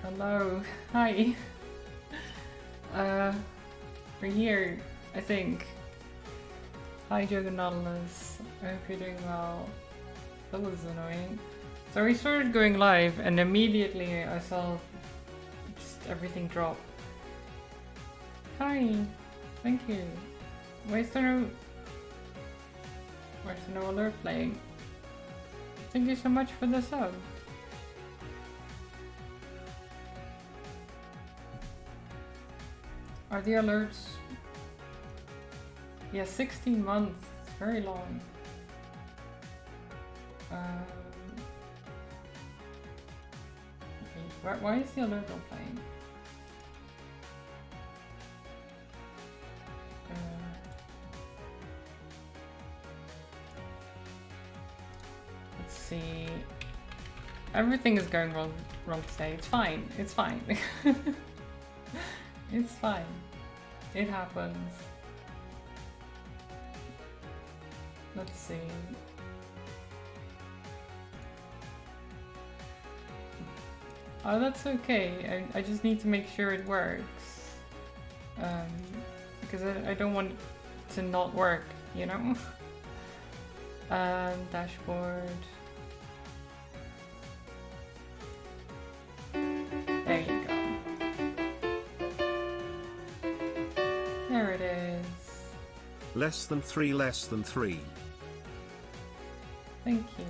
Hello. Hi. We're here, I think. Hi, Joganautilus. I hope you're doing well. That was annoying. So we started going live, and immediately I saw just everything drop. Hi. Thank you. Why is there no alert playing? Thank you so much for the sub. Are the alerts? Yeah, 16 months. It's very long. Okay. Why is the alert not playing? Let's see. Everything is going wrong today. It's fine. It's fine. It's fine. It happens. Let's see. Oh, that's okay. I just need to make sure it works. Because I don't want it to not work, you know? Dashboard. There you go. There it is. Less than 3, less than 3. Thank you.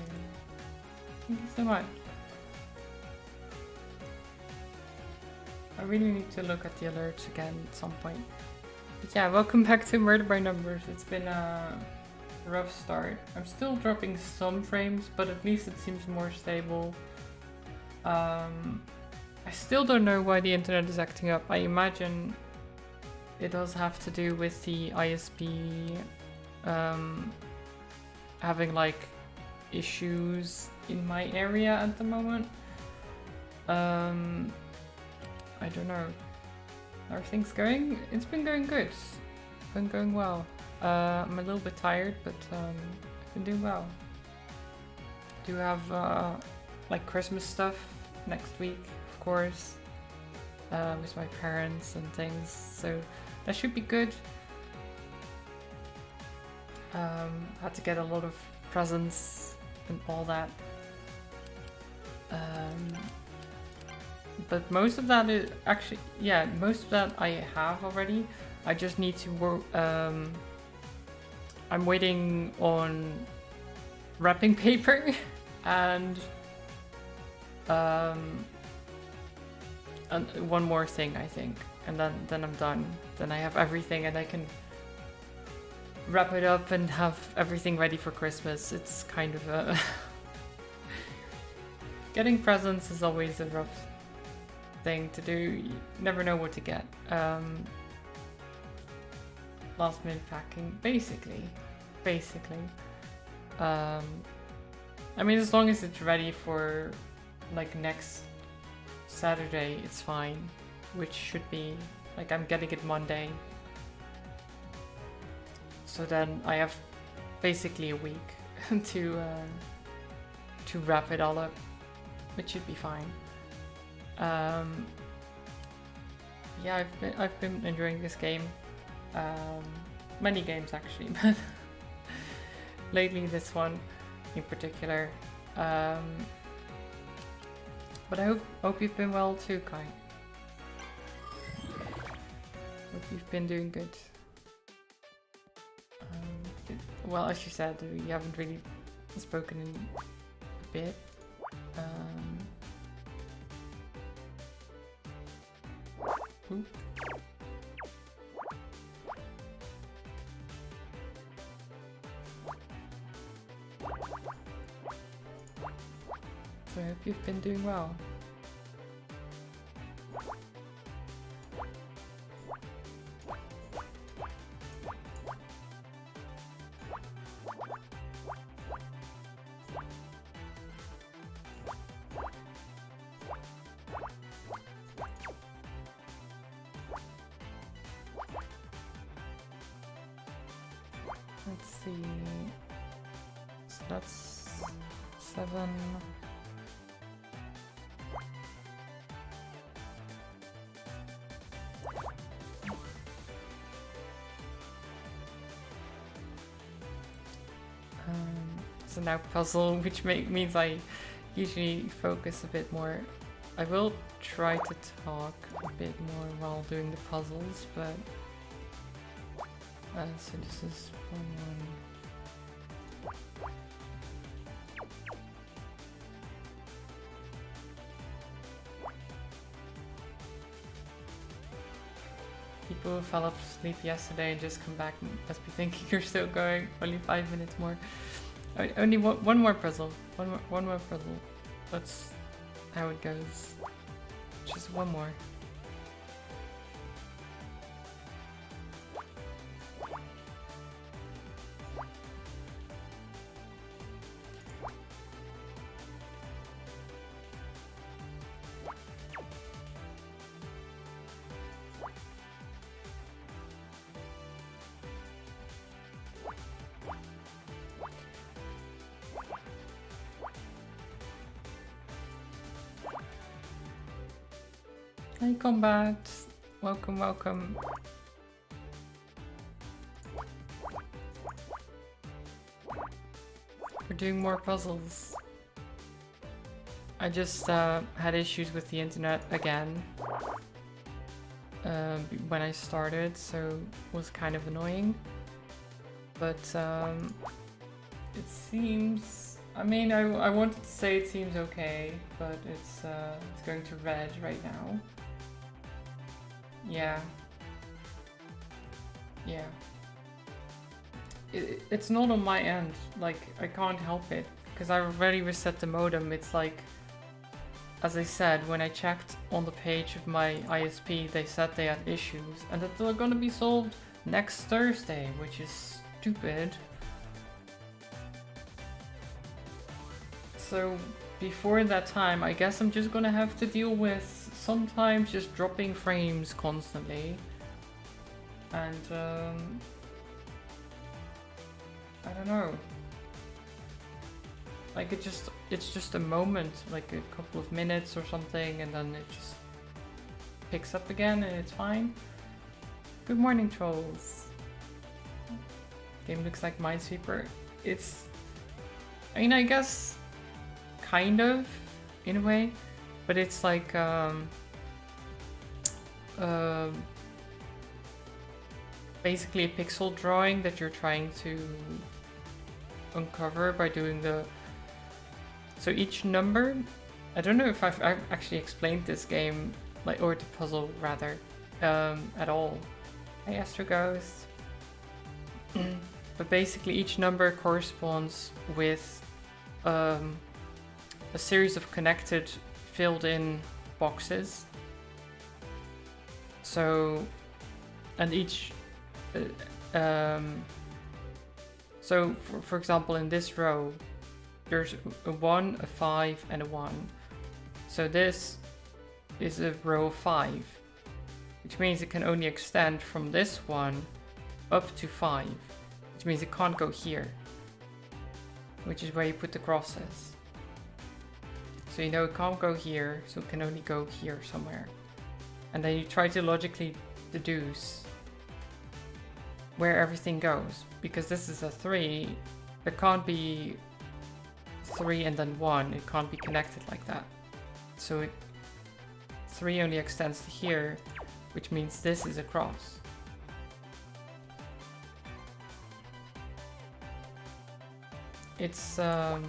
Thank you so much. I really need to look at the alerts again at some point. But yeah, welcome back to Murder by Numbers. It's been a rough start. I'm still dropping some frames, but at least it seems more stable. I still don't know why the internet is acting up. I imagine it does have to do with the ISP having like issues in my area at the moment. I don't know. How are things going? It's been going good. It's been going well. I'm a little bit tired, but I've been doing well. Do have like Christmas stuff next week, of course, with my parents and things. So that should be good. Had to get a lot of presents and all that. But most of that is actually, yeah, most of that I have already. I just need to work. I'm waiting on wrapping paper and one more thing, I think, and then I'm done. Then I have everything, and I can wrap it up and have everything ready for Christmas. It's kind of a getting presents is always a rough thing to do. You never know what to get. Last minute packing, basically. I mean, as long as it's ready for like next Saturday, it's fine. Which should be like, I'm getting it Monday. So then I have basically a week to wrap it all up, which should be fine. Yeah, I've been enjoying this game. Many games actually, but lately this one in particular. But I hope you've been well too, Kai. Hope you've been doing good. Well, as you said, you haven't really spoken in a bit. Ooh. So I hope you've been doing well. Let's see. So that's 7. So now puzzle, which means I usually focus a bit more. I will try to talk a bit more while doing the puzzles, but so this is one. People who fell asleep yesterday and just come back must be thinking you're still going. Only 5 minutes more. Only one more puzzle. One more puzzle. That's how it goes. Just one more. Hi Combat! Welcome, welcome. We're doing more puzzles. I just had issues with the internet again when I started, so it was kind of annoying. But it seems... I mean, I wanted to say it seems okay, but it's going to red right now. Yeah. Yeah. It's not on my end, like, I can't help it, because I already reset the modem. It's like, as I said, when I checked on the page of my ISP, they said they had issues, and that they're gonna be solved next Thursday, which is stupid. So, before that time, I guess I'm just gonna have to deal with sometimes just dropping frames constantly. And, I don't know. Like it's just a moment, like a couple of minutes or something, and then it just picks up again and it's fine. Good morning, trolls. Game looks like Minesweeper. It's, I mean, I guess kind of in a way, but it's like basically a pixel drawing that you're trying to uncover by doing the... So each number, I don't know if I've actually explained this game, like, or the puzzle rather, at all. Hey Astro Ghost. But basically each number corresponds with a series of connected, filled in boxes. So, and each so for example, in this row there's a 1, a 5 and a 1. So this is a row of 5, which means it can only extend from this one up to 5, which means it can't go here, which is where you put the crosses. So you know it can't go here, so it can only go here somewhere. And then you try to logically deduce where everything goes, because this is a 3, there can't be 3 and then 1, it can't be connected like that. So 3 only extends to here, which means this is a cross. It's I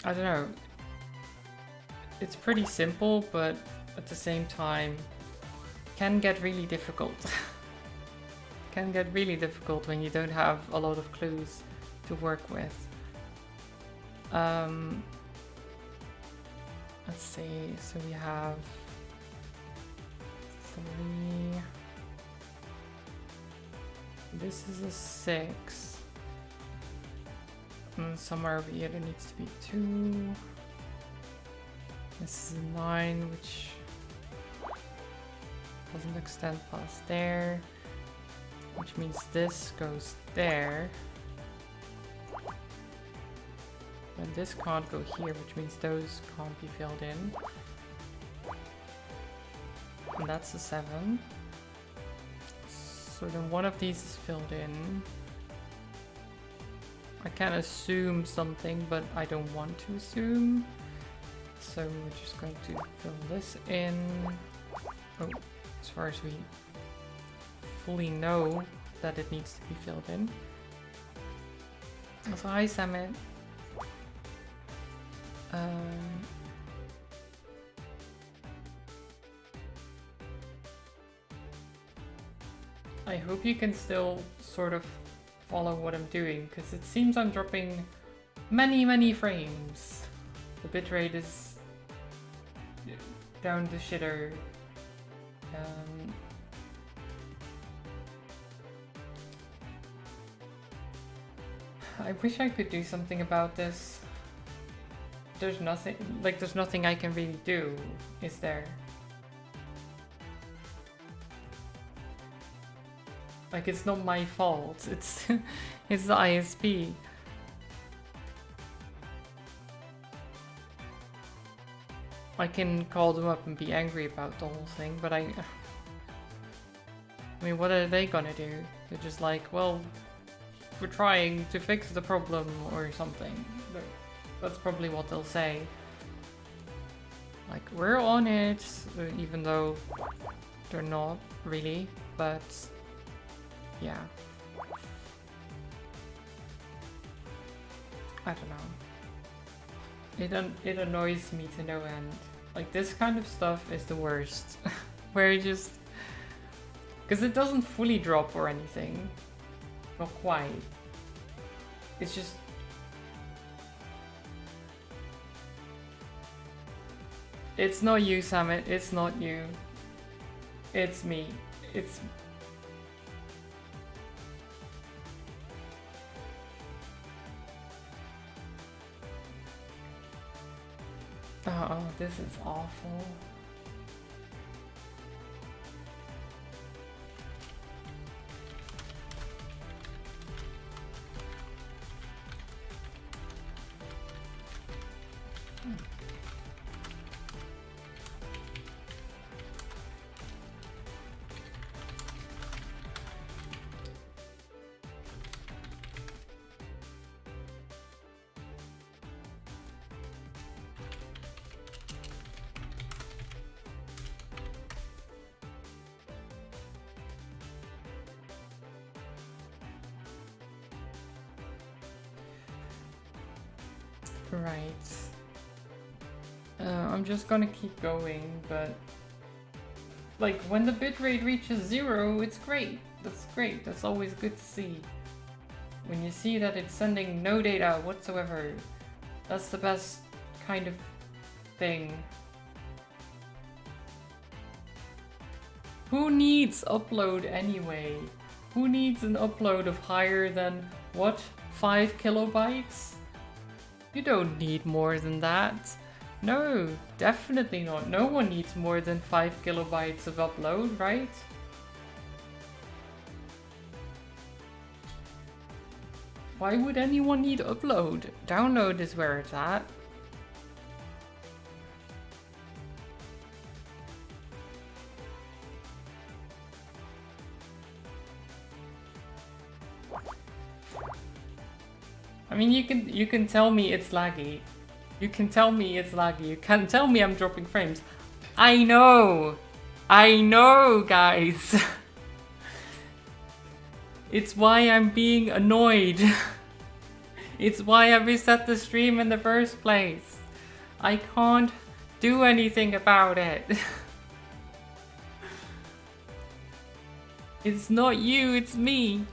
don't know, it's pretty simple, but at the same time can get really difficult. Can get really difficult when you don't have a lot of clues to work with. Let's see, so we have 3. This is a 6. And somewhere over here there needs to be 2. This is a 9, which doesn't extend past there, which means this goes there. And this can't go here, which means those can't be filled in. And that's a 7. So then one of these is filled in. I can assume something, but I don't want to assume. So we're just going to fill this in. Oh, as far as we fully know that it needs to be filled in. So hi, Summit. I hope you can still sort of follow what I'm doing, because it seems I'm dropping many frames. The bitrate is down the shitter. I wish I could do something about this. There's nothing I can really do, is there? Like, it's not my fault, it's it's the ISP. I can call them up and be angry about the whole thing, but I mean, what are they gonna do? They're just like, well, we're trying to fix the problem or something. That's probably what they'll say. Like, we're on it, even though they're not really, but yeah. I don't know. It annoys me to no end. Like, this kind of stuff is the worst. Where it just... Because it doesn't fully drop or anything. Not quite. It's just... It's not you, Summit. It's not you. It's me. It's... Oh, this is awful. Right. I'm just gonna keep going, but like when the bitrate reaches 0, it's great. That's great. That's always good to see. When you see that it's sending no data whatsoever, that's the best kind of thing. Who needs upload anyway? Who needs an upload of higher than, what, 5 kilobytes? You don't need more than that. No, definitely not. No one needs more than 5 kilobytes of upload, right? Why would anyone need upload? Download is where it's at. I mean, you can tell me it's laggy. You can tell me it's laggy. You can tell me I'm dropping frames. I know! I know, guys! It's why I'm being annoyed. It's why I reset the stream in the first place. I can't do anything about it. It's not you, it's me.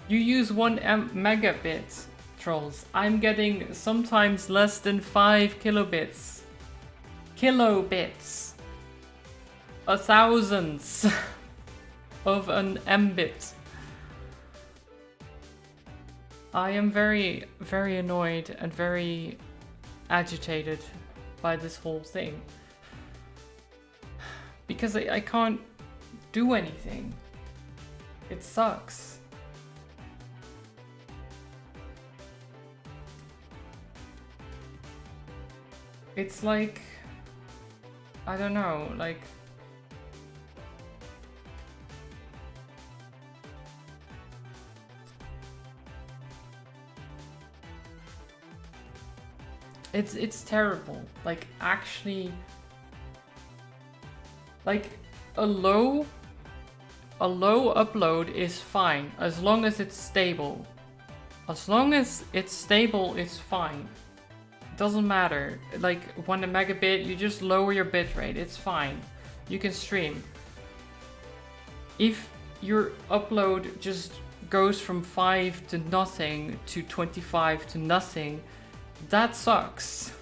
You use 1 megabit, trolls. I'm getting sometimes less than 5 kilobits. Kilobits. A thousandth of an mbit. I am very, very annoyed and very agitated by this whole thing. Because I can't do anything. It sucks. It's like, I don't know, like, It's terrible. Like actually, like a low upload is fine as long as it's stable. As long as it's stable, it's fine. It doesn't matter. Like 1 megabit, you just lower your bitrate. It's fine. You can stream. If your upload just goes from 5 to nothing to 25 to nothing, that sucks.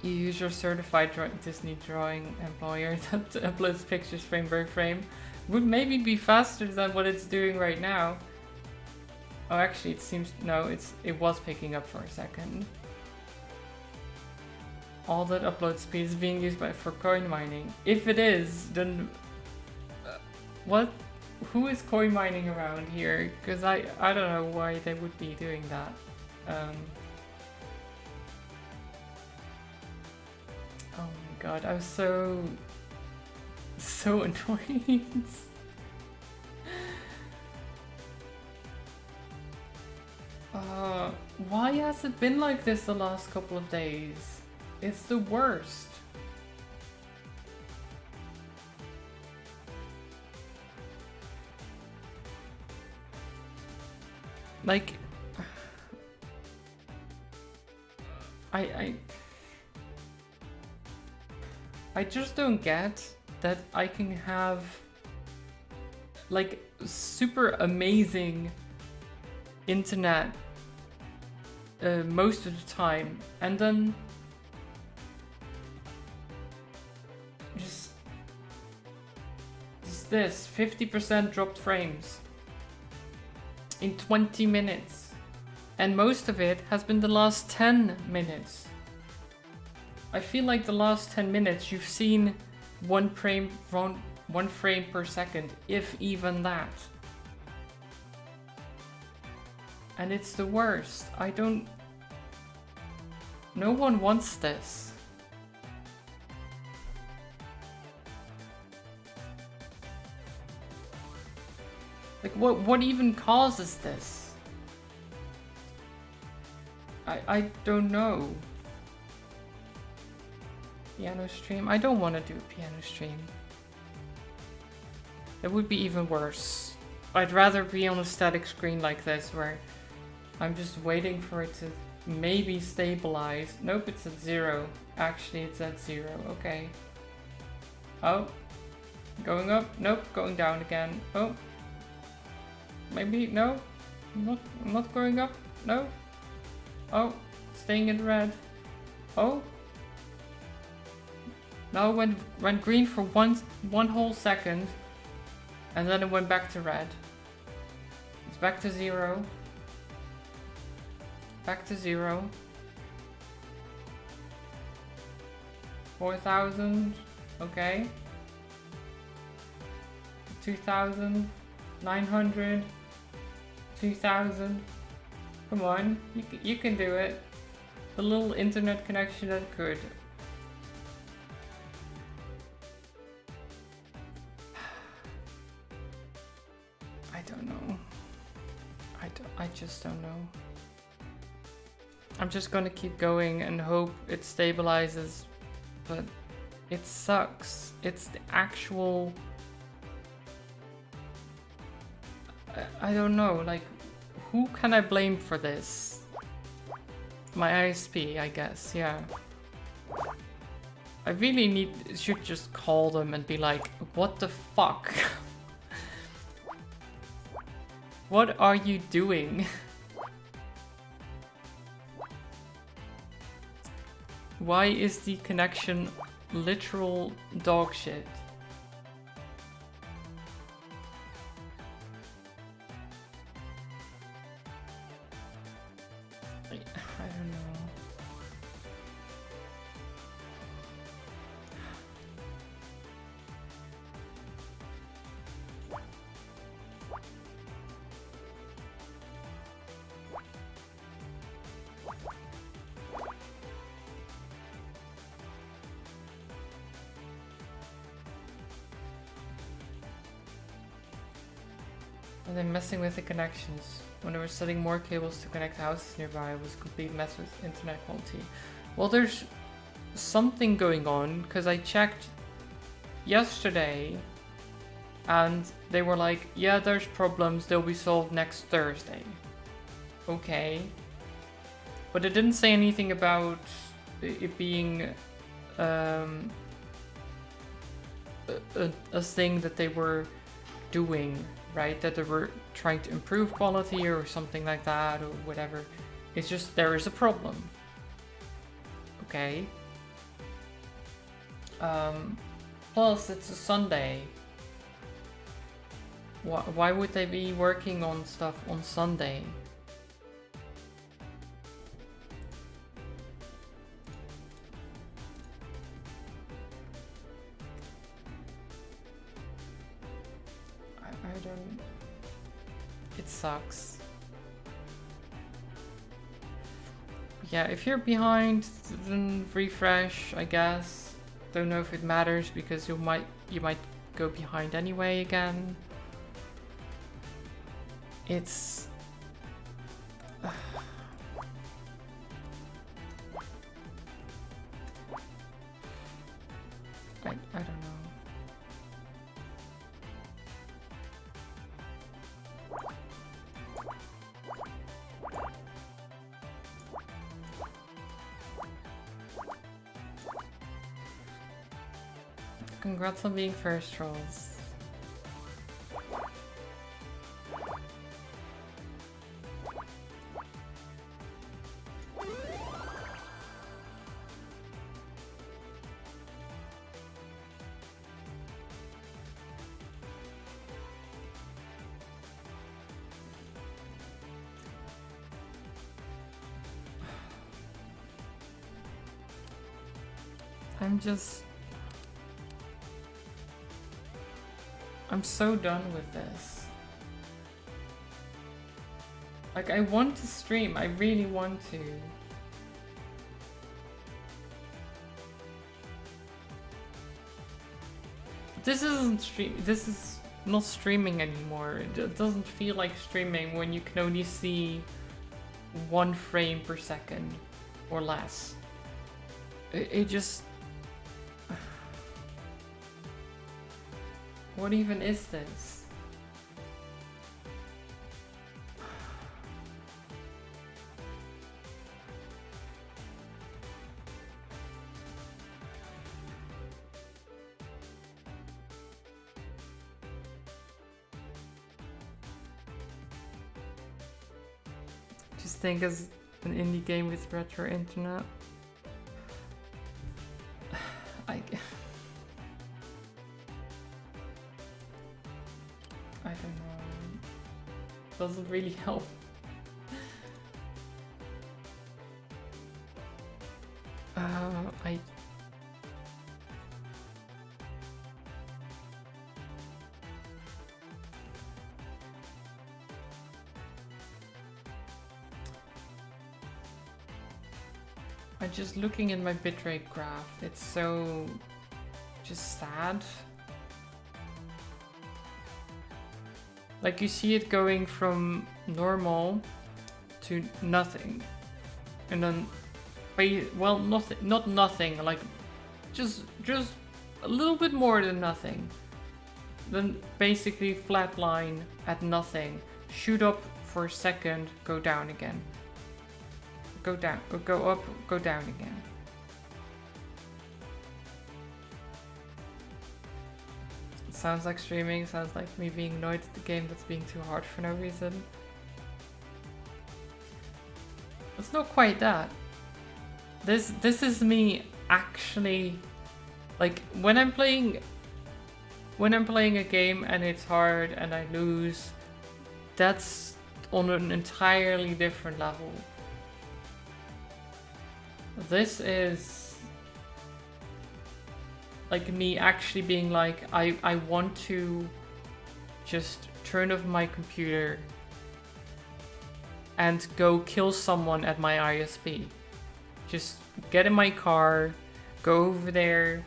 You use your certified Disney drawing employer that uploads pictures frame by frame. Would maybe be faster than what it's doing right now. Oh, actually, it seems no. It was picking up for a second. All that upload speed is being used for coin mining. If it is, then what? Who is coin mining around here? Because I don't know why they would be doing that. Oh my god, I was so annoyed. Why has it been like this the last couple of days? It's the worst. Like, I just don't get that I can have like super amazing internet most of the time, and then just this 50% dropped frames in 20 minutes, and most of it has been the last 10 minutes. I feel like the last 10 minutes you've seen one frame per second, if even that. And it's the worst. No one wants this. Like what even causes this? I don't know. Piano stream? I don't want to do a piano stream. It would be even worse. I'd rather be on a static screen like this where I'm just waiting for it to maybe stabilize. Nope, it's at 0. Actually, it's at 0. Okay. Oh. Going up. Nope, going down again. Oh. Maybe, no. I'm not going up. No. Oh. Staying in red. Oh. Now it went green for one whole second. And then it went back to red. It's back to 0. Back to 0. 4,000. Okay. 2,000. 900. 2,000. Come on. You can do it. The little internet connection that could. I don't know. I just don't know. I'm just gonna keep going and hope it stabilizes, but it sucks. It's the actual... I don't know, like, who can I blame for this? My ISP, I guess, yeah. I really should just call them and be like, what the fuck? What are you doing? Why is the connection literal dog shit? I don't know. And then messing with the connections. When I was setting more cables to connect houses nearby, it was a complete mess with internet quality. Well, there's something going on, because I checked yesterday and they were like, yeah, there's problems, they'll be solved next Thursday. Okay. But it didn't say anything about it being a thing that they were doing, right? That they were trying to improve quality or something like that or whatever. It's just there is a problem. Okay. Plus, it's a Sunday. Why would they be working on stuff on Sunday? I don't... It sucks. Yeah, if you're behind, then refresh, I guess. Don't know if it matters because you might go behind anyway again. It's... I don't know. Congrats on being first, trolls. I'm so done with this. Like, I want to stream, I really want to. This is not streaming anymore. It doesn't feel like streaming when you can only see 1 frame per second or less. It just... What even is this? Just think as an indie game with retro internet. I don't know. Doesn't really help. I'm just looking at my bitrate graph. It's so just sad. Like, you see it going from normal to nothing, and then, well, not nothing, like just a little bit more than nothing. Then basically flatline at nothing, shoot up for a second, go down again. Go down, go up, go down again. Sounds like streaming, sounds like me being annoyed at the game that's being too hard for no reason. It's not quite that. This is me actually, like, when I'm playing a game and it's hard and I lose, that's on an entirely different level. This is like me actually being like, I want to just turn off my computer and go kill someone at my ISP. Just get in my car, go over there,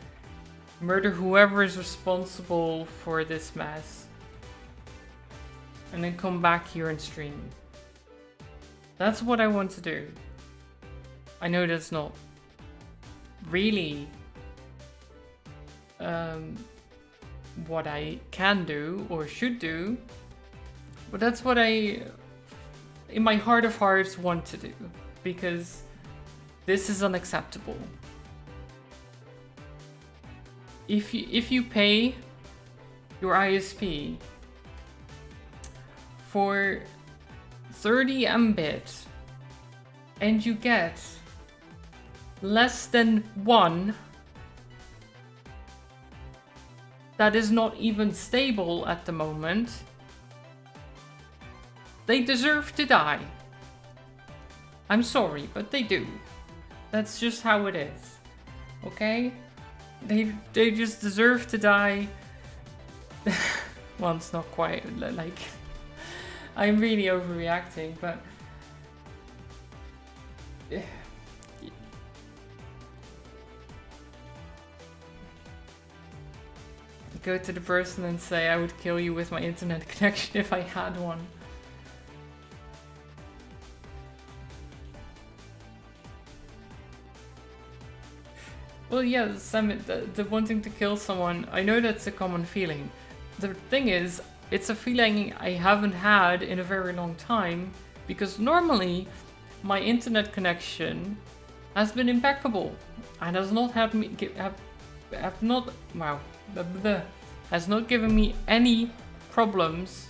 murder whoever is responsible for this mess. and then come back here and stream. That's what I want to do. I know that's not really what I can do or should do, but that's what I, in my heart of hearts, want to do, because this is unacceptable. If you pay your ISP for 30 Mbit and you get less than 1 that is not even stable at the moment, they deserve to die. I'm sorry, but they do. That's just how it is. Okay? They just deserve to die. Well, it's not quite like I'm really overreacting, but go to the person and say, I would kill you with my internet connection if I had one. Well, yeah, Sam, the wanting to kill someone, I know that's a common feeling. The thing is, it's a feeling I haven't had in a very long time, because normally my internet connection has been impeccable and has not had me has not given me any problems,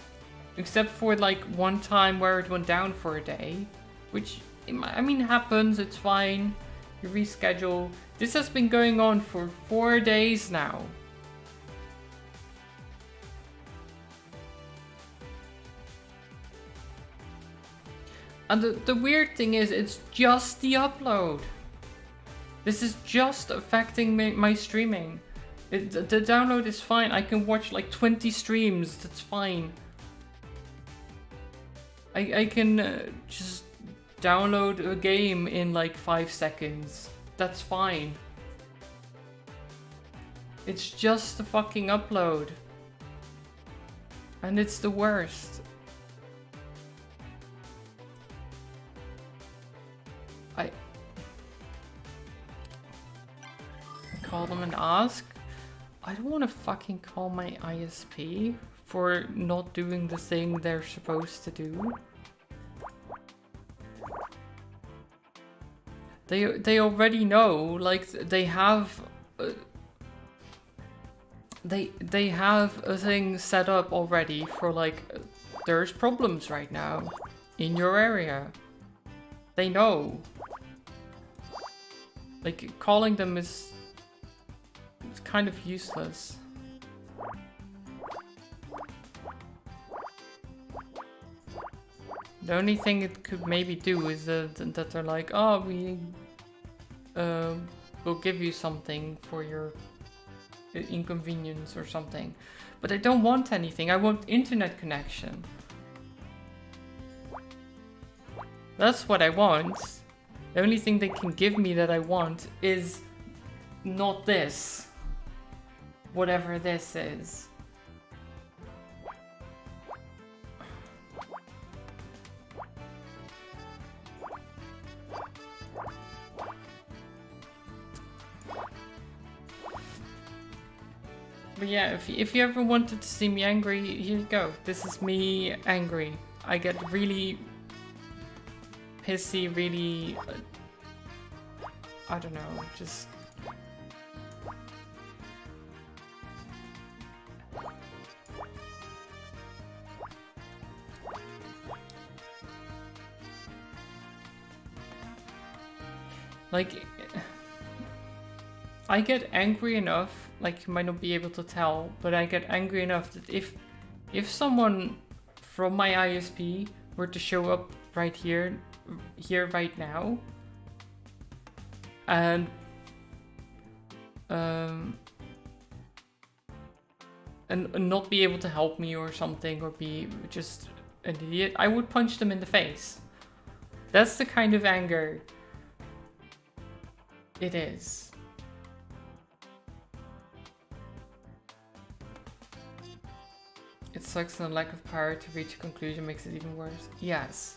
except for like one time where it went down for a day, which I mean happens. It's fine. You reschedule. This has been going on for 4 days now. And the weird thing is, it's just the upload. This is just affecting my streaming. The download is fine. I can watch like 20 streams. That's fine. I can just download a game in like 5 seconds. That's fine. It's just the fucking upload. And it's the worst. I call them and ask. I don't want to fucking call my ISP for not doing the thing they're supposed to do. They already know, like they have they have a thing set up already for like there's problems right now in your area. They know. Like calling them is it's kind of useless. The only thing it could maybe do is that they're like, oh, we will give you something for your inconvenience or something. But I don't want anything. I want internet connection. That's what I want. The only thing they can give me that I want is not this. Whatever this is. But yeah, if you ever wanted to see me angry, here you go. This is me angry. I get really pissy, really... I don't know, just... Like... I get angry enough, like you might not be able to tell, but I get angry enough that if someone from my ISP were to show up right here right now, and not be able to help me or something, or be just an idiot, I would punch them in the face. That's the kind of anger it is. sucks and the lack of power to reach a conclusion makes it even worse. Yes.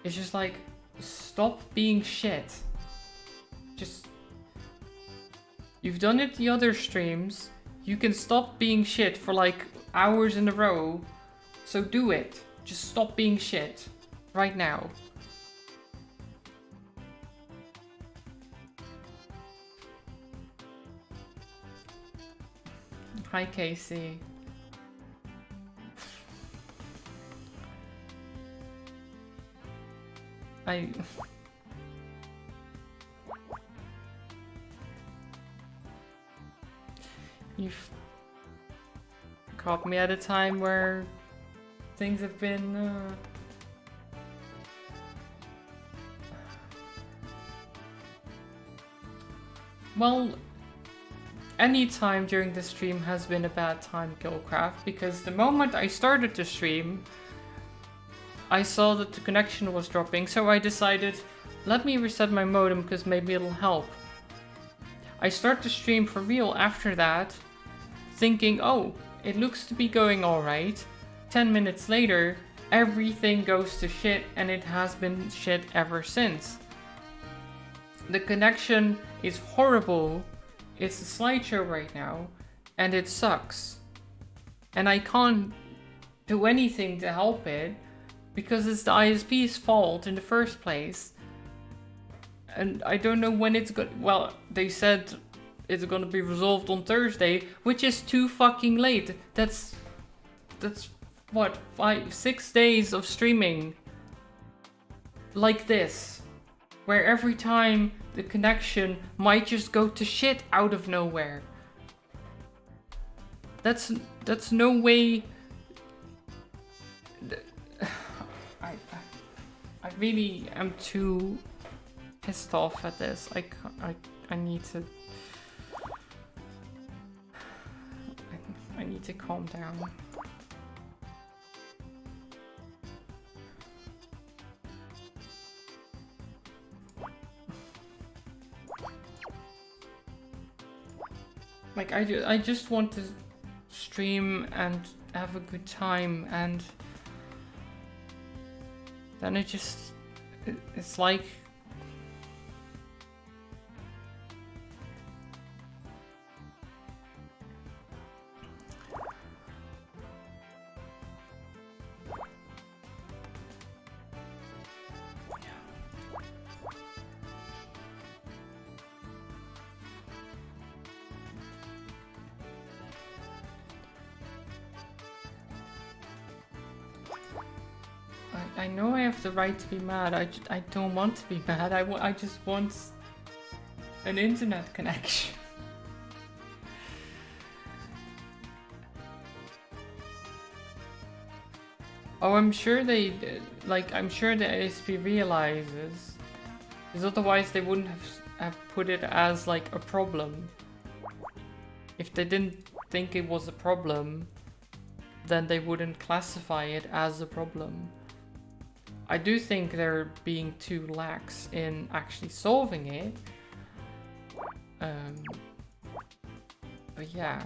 It's just like, stop being shit. Just... You've done it the other streams. You can stop being shit for like hours in a row. So do it. Just stop being shit. Right now. Hi Casey. You've caught me at a time where things have been well, any time during the stream has been a bad time, Gilcraft, because the moment I started the stream, I saw that the connection was dropping, so I decided, let me reset my modem because maybe it'll help. I start the stream for real after that, thinking, oh, it looks to be going alright. 10 minutes later, everything goes to shit, and it has been shit ever since. The connection is horrible. It's a slideshow right now, and it sucks. And I can't do anything to help it, because it's the ISP's fault in the first place. And I don't know when it's going. Well, they said it's gonna be resolved on Thursday, which is too fucking late. That's what, 6 days of streaming like this, where every time the connection might just go to shit out of nowhere. That's no way. I really am too pissed off at this. I need to. I need to calm down. Like I just want to stream and have a good time, and then it's like I know I have the right to be mad. I don't want to be mad. I just want an internet connection. Oh, I'm sure they, like, I'm sure the ASP realizes, because otherwise they wouldn't have put it as like a problem. If they didn't think it was a problem, then they wouldn't classify it as a problem. I do think they're being too lax in actually solving it. But yeah.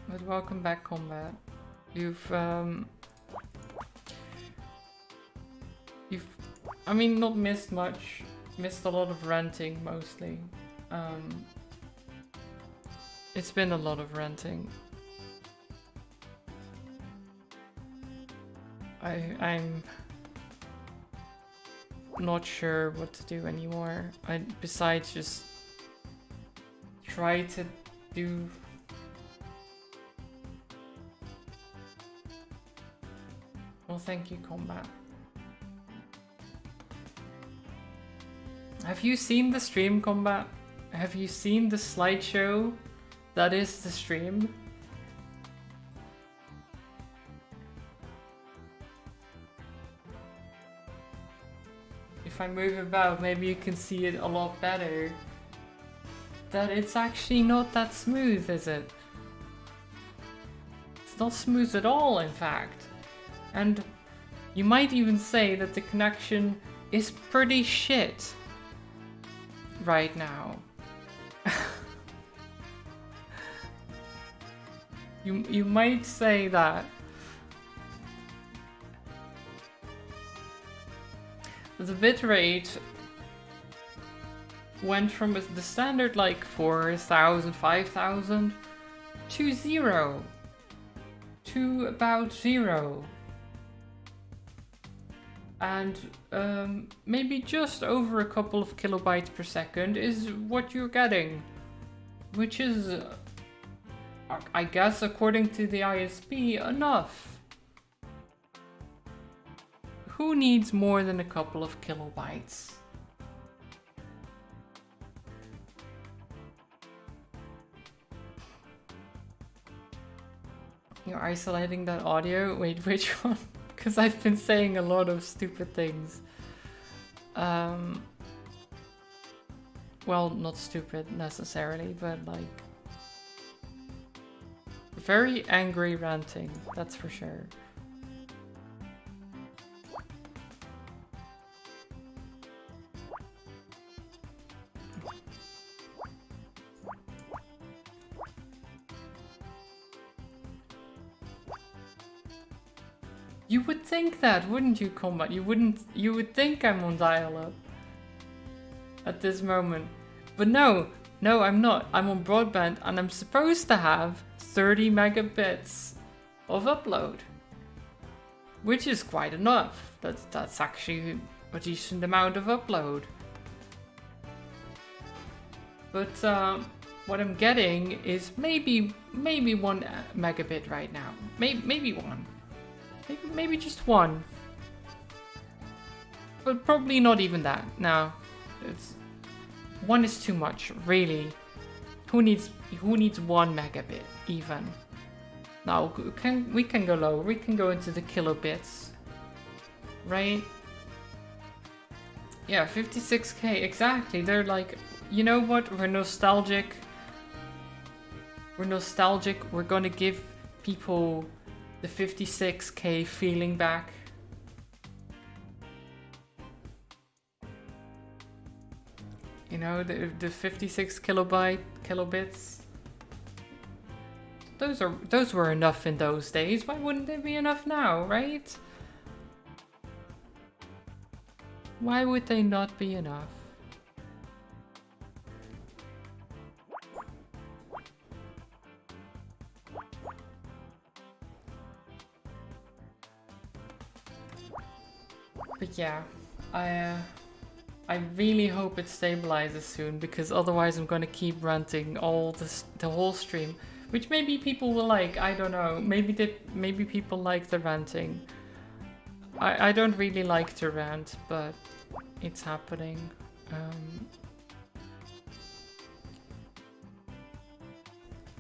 But welcome back, Combat. You've, I mean, not missed much. Missed a lot of ranting, mostly. It's been a lot of ranting. I'm not sure what to do anymore. Besides just try to do... Well, thank you, Combat. Have you seen the stream, Combat? Have you seen the slideshow that is the stream? If I move about, maybe you can see it a lot better. That it's actually not that smooth, is it? It's not smooth at all, in fact. And You might even say that the connection is pretty shit right now. You might say that. The bitrate went from the standard like 4,000, 5,000 to 0. To about 0. And maybe just over a couple of kilobytes per second is what you're getting. Which is, I guess, according to the ISP, enough. Who needs more than a couple of kilobytes? You're isolating that audio? Wait, which one? Because I've been saying a lot of stupid things. Well, not stupid necessarily, but like... very angry ranting, that's for sure. You would think that, wouldn't you, Combat? You would think I'm on dial-up at this moment. But no, I'm not. I'm on broadband and I'm supposed to have 30 megabits of upload. Which is quite enough. That's actually a decent amount of upload. But what I'm getting is maybe 1 megabit right now. Maybe one. Maybe just one. But probably not even that. No. One is too much, really. Who needs 1 megabit even? No, we can go lower. We can go into the kilobits. Right? Yeah, 56k, exactly. They're like, you know what? We're nostalgic. We're gonna give people the 56k feeling back. You know, the 56 kilobits. Those were enough in those days. Why wouldn't they be enough now, right? Why would they not be enough? But yeah, I really hope it stabilizes soon, because otherwise I'm gonna keep ranting the whole stream, which maybe people will like. I don't know. Maybe people like the ranting. I don't really like to rant, but it's happening.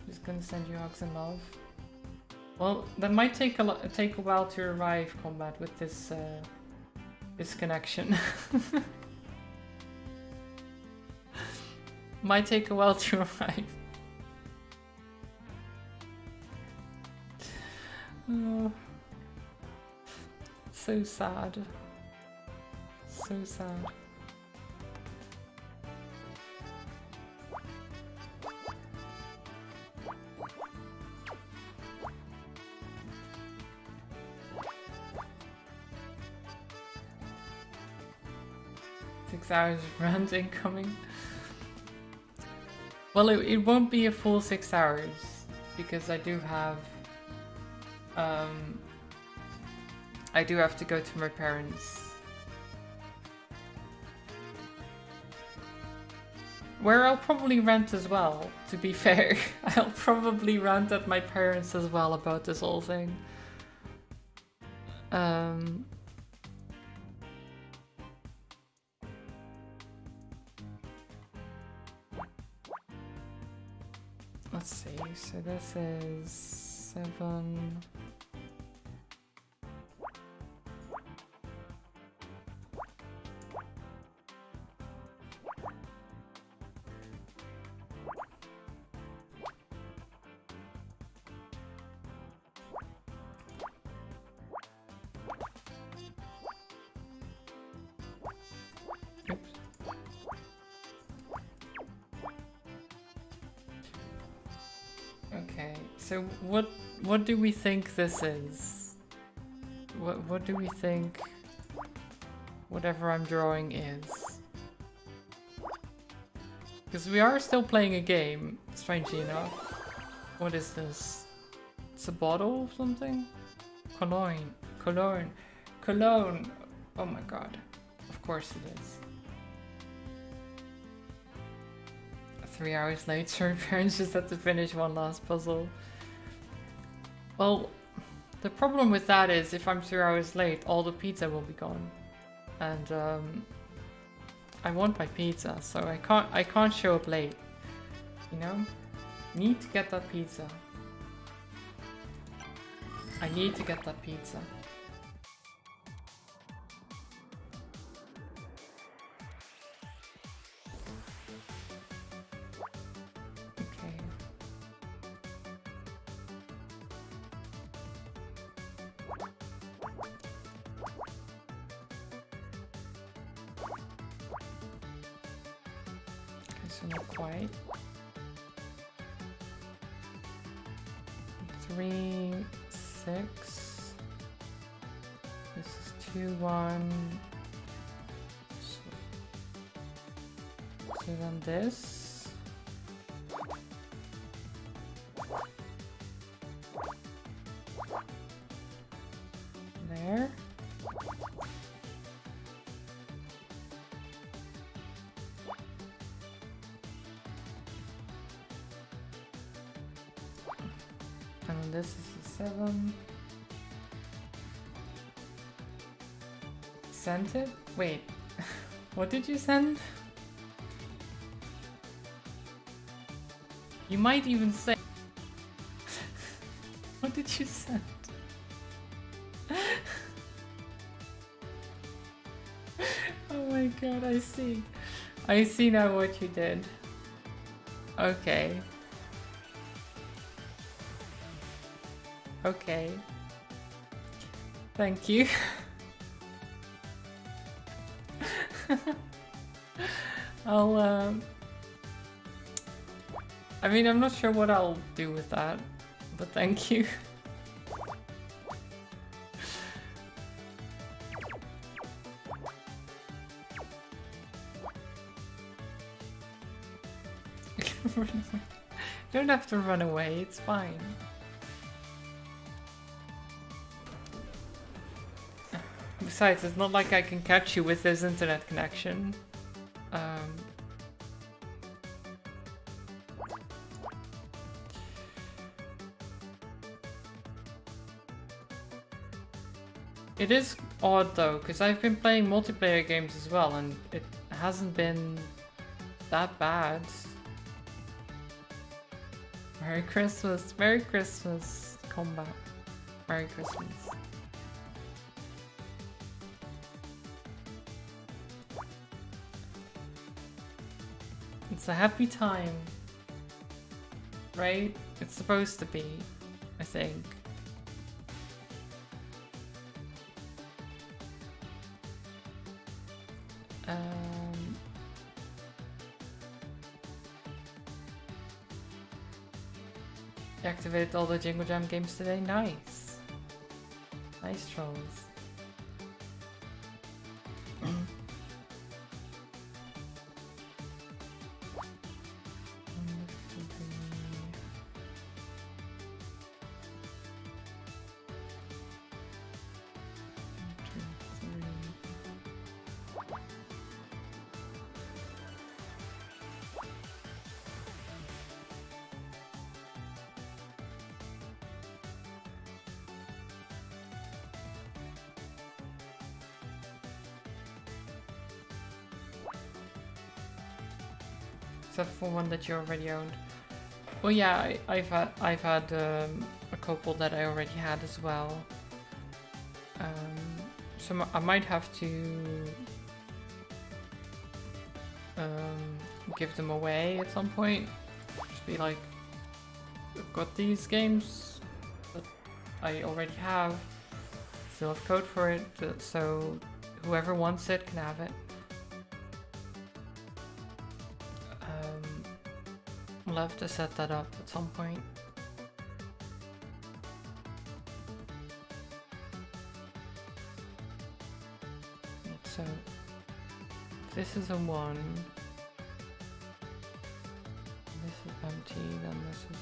Just gonna send you hugs and love. Well, that might take a while to arrive, Combat, with this connection. Might take a while to arrive. Oh, so sad. So sad. Six hours of rant incoming. Well, it won't be a full 6 hours, because I do have to go to my parents'. Where I'll probably rant as well, to be fair. I'll probably rant at my parents as well about this whole thing. Let's see, so this is 7... Okay, so what do we think this is? What do we think whatever I'm drawing is? Because we are still playing a game, strangely enough. What is this? It's a bottle of something? Cologne. Cologne. Cologne. Oh my god. Of course it is. 3 hours later, parents just had to finish one last puzzle. Well, the problem with that is if I'm 3 hours late, all the pizza will be gone. And I want my pizza, so I can't show up late. You know? Need to get that pizza. I need to get that pizza. Okay. Okay, so not quite. 3, 6. This is 2, 1. So then this. There. And then this is a 7. Sent it? Wait, what did you send? You might even say... What did you send? Oh my god, I see. I see now what you did. Okay. Okay. Thank you. I'll I mean, I'm not sure what I'll do with that, but thank you. Don't have to run away, it's fine. Besides, it's not like I can catch you with this internet connection. It is odd though, because I've been playing multiplayer games as well, and it hasn't been that bad. Merry Christmas, Merry Christmas, combat. Merry Christmas. It's a happy time, right? It's supposed to be, I think. You activated all the Jingle Jam games today? Nice. Nice, trolls. Except for one that you already owned. Well, yeah, I've had a couple that I already had as well. So I might have to give them away at some point. Just be like, I've got these games that I already have. Still have code for it, so whoever wants it can have it. I'll have to set that up at some point. this is a 1. This is empty, then this is...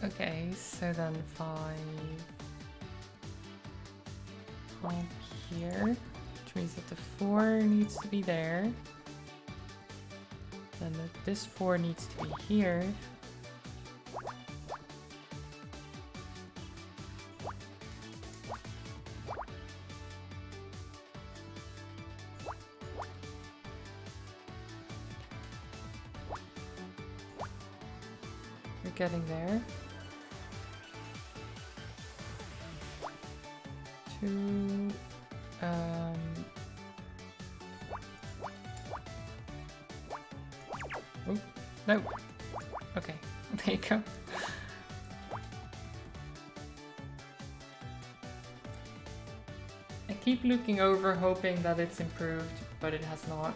Okay, so then 5 up here, which means that the 4 needs to be there. Then this 4 needs to be here. We're getting there. 2, oh, no. Okay, there you go. I keep looking over hoping that it's improved, but it has not.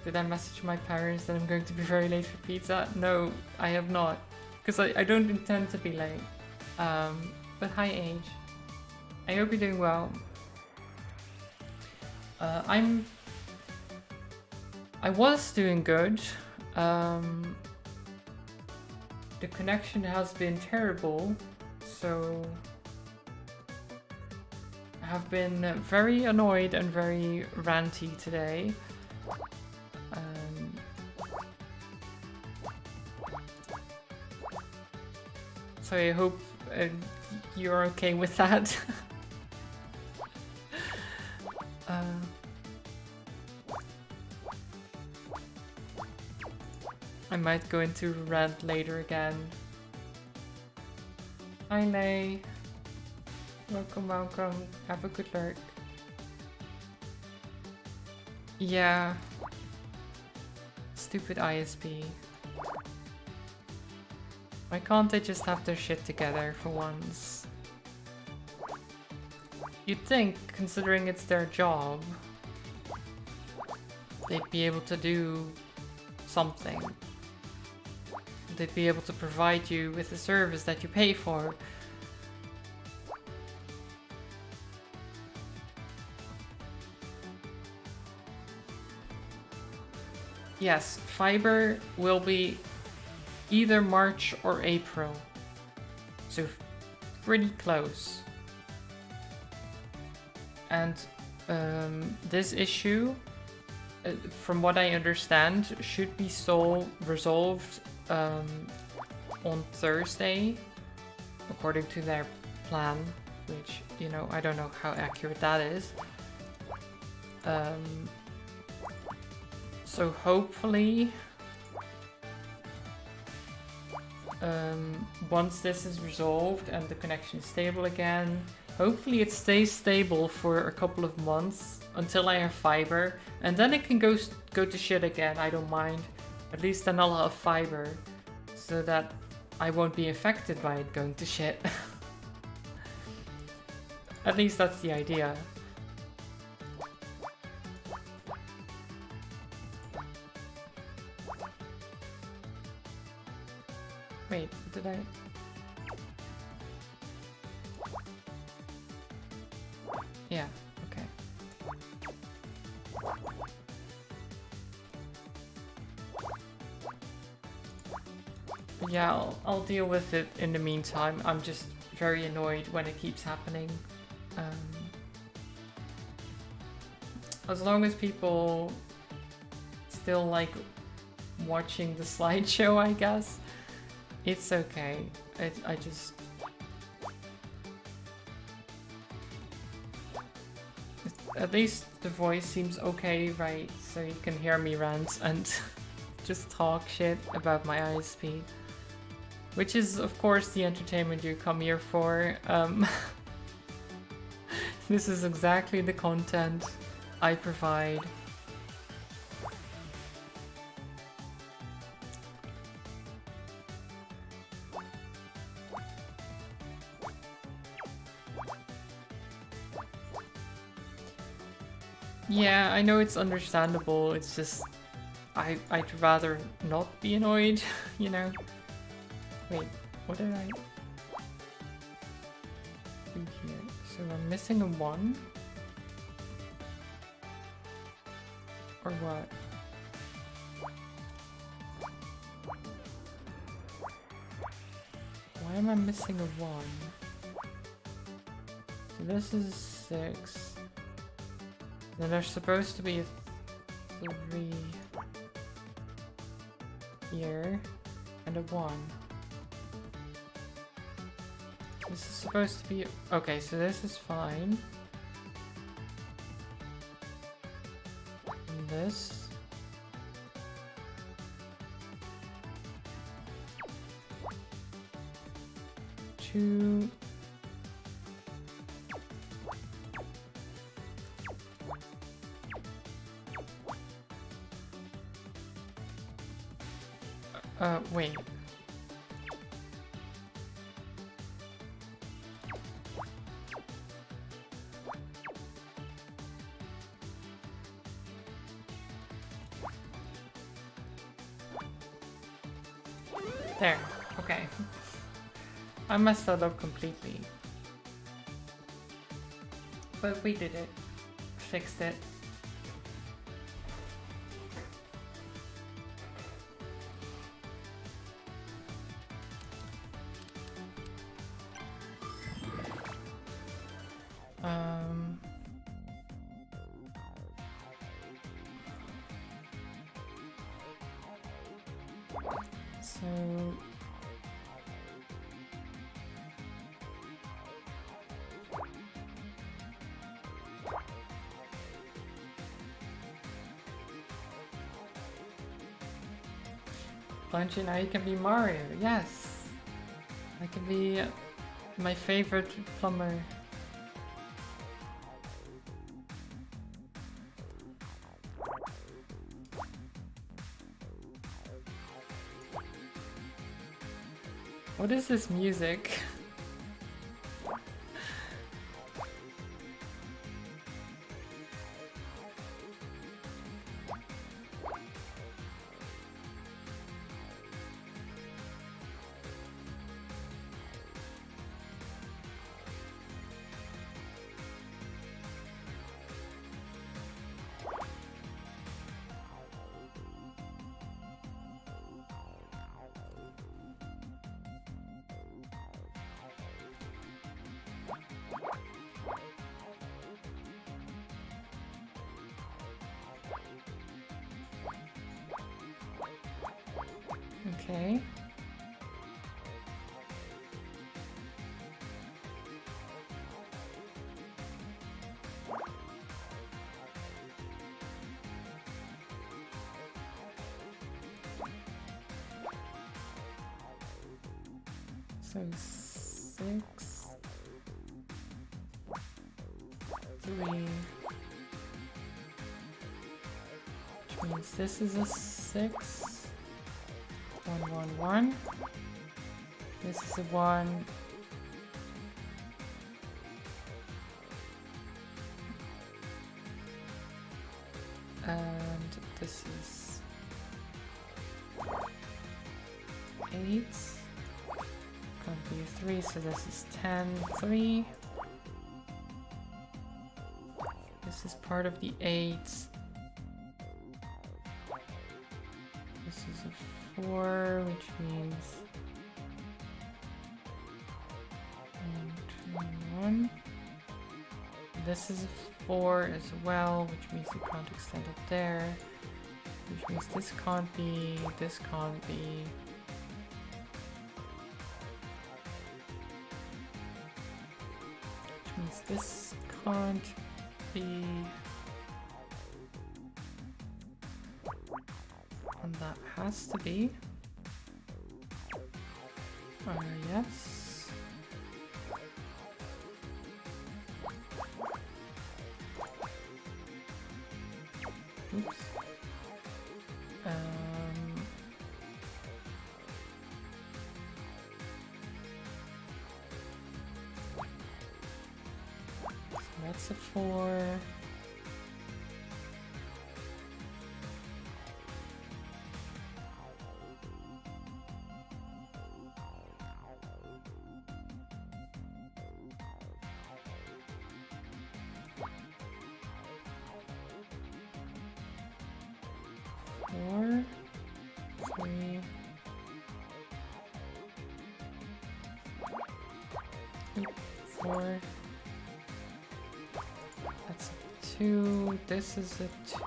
Did I message my parents that I'm going to be very late for pizza? No, I have not. Because I don't intend to be late. But hi Age. I hope you're doing well. I was doing good. The connection has been terrible, so I have been very annoyed and very ranty today. So I hope you're okay with that. I might go into rant later again. Hi Lay. Welcome, welcome. Have a good lurk. Yeah. Stupid ISP. Why can't they just have their shit together for once? You'd think, considering it's their job, they'd be able to do something. They'd be able to provide you with a service that you pay for. Yes, fiber will be either March or April. So pretty close. And this issue, from what I understand, should be resolved on Thursday, according to their plan, which, you know, I don't know how accurate that is. So hopefully, once this is resolved and the connection is stable again, hopefully it stays stable for a couple of months until I have fiber, and then it can go to shit again. I don't mind. At least then I'll have fiber, so that I won't be affected by it going to shit. At least that's the idea. Wait, did I? Yeah, okay. But yeah, I'll deal with it in the meantime. I'm just very annoyed when it keeps happening. As long as people still like watching the slideshow, I guess, it's okay. I just... At least the voice seems okay, right? So you can hear me rant and just talk shit about my ISP. Which is, of course, the entertainment you come here for. This is exactly the content I provide. Yeah, I know it's understandable. It's just I'd rather not be annoyed, you know. Wait, what did I do here? So I'm missing a 1? Or what? Why am I missing a 1? So this is 6. Then there's supposed to be a 3 here and a 1. This is supposed to be... Okay, so this is fine. And this... 2... wait. There, okay. I messed that up completely. But we did it. Fixed it. So Bungie, now you can be Mario, yes! I can be my favorite plumber. What is this music? Okay. So 6, 3, which means this is a 6. 1, 1, 1. This is a 1. And this is 8. Can't be a 3, so this is 10, 3. This is part of the 8. This is a 4, which means 1, 2, 1. This is a 4 as well, which means you can't extend it there. Which means this can't be, this can't be. Which means this can't be. And that has to be. Yes. Oops. So that's a 4. 4. That's a 2. This is a 2.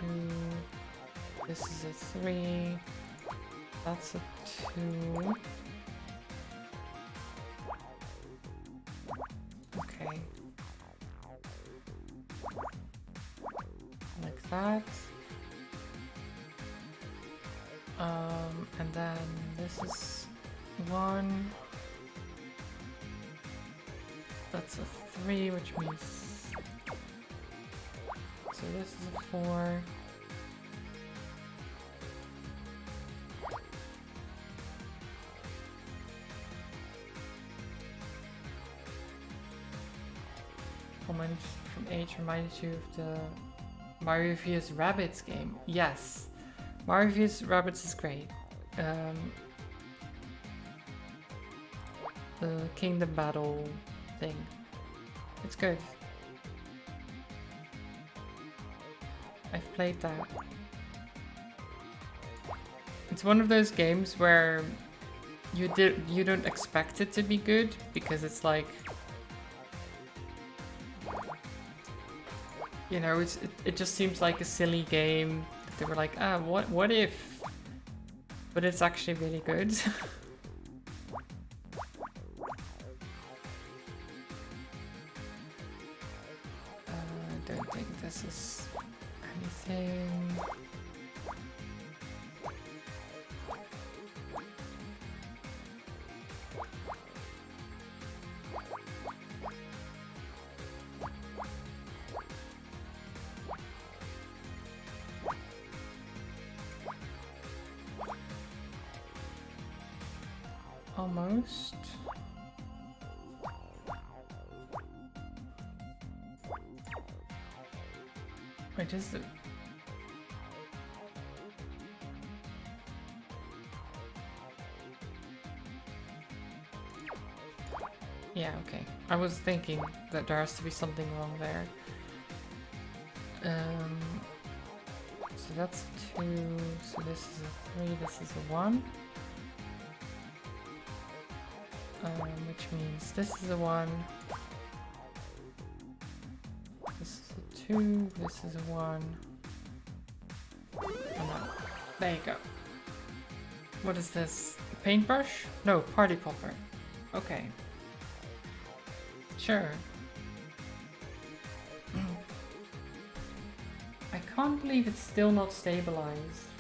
This is a 3. That's a 2. Okay. Like that. And then this is 1. That's a 3, which means... So this is a 4. Comment from H reminded you of the Mario vs Rabbids game. Yes, Mario vs Rabbids is great. The Kingdom Battle thing. It's good. I've played that. It's one of those games where you don't expect it to be good because it's like, you know, it just seems like a silly game. They were like, ah, what if? But it's actually really good. I don't think this is anything. Almost. Wait, is it? Yeah, okay. I was thinking that there has to be something wrong there. So that's a 2, so this is a 3, this is a 1. Which means this is a 1. This is a 2, this is a 1. And that. There you go. What is this? Paintbrush? No, party popper. Okay. Sure. I can't believe it's still not stabilized.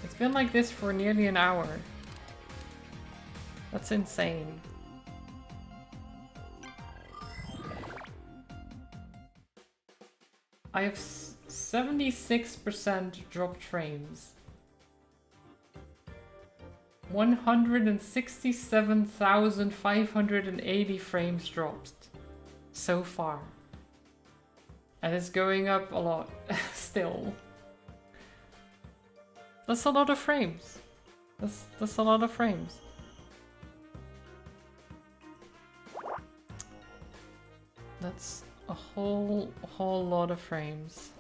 It's been like this for nearly an hour. That's insane. I have 76% dropped frames. 167,580 frames dropped so far. And it's going up a lot still. That's a lot of frames. That's a lot of frames. That's a whole lot of frames.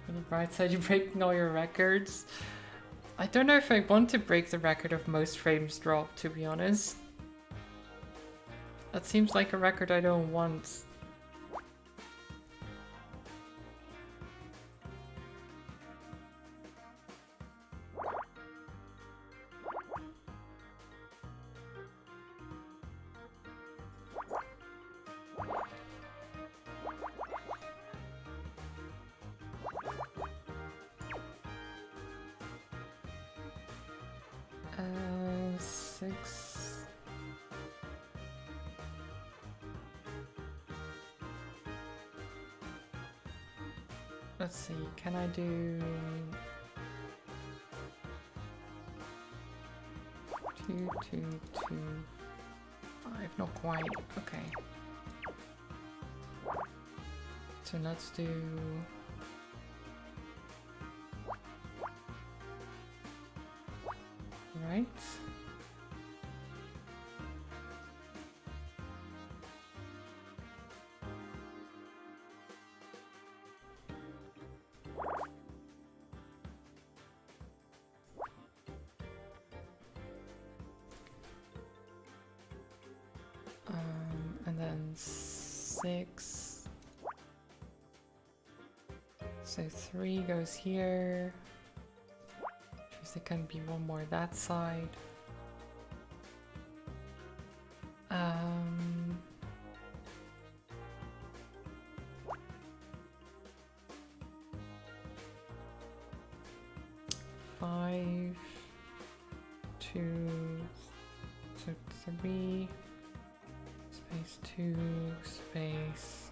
On the bright side, you're breaking all your records. I don't know if I want to break the record of most frames dropped, to be honest. That seems like a record I don't want. Let's see, can I do 2, 2, 2, 5? Not quite. Okay. So let's do right? And then 6. So 3 goes here. There can be one more that side. Five, 2, so 3, space 2, space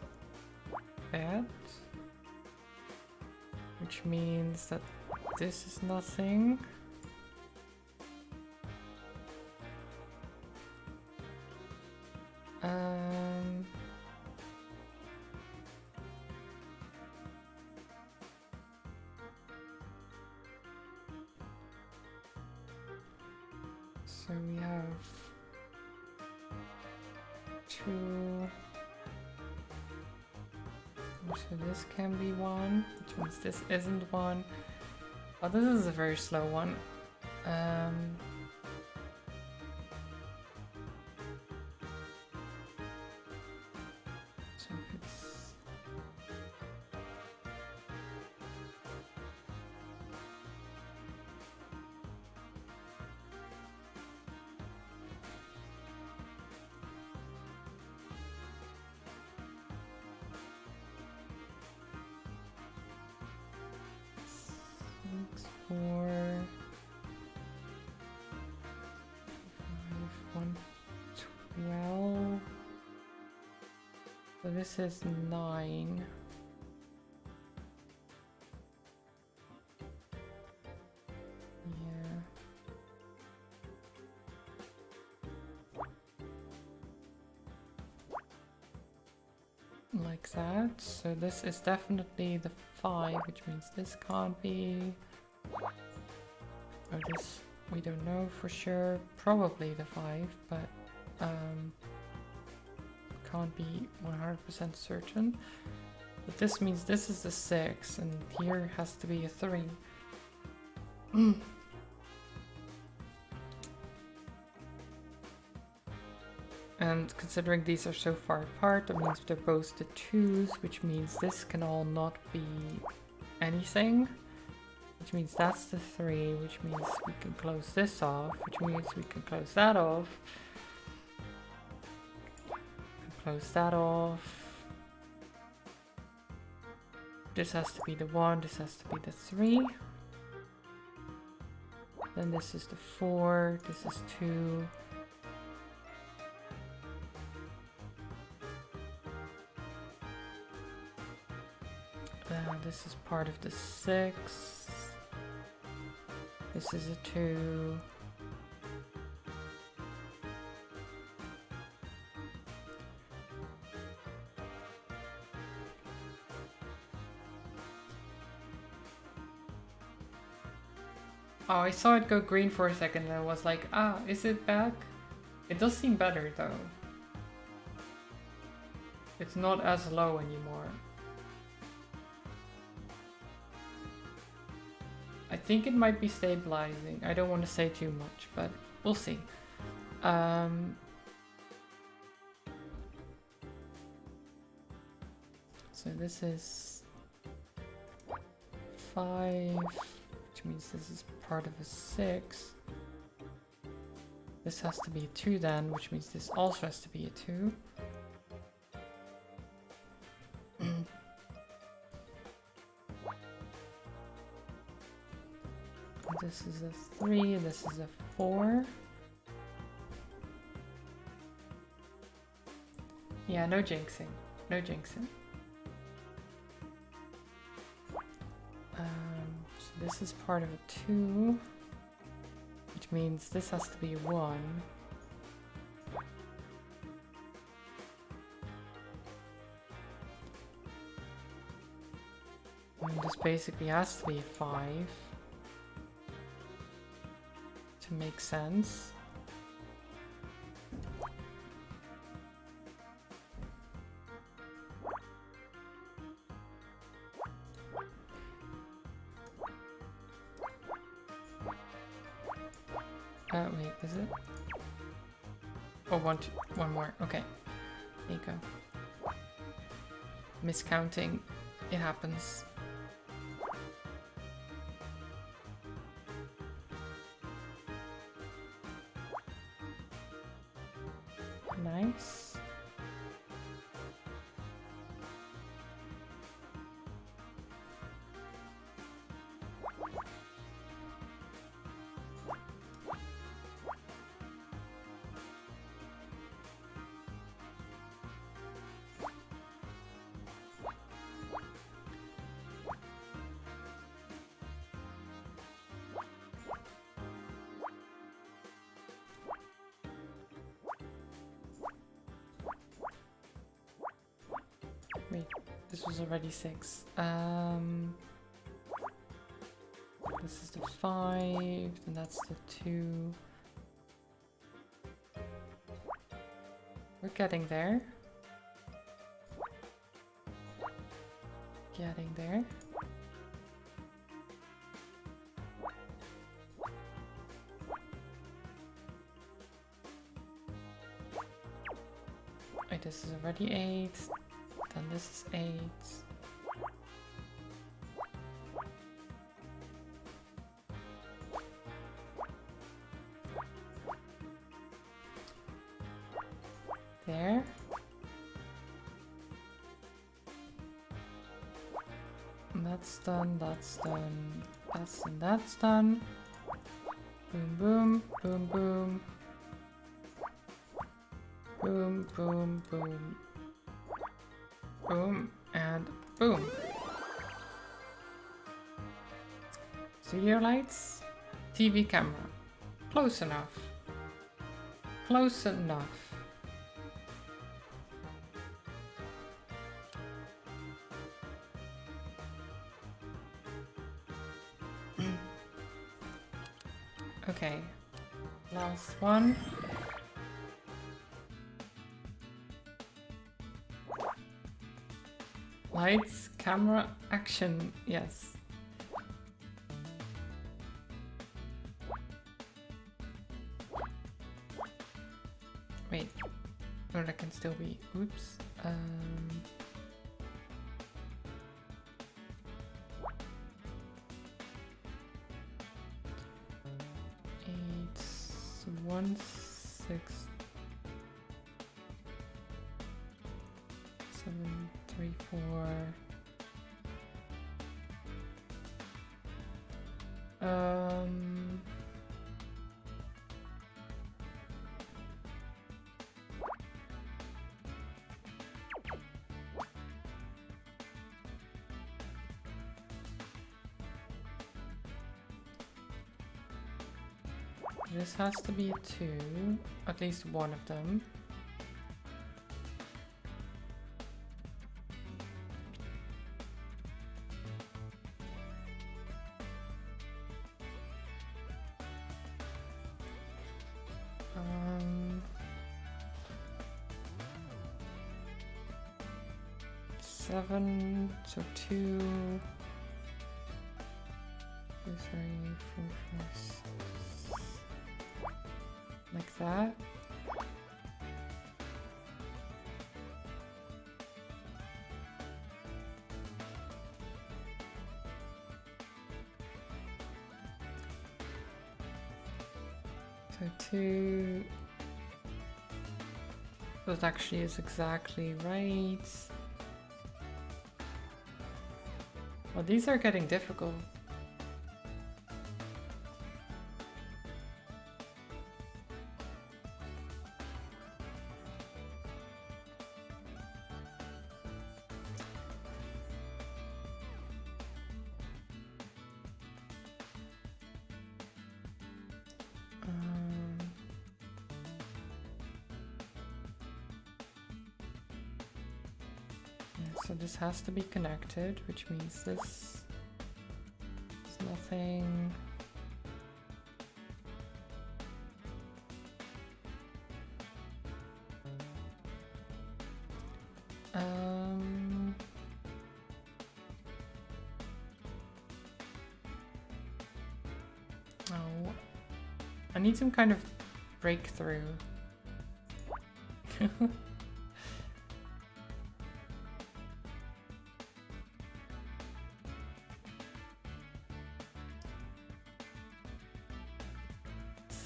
bed, which means that this is nothing. So we have 2. So this can be 1, which means this isn't 1. Oh, this is a very slow one. So if it's four, 5, 1, 12. So this is 9. Yeah. Like that. So this is definitely the 5, which means this can't be. Or this, we don't know for sure. Probably the 5, but can't be 100% certain. But this means this is the 6, and here has to be a 3. And considering these are so far apart, that means they're both the 2s, which means this can all not be anything. Which means that's the 3, which means we can close this off, which means we can close that off. Close that off. This has to be the 1, this has to be the 3. Then this is the 4, this is 2. This is part of the 6. This is a 2. Oh, I saw it go green for a second and I was like, ah, is it back? It does seem better though. It's not as low anymore. I think it might be stabilizing. I don't want to say too much, but we'll see. So this is 5, which means this is part of a 6. This has to be a 2 then, which means this also has to be a 2. This is a 3, this is a 4. Yeah, no jinxing. No jinxing. So this is part of a 2, which means this has to be a 1. And this basically has to be a 5. To make sense. Wait, is it? Oh, one more. Okay. There you go. Miscounting. It happens. Nice. Wait, this was already 6. This is the 5, and that's the 2. We're getting there. Getting there. Wait, this is already 8. Then this is 8. There. And that's done, that's done, that's done, that's done. Boom, boom, boom, boom. Boom, boom, boom. Boom, and boom. Studio lights, TV camera. Close enough. Close enough. Okay, last one. Lights, camera, action, yes. Wait, no, that can still be, oops. 1, 6, 7, 3, 4. This has to be a 2, at least one of them. Seven, so 2, 2, 3, 4, 5, 6. Like that. So 2. That actually is exactly right. Well, these are getting difficult. So this has to be connected, which means this is nothing. Oh, I need some kind of breakthrough.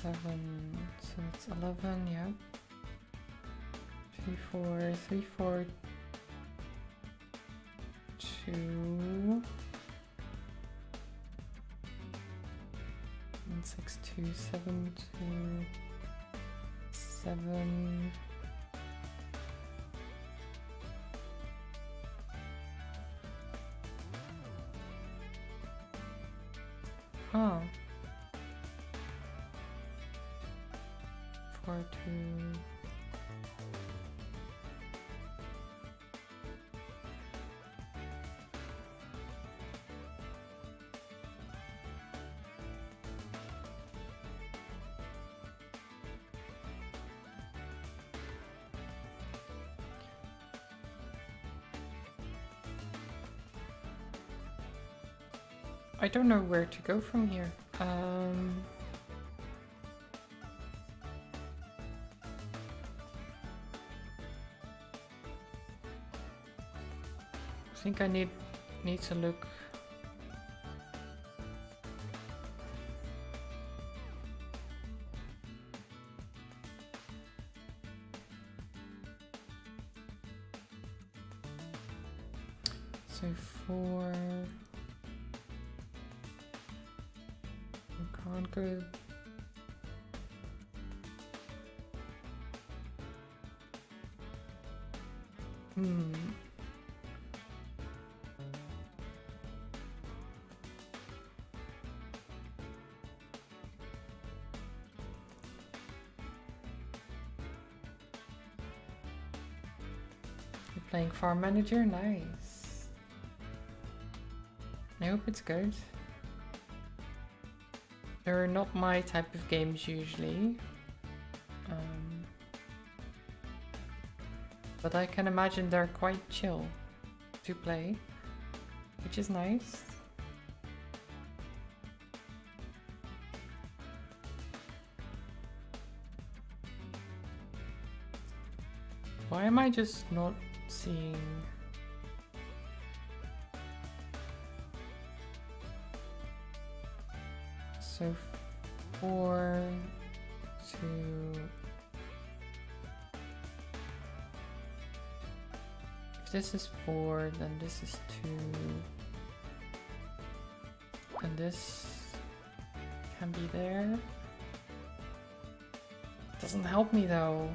7, so it's 11, yeah. 3, 4, 3, 4, 2. 1, 6, 2, 7, 2, 7. Huh. 4, 2. I don't know where to go from here. I think I need to look. So 4. Can't go. You're playing Farm Manager? Nice. I hope it's good. They're not my type of games usually. But I can imagine they're quite chill to play, which is nice. Why am I just not seeing? So 4, 2. If this is 4, then this is 2. And this can be there. Doesn't help me though.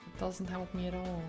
It doesn't help me at all.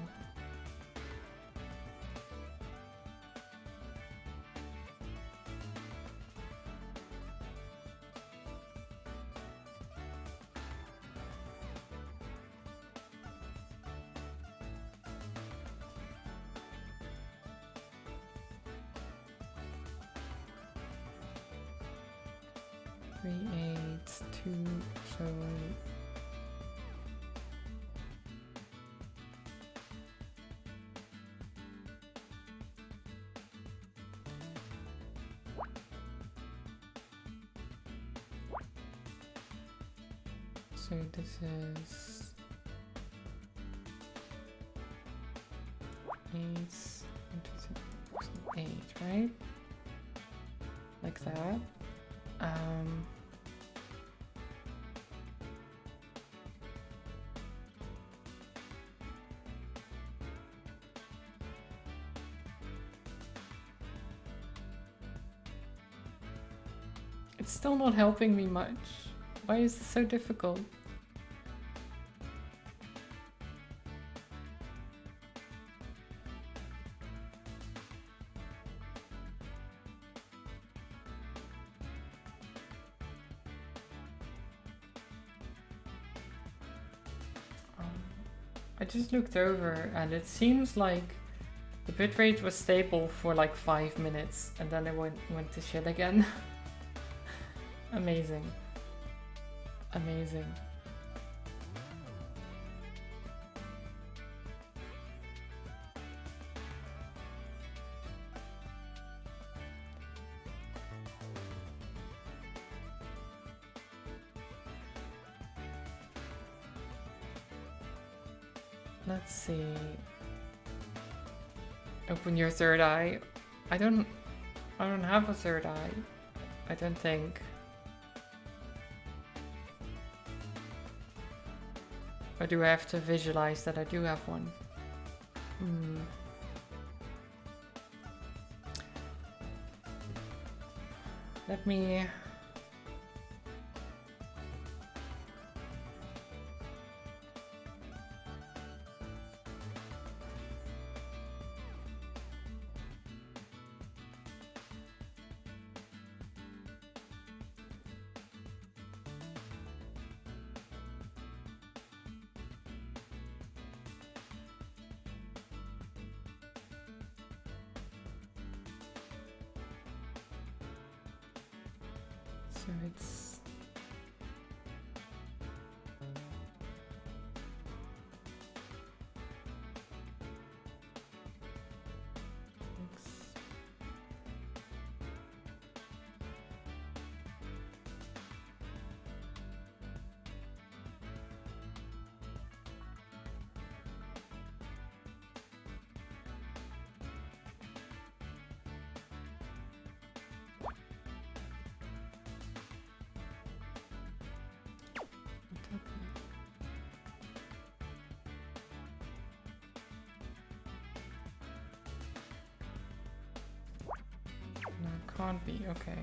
So this is 8, right? Like that. It's still not helping me much. Why is this so difficult? I just looked over and it seems like the bitrate was stable for like 5 minutes and then it went to shit again. Amazing. Amazing. Let's see. Open your third eye. I don't have a third eye. I don't think. Or do I have to visualize that I do have one? Let me... So it's... No, it can't be. Okay.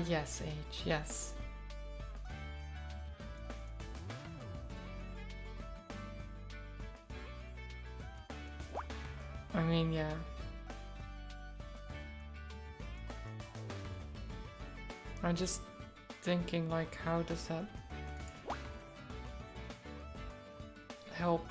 Yes, H. Yes. I mean, yeah. I'm just thinking, like, how does that help?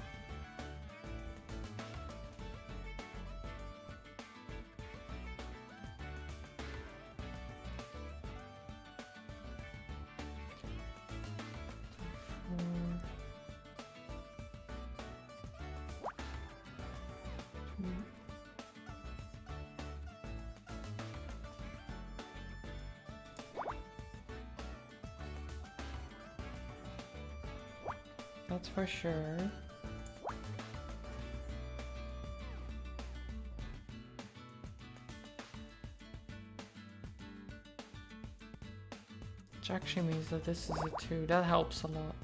That's for sure. Which actually means that this is a 2. That helps a lot.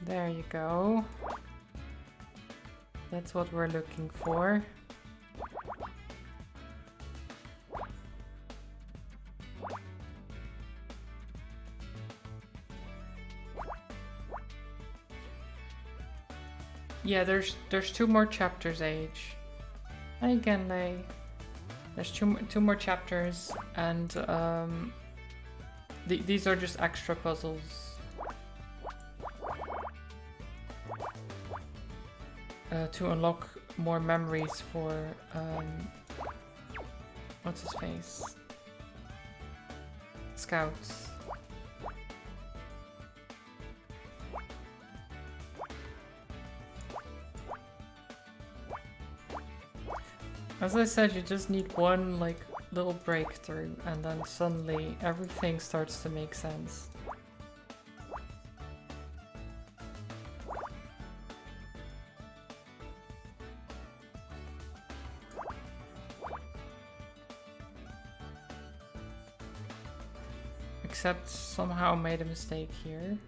There you go. That's what we're looking for. Yeah, there's 2 more chapters, Age. Hi again, Lay. There's two more chapters, and these are just extra puzzles. To unlock more memories for what's his face? Scouts. As I said, you just need one like little breakthrough and then suddenly everything starts to make sense. Except somehow made a mistake here.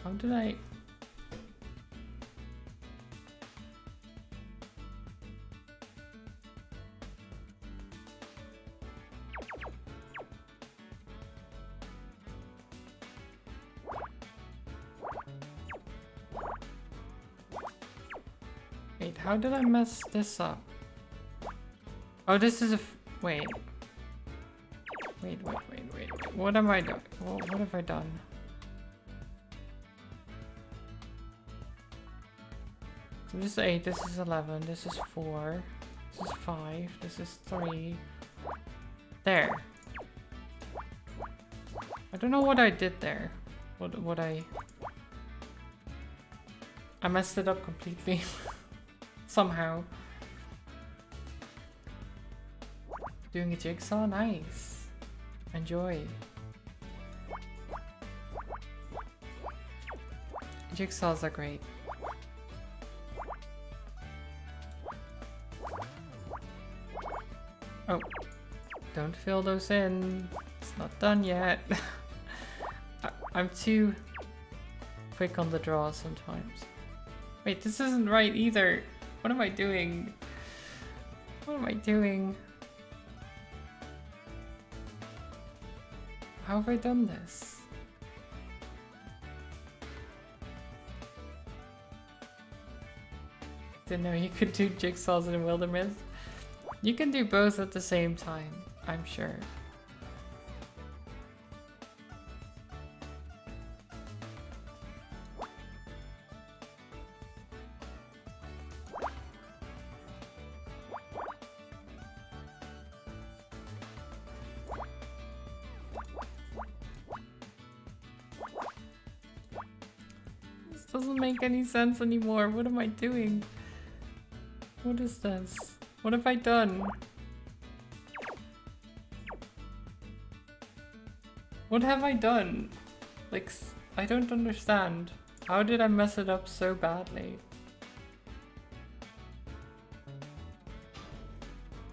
How did I... how did I mess this up? Oh, this is a wait. Wait. What am I doing? What have I done? So this is 8, this is 11, this is 4, this is 5, this is 3. There. I don't know what I did there. What I messed it up completely. Somehow. Doing a jigsaw? Nice. Enjoy. Jigsaws are great. Oh, don't fill those in. It's not done yet. I'm too quick on the draw sometimes. Wait, this isn't right either. What am I doing? What am I doing? How have I done this? Didn't know you could do jigsaws in Wildermyth. You can do both at the same time, I'm sure. This doesn't make any sense anymore. What am I doing? What is this? What have I done? What have I done? Like, I don't understand. How did I mess it up so badly?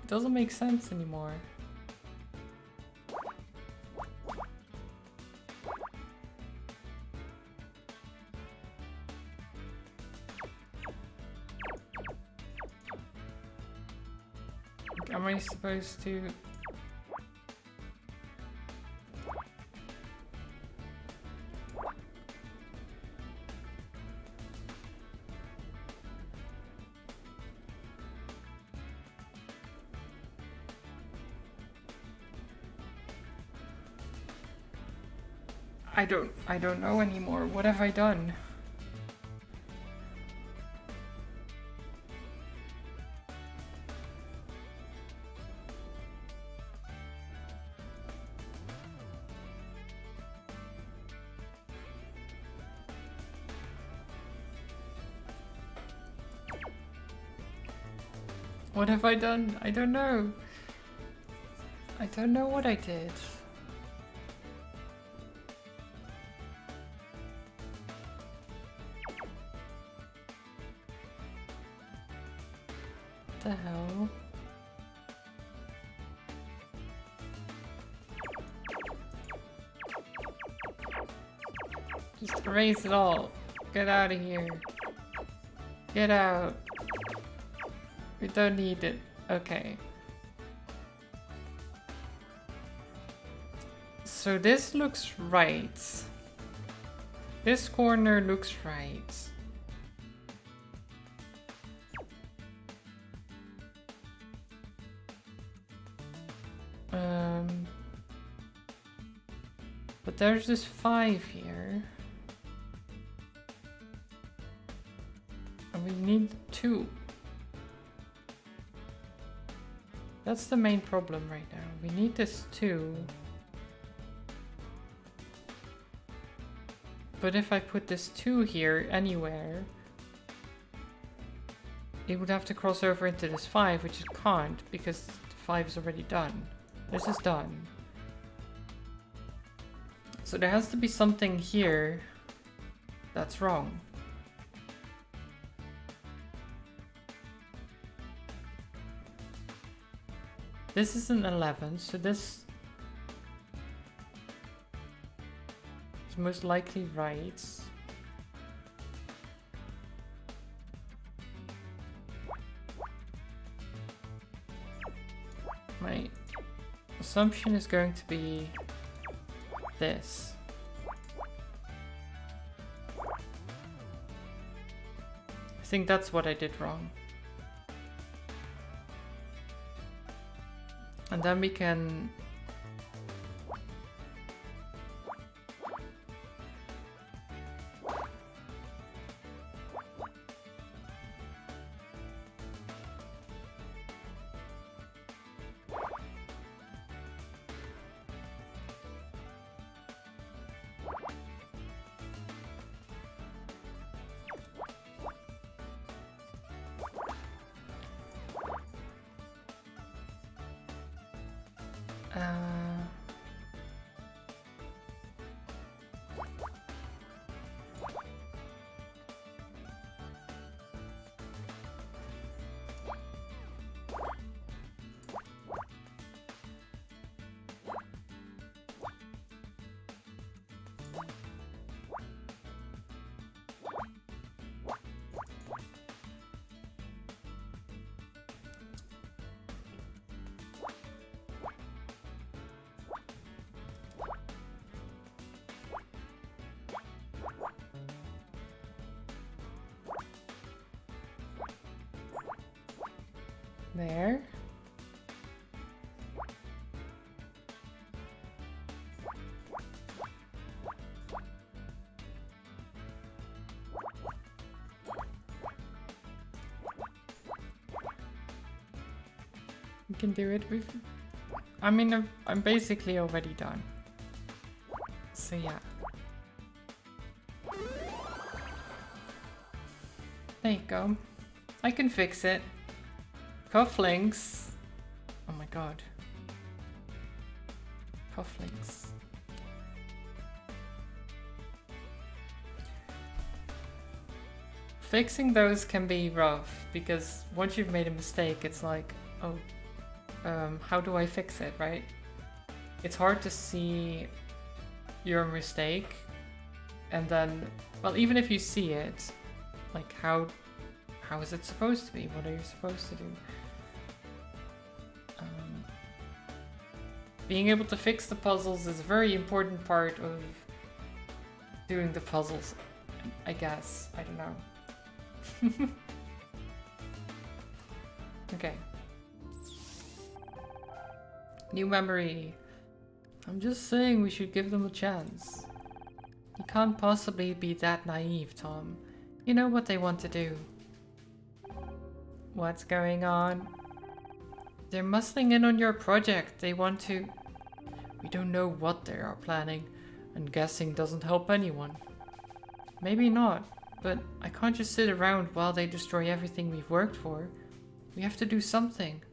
It doesn't make sense anymore. Am I supposed to... I don't know anymore. What have I done? What have I done? I don't know. I don't know what I did. What the hell? Just erase it all. Get out of here. Get out. We don't need it. Okay. So this looks right. This corner looks right. But there's this 5 here. And we need 2. That's the main problem right now. We need this 2. But if I put this 2 here anywhere, it would have to cross over into this 5, which it can't because the 5 is already done. This is done. So there has to be something here that's wrong. This is an 11, so this is most likely right. My assumption is going to be this. I think that's what I did wrong. And then we can... There. We can do it. I mean, I'm basically already done. So yeah. There you go. I can fix it. Cufflinks. Oh my god. Cufflinks. Fixing those can be rough because once you've made a mistake, it's like, oh, how do I fix it, right? It's hard to see your mistake and then, well, even if you see it, like how is it supposed to be? What are you supposed to do? Being able to fix the puzzles is a very important part of doing the puzzles, I guess. I don't know. Okay. New memory. I'm just saying we should give them a chance. You can't possibly be that naive, Tom. You know what they want to do. What's going on? They're muscling in on your project. They want to... We don't know what they are planning, and guessing doesn't help anyone. Maybe not, but I can't just sit around while they destroy everything we've worked for. We have to do something.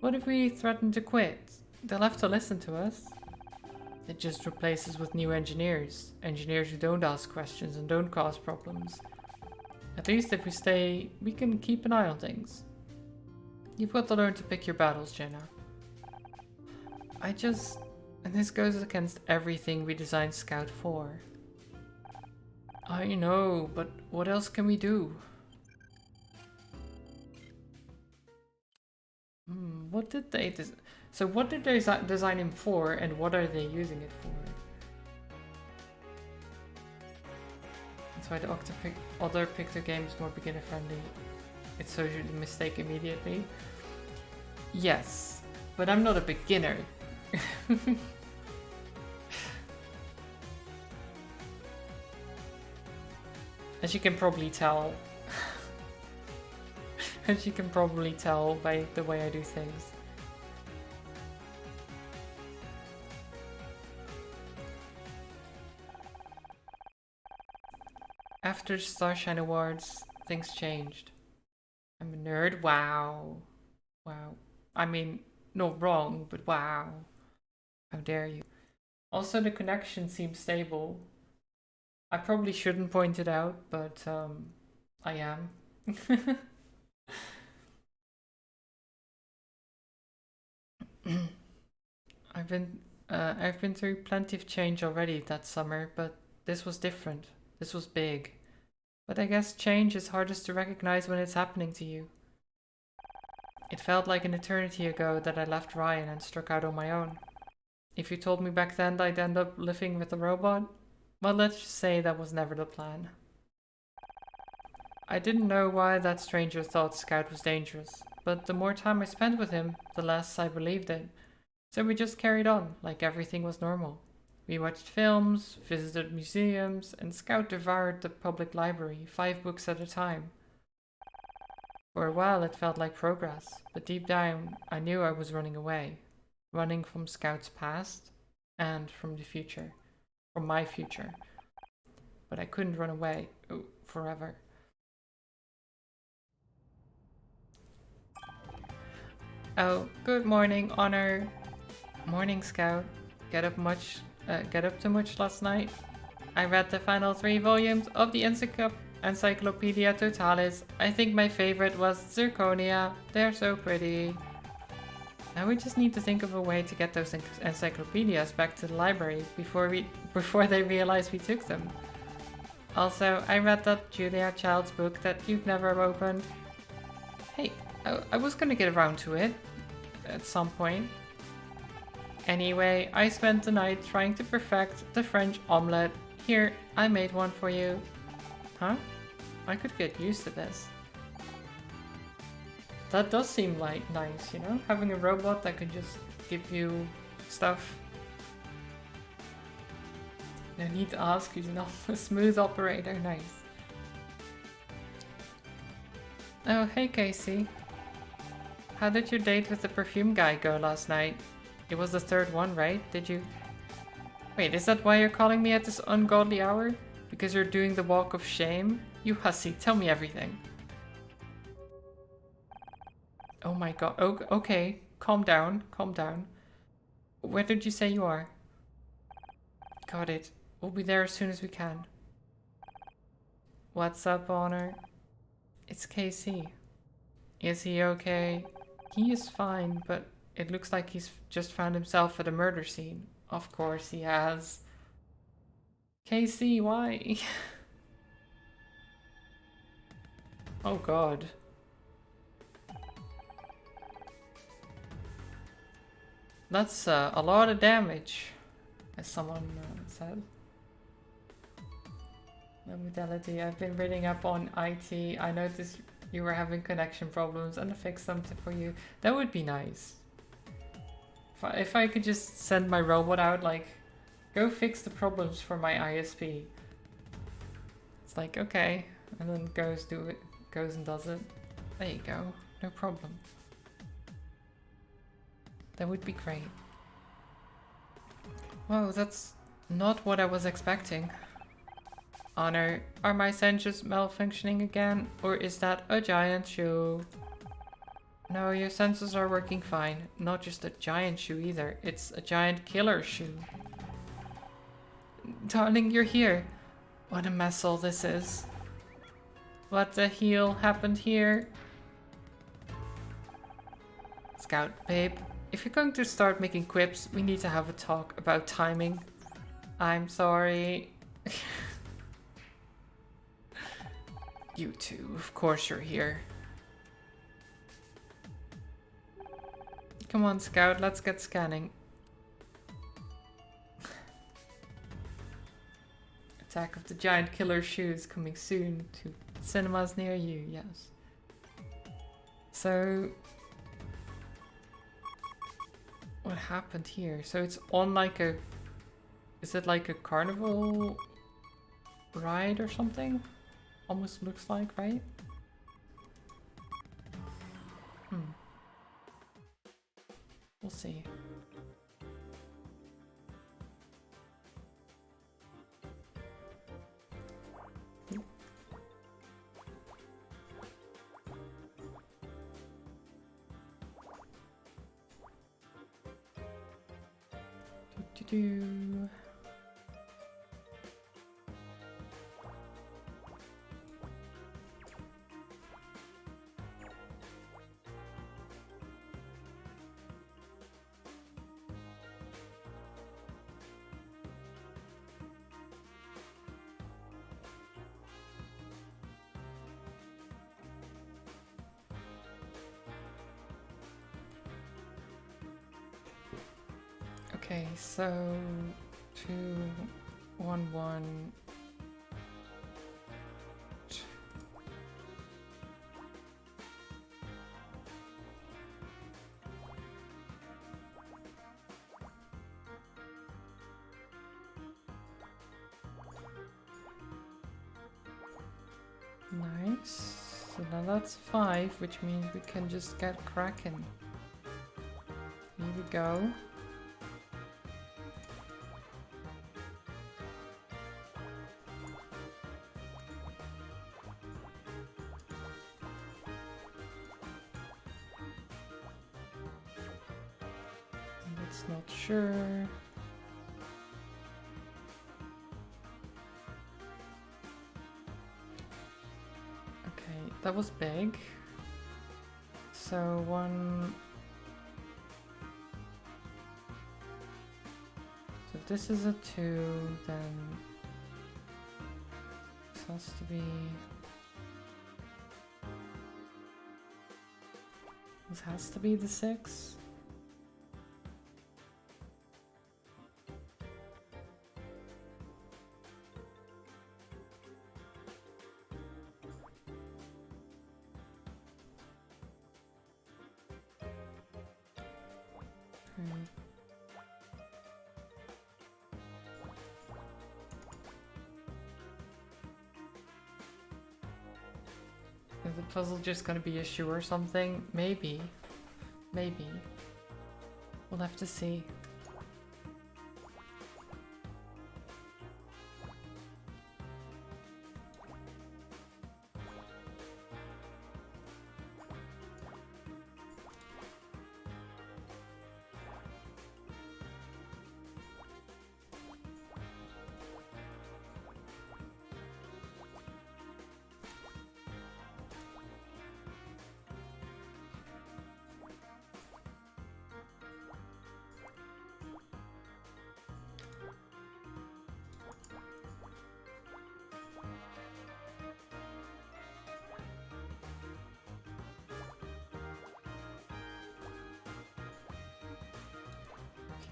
What if we threaten to quit? They'll have to listen to us. It just replaces with new engineers. Engineers who don't ask questions and don't cause problems. At least if we stay, we can keep an eye on things. You've got to learn to pick your battles, Jenna. And this goes against everything we designed Scout for. I know, but what else can we do? What did they So what did they design him for, and what are they using it for? That's why the other Picto game is more beginner friendly. It's so you mistake immediately. Yes, but I'm not a beginner. As you can probably tell. As you can probably tell by the way I do things. After Starshine Awards, things changed. I'm a nerd, wow. Wow. I mean, not wrong, but wow. How dare you. Also, the connection seems stable. I probably shouldn't point it out, but I am. I've been through plenty of change already that summer, but this was different. This was big. But I guess change is hardest to recognize when it's happening to you. It felt like an eternity ago that I left Ryan and struck out on my own. If you told me back then I'd end up living with a robot, well, let's just say that was never the plan. I didn't know why that stranger thought Scout was dangerous, but the more time I spent with him, the less I believed it. So we just carried on, like everything was normal. We watched films, visited museums, and Scout devoured the public library, 5 books at a time. For a while it felt like progress, but deep down I knew I was running away. Running from Scout's past and from the future. From my future. But I couldn't run away forever. Oh, good morning, Honor. Morning, Scout. Get up to much last night? I read the final 3 volumes of the Encyclopedia Totalis. I think my favorite was Zirconia. They're so pretty. Now we just need to think of a way to get those encyclopedias back to the library before they realize we took them. Also, I read that Julia Child's book that you've never opened. Hey, I was gonna get around to it at some point. Anyway, I spent the night trying to perfect the French omelette. Here, I made one for you. Huh? I could get used to this. That does seem like nice, you know? Having a robot that could just give you stuff. No need to ask, he's not a smooth operator, nice. Oh, hey Casey. How did your date with the perfume guy go last night? It was the 3rd one, right? Did you... Wait, is that why you're calling me at this ungodly hour? Because you're doing the walk of shame? You hussy, tell me everything. Oh my god, okay, calm down, calm down. Where did you say you are? Got it. We'll be there as soon as we can. What's up, Honor? It's Casey. Is he okay? He is fine, but it looks like he's just found himself at a murder scene. Of course he has. Casey, why? Oh god. That's a lot of damage, as someone said. No modality. I've been reading up on IT. I noticed you were having connection problems and I fixed them for you. That would be nice. If I could just send my robot out, like, go fix the problems for my ISP. It's like, okay, and then goes and does it. There you go, no problem. That would be great. Whoa, that's not what I was expecting. Honor, are my sensors malfunctioning again? Or is that a giant shoe? No, your sensors are working fine. Not just a giant shoe either. It's a giant killer shoe. Darling, you're here. What a mess all this is. What the hell happened here? Scout, babe. If you're going to start making quips, we need to have a talk about timing. I'm sorry. You too, of course you're here. Come on, Scout, let's get scanning. Attack of the Giant Killer Shoes coming soon to cinemas near you, yes. So... what happened here? So it's on like a... is it like a carnival ride or something? Almost looks like, right? We'll see. Do. Okay, so 2, 1, 1. Nice. So now that's 5, which means we can just get cracking. Here we go. That's not sure. Okay, that was big. So one. So if this is a 2, then this has to be. This has to be the 6. Is the puzzle just gonna be a shoe or something? Maybe. Maybe. We'll have to see.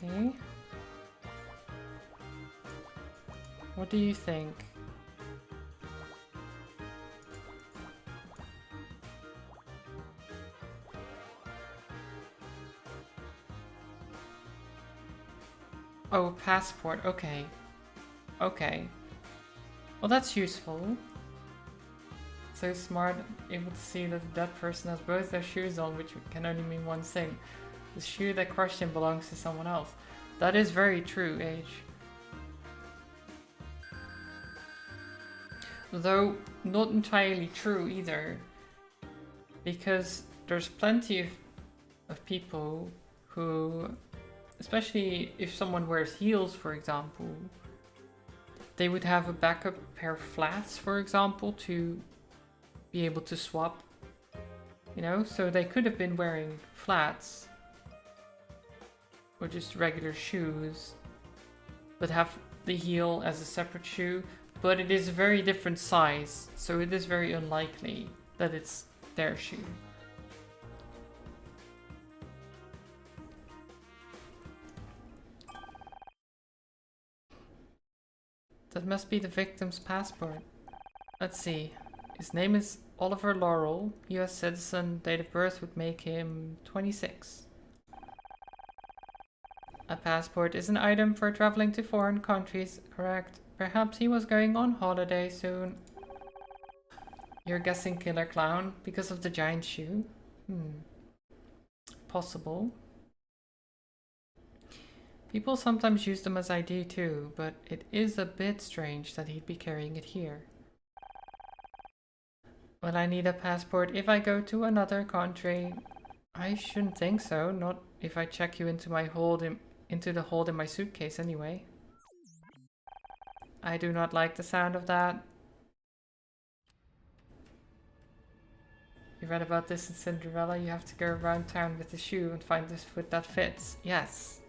Okay. What do you think? Oh, passport. Okay. Okay. Well, that's useful. So smart, able to see that the dead person has both their shoes on, which can only mean one thing. The shoe that crushed him belongs to someone else. That is very true, Age. Though not entirely true either. Because there's plenty of people who, especially if someone wears heels, for example, they would have a backup pair of flats, for example, to be able to swap. You know, so they could have been wearing flats or just regular shoes, but have the heel as a separate shoe. But it is a very different size, so it is very unlikely that it's their shoe. That must be the victim's passport. Let's see. His name is Oliver Laurel, US citizen, date of birth would make him 26. A passport is an item for traveling to foreign countries, correct? Perhaps he was going on holiday soon. You're guessing Killer Clown because of the giant shoe? Possible. People sometimes use them as ID too, but it is a bit strange that he'd be carrying it here. Will I need a passport if I go to another country? I shouldn't think so, not if I check you into the hold in my suitcase anyway. I do not like the sound of that. You read about this in Cinderella? You have to go around town with the shoe and find this foot that fits. Yes.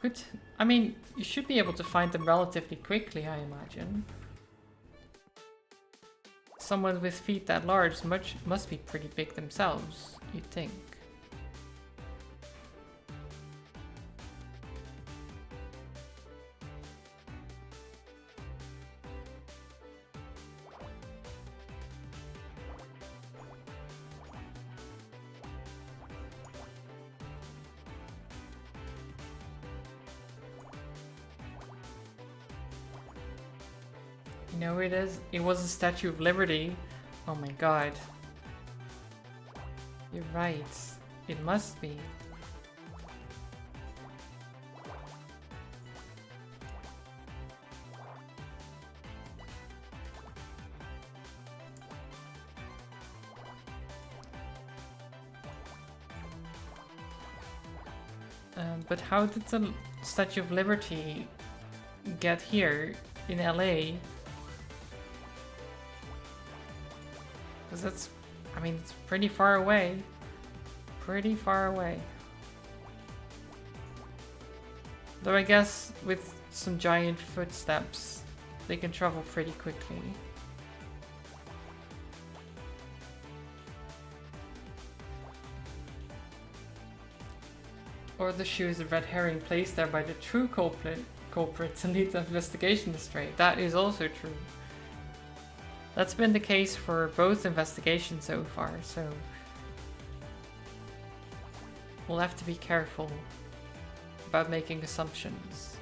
Good. I mean, you should be able to find them relatively quickly, I imagine. Someone with feet that large must be pretty big themselves, you'd think. know it is. It was a Statue of Liberty. Oh my god. You're right. It must be. But how did the Statue of Liberty get here in LA? Because that's, I mean, it's pretty far away. Pretty far away. Though I guess with some giant footsteps, they can travel pretty quickly. Or the shoe is a red herring placed there by the true culprit to lead the investigation astray. That is also true. That's been the case for both investigations so far, so we'll have to be careful about making assumptions.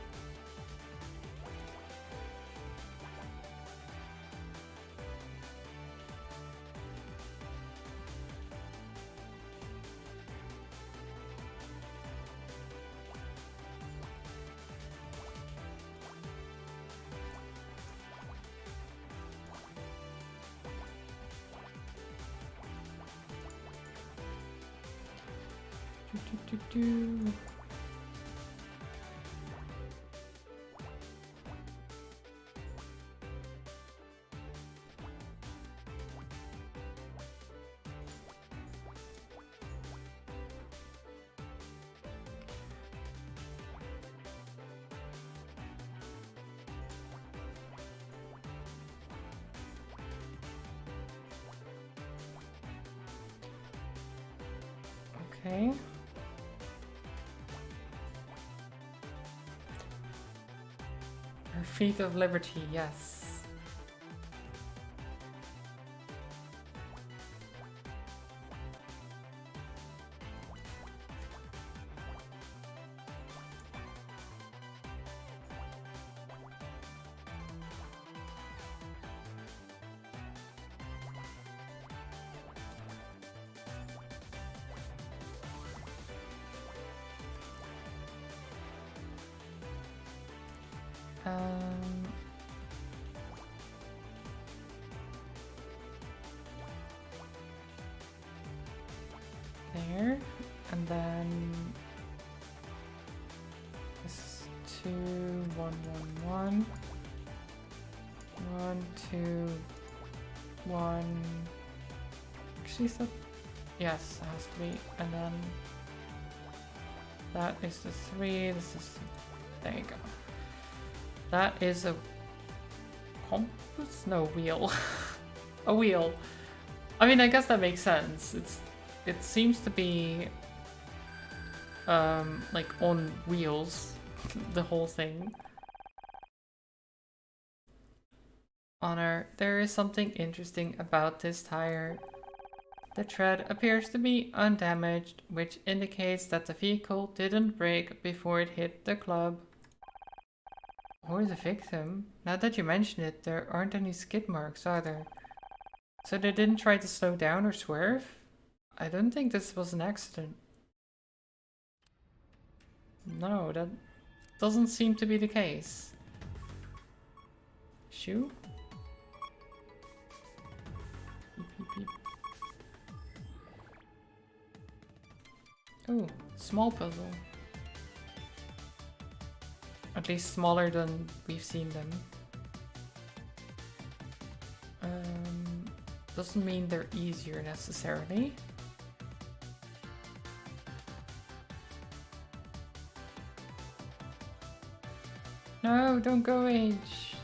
Okay. Her feet of liberty, yes. There, and then this is 2, 1, 1, 1, 1, 2, 1. Actually, so yes, it has to be, and then that is the 3. This is there you go. That is a compass? No, wheel. A wheel. I mean, I guess that makes sense. It seems to be like on wheels, the whole thing. Honor, there is something interesting about this tire. The tread appears to be undamaged, which indicates that the vehicle didn't break before it hit the club. Or the victim. Now that you mention it, there aren't any skid marks, are there? So they didn't try to slow down or swerve? I don't think this was an accident. No, that doesn't seem to be the case. Shoe? Beep, beep, beep. Oh, small puzzle. At least smaller than we've seen them. Doesn't mean they're easier necessarily. No, don't go, H.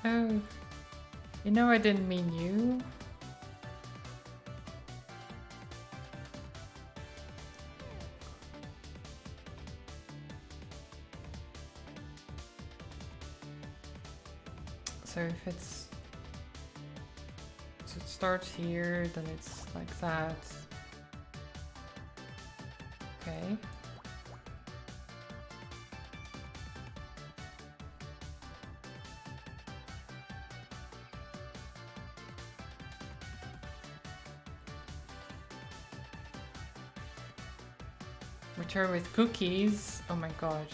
Oh, you know I didn't mean you. So if it's, so it starts here, then it's like that. Okay. Return with cookies. Oh my god.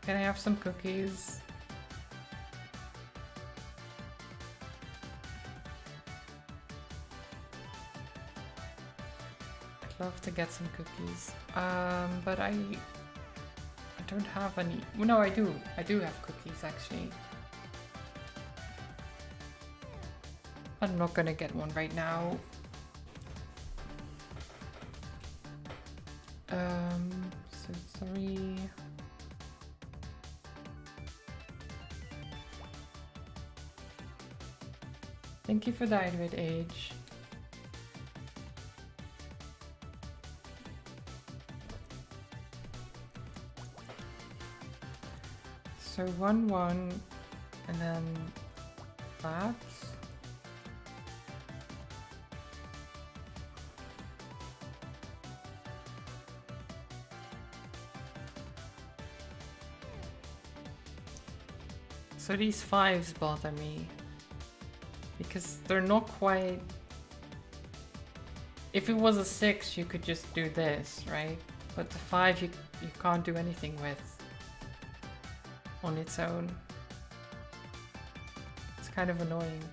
Can I have some cookies? I'd love to get some cookies. But I don't have any. Well, no, I do. I do have cookies actually. I'm not gonna get one right now. So 3. Thank you for the Hydrate Age. So 1, 1, and then that. So these 5s bother me because they're not quite. If it was a 6, you could just do this, right? But the 5 you can't do anything with on its own. It's kind of annoying.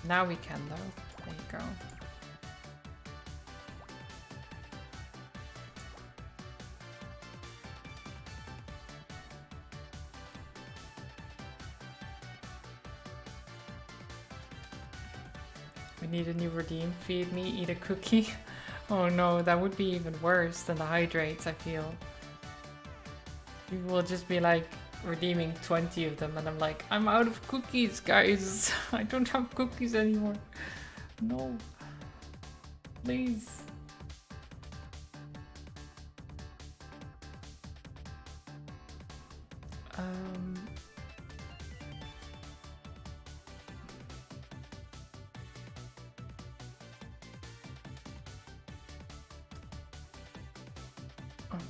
Now we can though. There you go. We need a new redeem. Feed me, eat a cookie. Oh no, that would be even worse than the hydrates, I feel. You will just be like redeeming 20 of them and I'm like, I'm out of cookies, guys. I don't have cookies anymore. No. Please.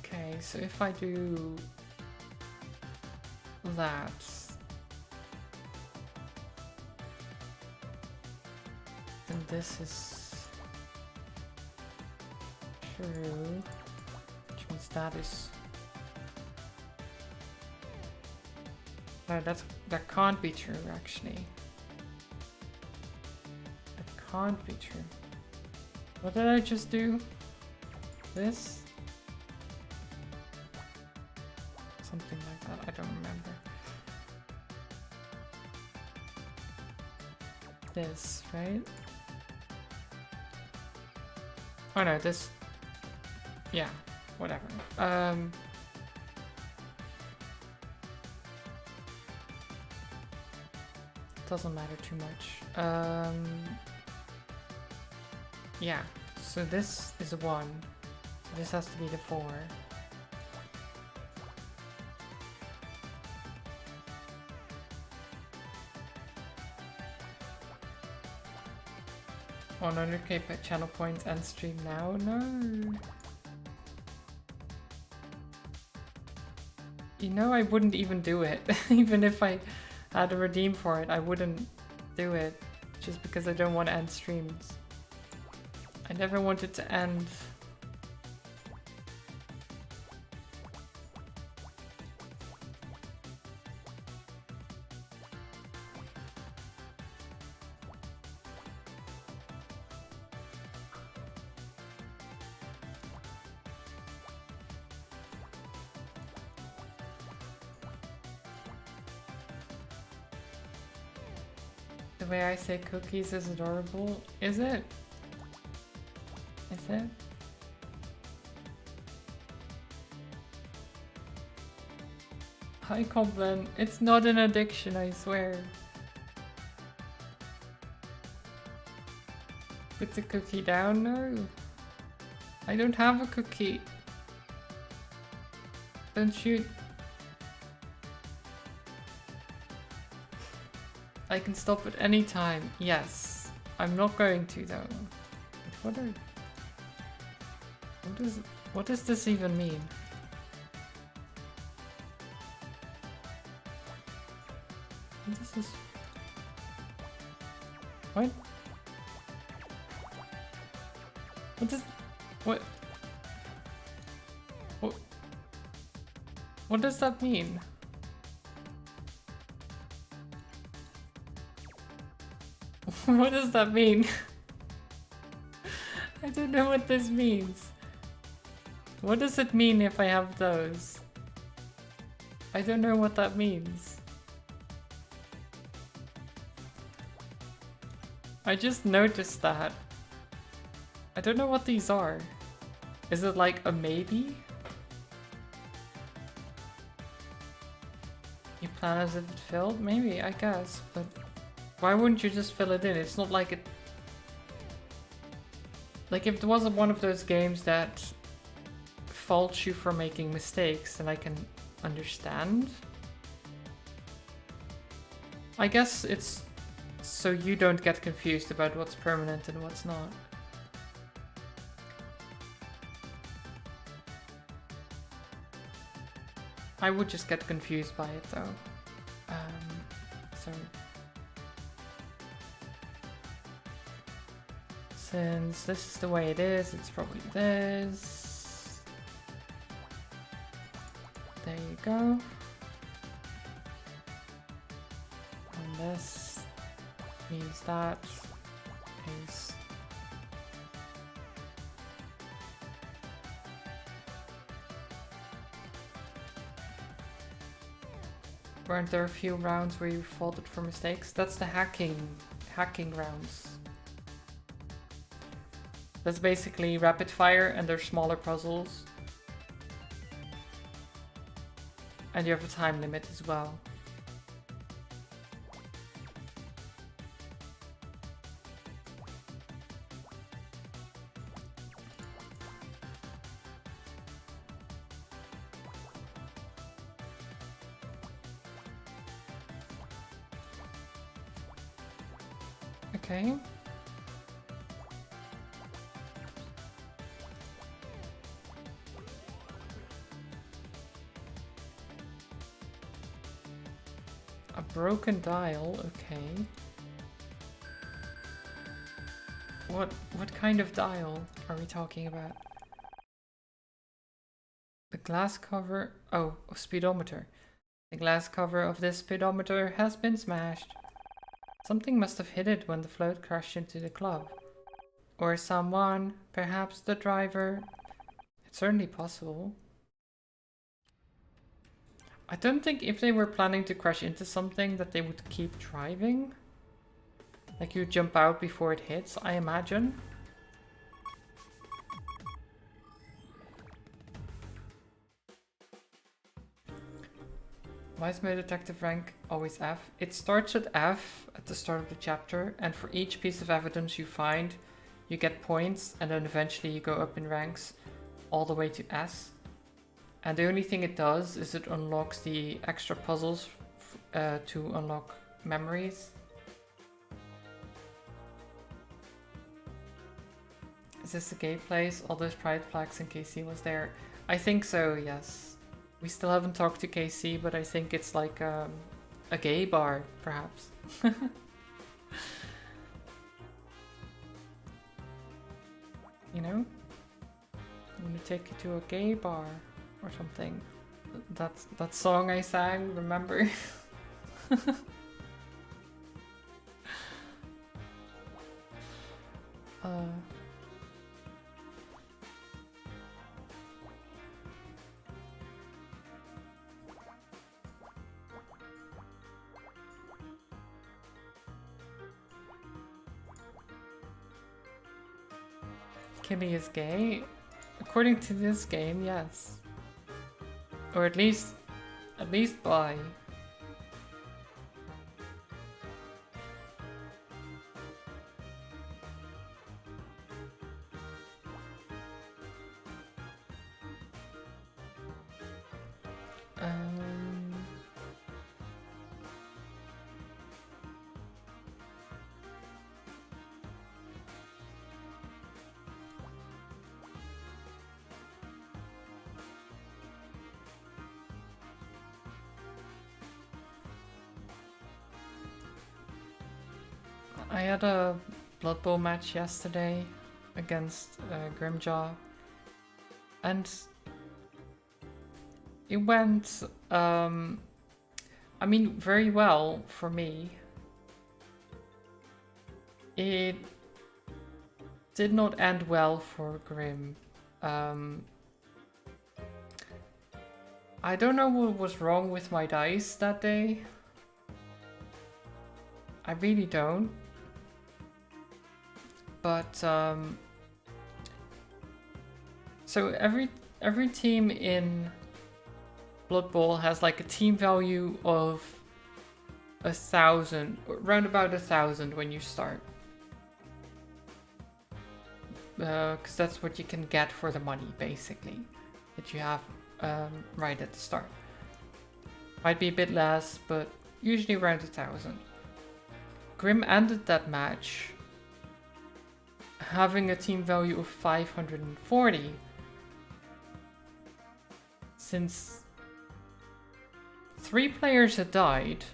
Okay, so if I do that, then this is true, which means that is. No, that can't be true actually. That can't be true. What did I just do? This? Something like that, I don't remember. This, right? Oh no, this. Yeah, whatever. Doesn't matter too much. Yeah, so this is a 1. So this has to be the 4. On 100k channel points and stream now? No. You know I wouldn't even do it. Even if I had a redeem for it, I wouldn't do it. Just because I don't want to end streams. I never wanted to end. The way I say cookies is adorable. Is it? Is it? Hi Coblin, it's not an addiction, I swear. Put the cookie down? No. I don't have a cookie. Don't shoot. I can stop at any time. Yes. I'm not going to though. What does this even mean? What is this? What? What does... What... What... What does that mean? What does that mean? I don't know what this means. What does it mean if I have those? I don't know what that means. I just noticed that. I don't know what these are. Is it like a maybe? You plan as if it filled? Maybe, I guess, but why wouldn't you just fill it in? It's not like it... Like if it wasn't one of those games that faults you for making mistakes, then I can understand. I guess it's so you don't get confused about what's permanent and what's not. I would just get confused by it though. So since this is the way it is, it's probably this. There you go. And this means that is weren't there a few rounds where you faulted for mistakes? That's the hacking rounds. That's basically rapid fire and they're smaller puzzles. And you have a time limit as well. Okay. A broken dial, okay. What kind of dial are we talking about? The glass cover, oh, a speedometer. The glass cover of this speedometer has been smashed. Something must have hit it when the float crashed into the club. Or someone, perhaps the driver. It's certainly possible. I don't think if they were planning to crash into something that they would keep driving. Like you jump out before it hits, I imagine. Why is my detective rank always F? It starts at F at the start of the chapter, and for each piece of evidence you find, you get points, and then eventually you go up in ranks all the way to S. And the only thing it does is it unlocks the extra puzzles to unlock memories. Is this a gay place? All those pride flags and KC was there. I think so, yes. We still haven't talked to KC, but I think it's like a gay bar, perhaps. You know? I'm gonna take you to a gay bar or something. That song I sang, remember? Kimmy is gay? According to this game, yes. Or at least bi. I had a Blood Bowl match yesterday against Grimjaw. And it went, I mean, very well for me. It did not end well for Grim. I don't know what was wrong with my dice that day. I really don't. But so every team in Blood Bowl has like a team value of 1,000, around about 1,000 when you start. Because that's what you can get for the money, basically, that you have right at the start. Might be a bit less, but usually around 1,000. Grim ended that match having a team value of 540. Since 3 players had died,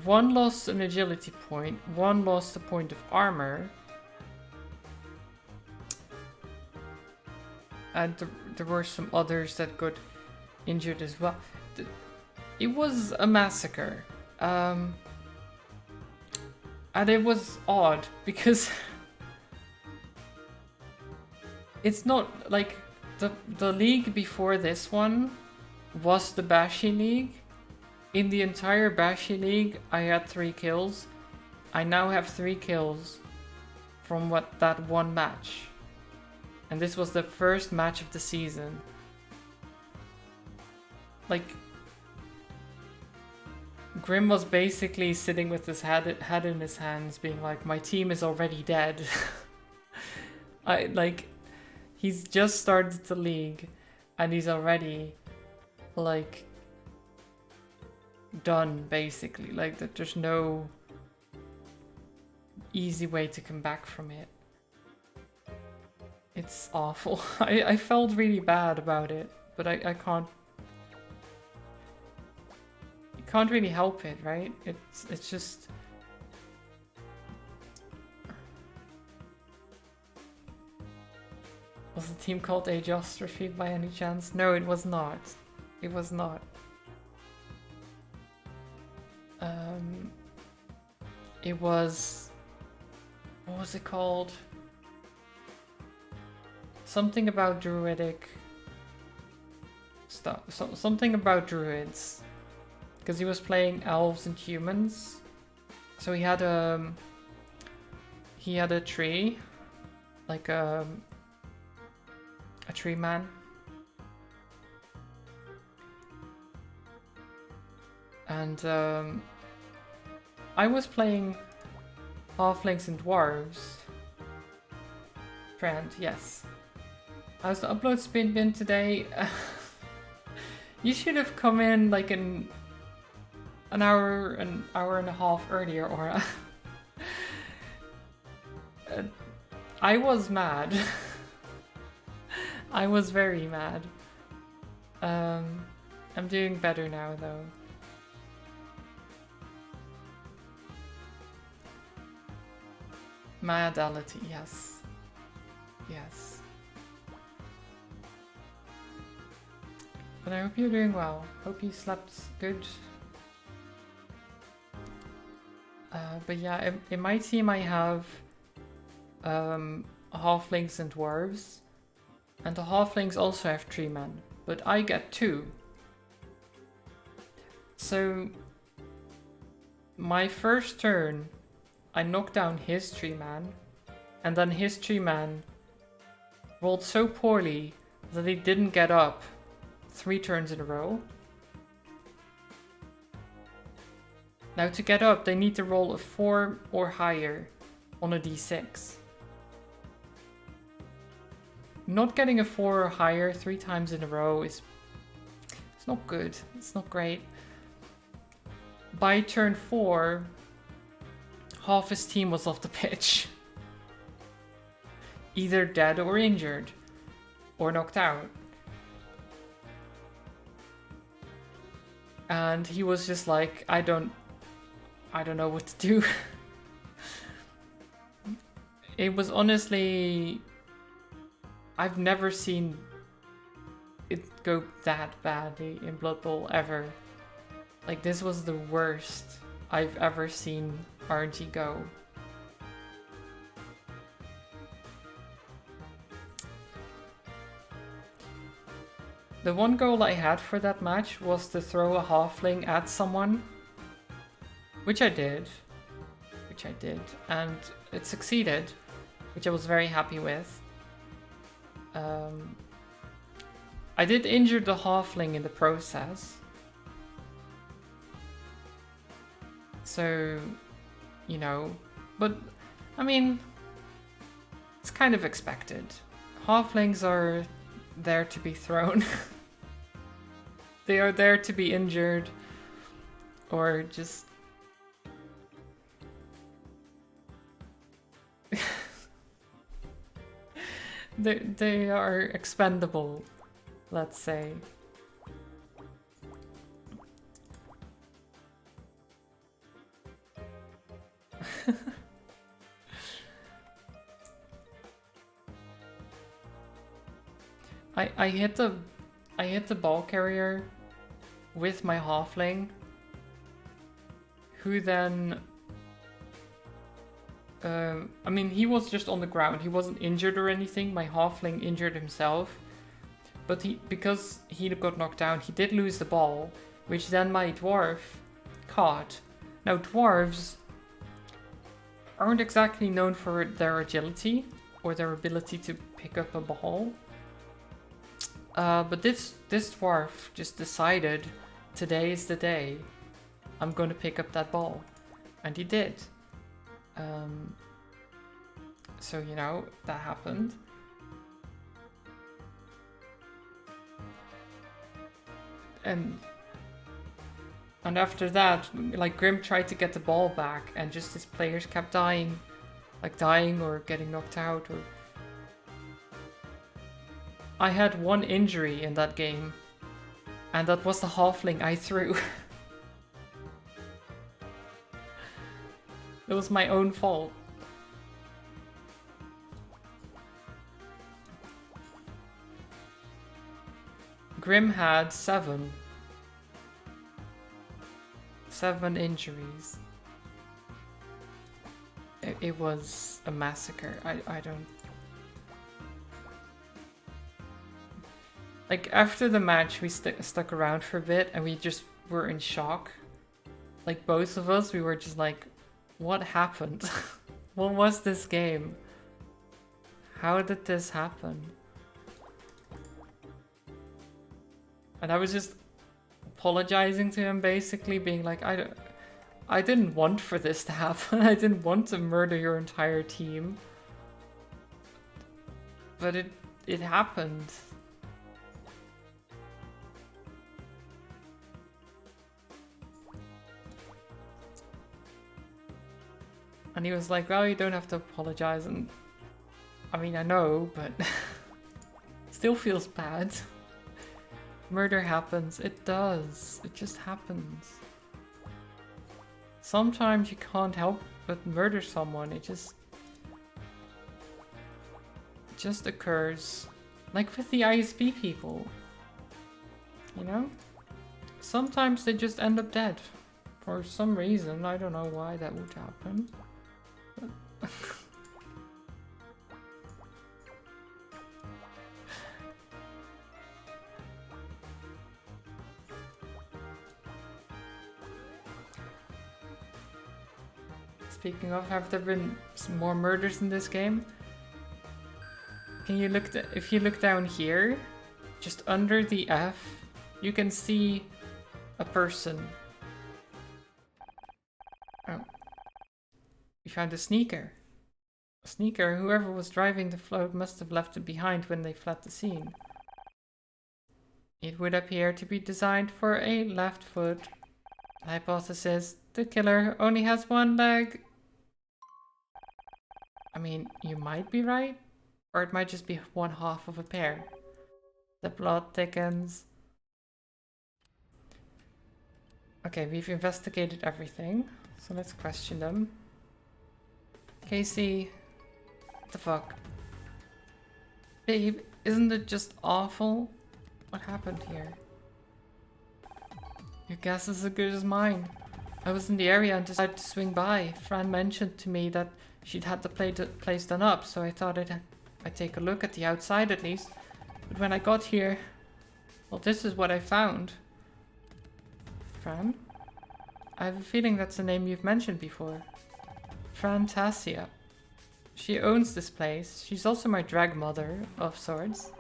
1 lost an agility point, 1 lost a point of armor, and there were some others that got injured as well. It was a massacre. And it was odd because it's not like the league before this one was the Bashi League. In the entire Bashi League, I had 3 kills. I now have 3 kills from that one match. And this was the first match of the season. Like, Grim was basically sitting with his head in his hands, being like, my team is already dead. He's just started the league, and he's already, like, done, basically. Like, that there's no easy way to come back from it. It's awful. I felt really bad about it, but I can't really help it, right? It's just was the team called Ajostrophe by any chance? No, it was not. It was not. It was, what was it called? Something about druidic stuff. Something about druids. Because he was playing elves and humans. So he had a tree. Like a tree man. And I was playing halflings and dwarves. Trend, yes. How's the upload speed been today? You should have come in like an hour and a half earlier, Aura. I was mad. I was very mad. I'm doing better now though. Madality, yes. Yes. But I hope you're doing well. Hope you slept good. But yeah, in my team I have halflings and dwarves. And the halflings also have tree men. But I get 2. So my first turn, I knocked down his tree man. And then his tree man rolled so poorly that he didn't get up 3 turns in a row. Now to get up, they need to roll a 4 or higher on a d6. Not getting a 4 or higher 3 times in a row it's not good. It's not great. By turn 4, half his team was off the pitch. Either dead or injured. Or knocked out. And he was just like, I don't know what to do. It was honestly... I've never seen it go that badly in Blood Bowl ever. Like, this was the worst I've ever seen RNG go. The one goal I had for that match was to throw a halfling at someone, which I did, and it succeeded, which I was very happy with. I did injure the halfling in the process, so, you know, but I mean, it's kind of expected. Halflings are there to be thrown. They are there to be injured or just they are expendable, let's say. I hit the ball carrier with my halfling, who then I mean, he was just on the ground. He wasn't injured or anything. My halfling injured himself, but because he got knocked down, he did lose the ball, which then my dwarf caught. Now, dwarves aren't exactly known for their agility or their ability to pick up a ball. But this dwarf just decided, today is the day, I'm going to pick up that ball. And he did. So, you know, that happened. And after that, like, Grim tried to get the ball back, and just his players kept dying. Like, dying or getting knocked out. Or I had one injury in that game, and that was the halfling I threw. It was my own fault. Grim had 7 injuries. It was a massacre. I don't... Like, after the match, we stuck around for a bit, and we just were in shock. Like, both of us, we were just like, what happened? What was this game? How did this happen? And I was just apologizing to him, basically, being like, I didn't want for this to happen. I didn't want to murder your entire team. But it happened. And he was like, well, you don't have to apologize. And I mean, I know, but still feels bad. Murder happens. It does. It just happens. Sometimes you can't help but murder someone. It just occurs. Like with the ISP people. You know? Sometimes they just end up dead. For some reason. I don't know why that would happen. But speaking of, have there been some more murders in this game? Can you look if you look down here, just under the F, you can see a person. Oh. We found a sneaker. A sneaker, whoever was driving the float must have left it behind when they fled the scene. It would appear to be designed for a left foot. Hypothesis, the killer only has one leg. I mean, you might be right, or it might just be one half of a pair. The plot thickens. Okay, we've investigated everything, so let's question them. Casey, The fuck? Babe, isn't it just awful? What happened here? Your guess is as good as mine. I was in the area and decided to swing by. Fran mentioned to me that she'd had the place done up, so I thought I'd take a look at the outside at least. But when I got here, well, this is what I found. Fran? I have a feeling that's a name you've mentioned before. Fantasia. She owns this place. She's also my drag mother, of sorts.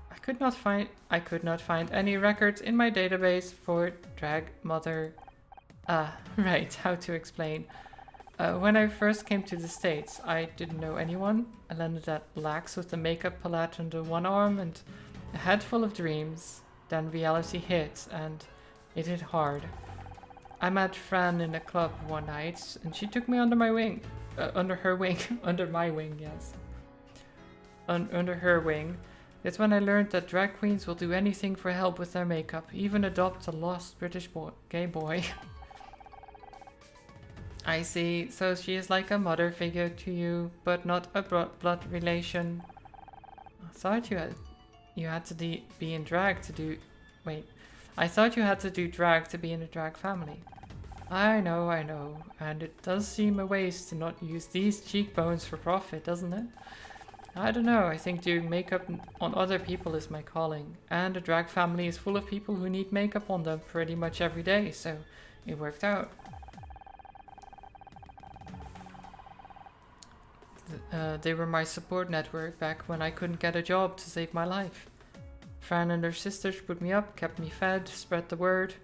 I could not find any records in my database for drag mother. Ah, right, how to explain. When I first came to the States, I didn't know anyone. I landed at Lax with the makeup palette under one arm and a head full of dreams. Then reality hit, and it hit hard. I met Fran in a club one night, and she took me under my wing. Under her wing. Under my wing, yes. Under her wing. It's when I learned that drag queens will do anything for help with their makeup, even adopt a lost British gay boy. I see, so she is like a mother figure to you, but not a blood relation. I thought you had to be in drag to do... Wait. I thought you had to do drag to be in a drag family. I know, and it does seem a waste to not use these cheekbones for profit, doesn't it? I don't know, I think doing makeup on other people is my calling, and a drag family is full of people who need makeup on them pretty much every day, so it worked out. They were my support network back when I couldn't get a job to save my life. Fran and her sisters put me up, kept me fed, spread the word.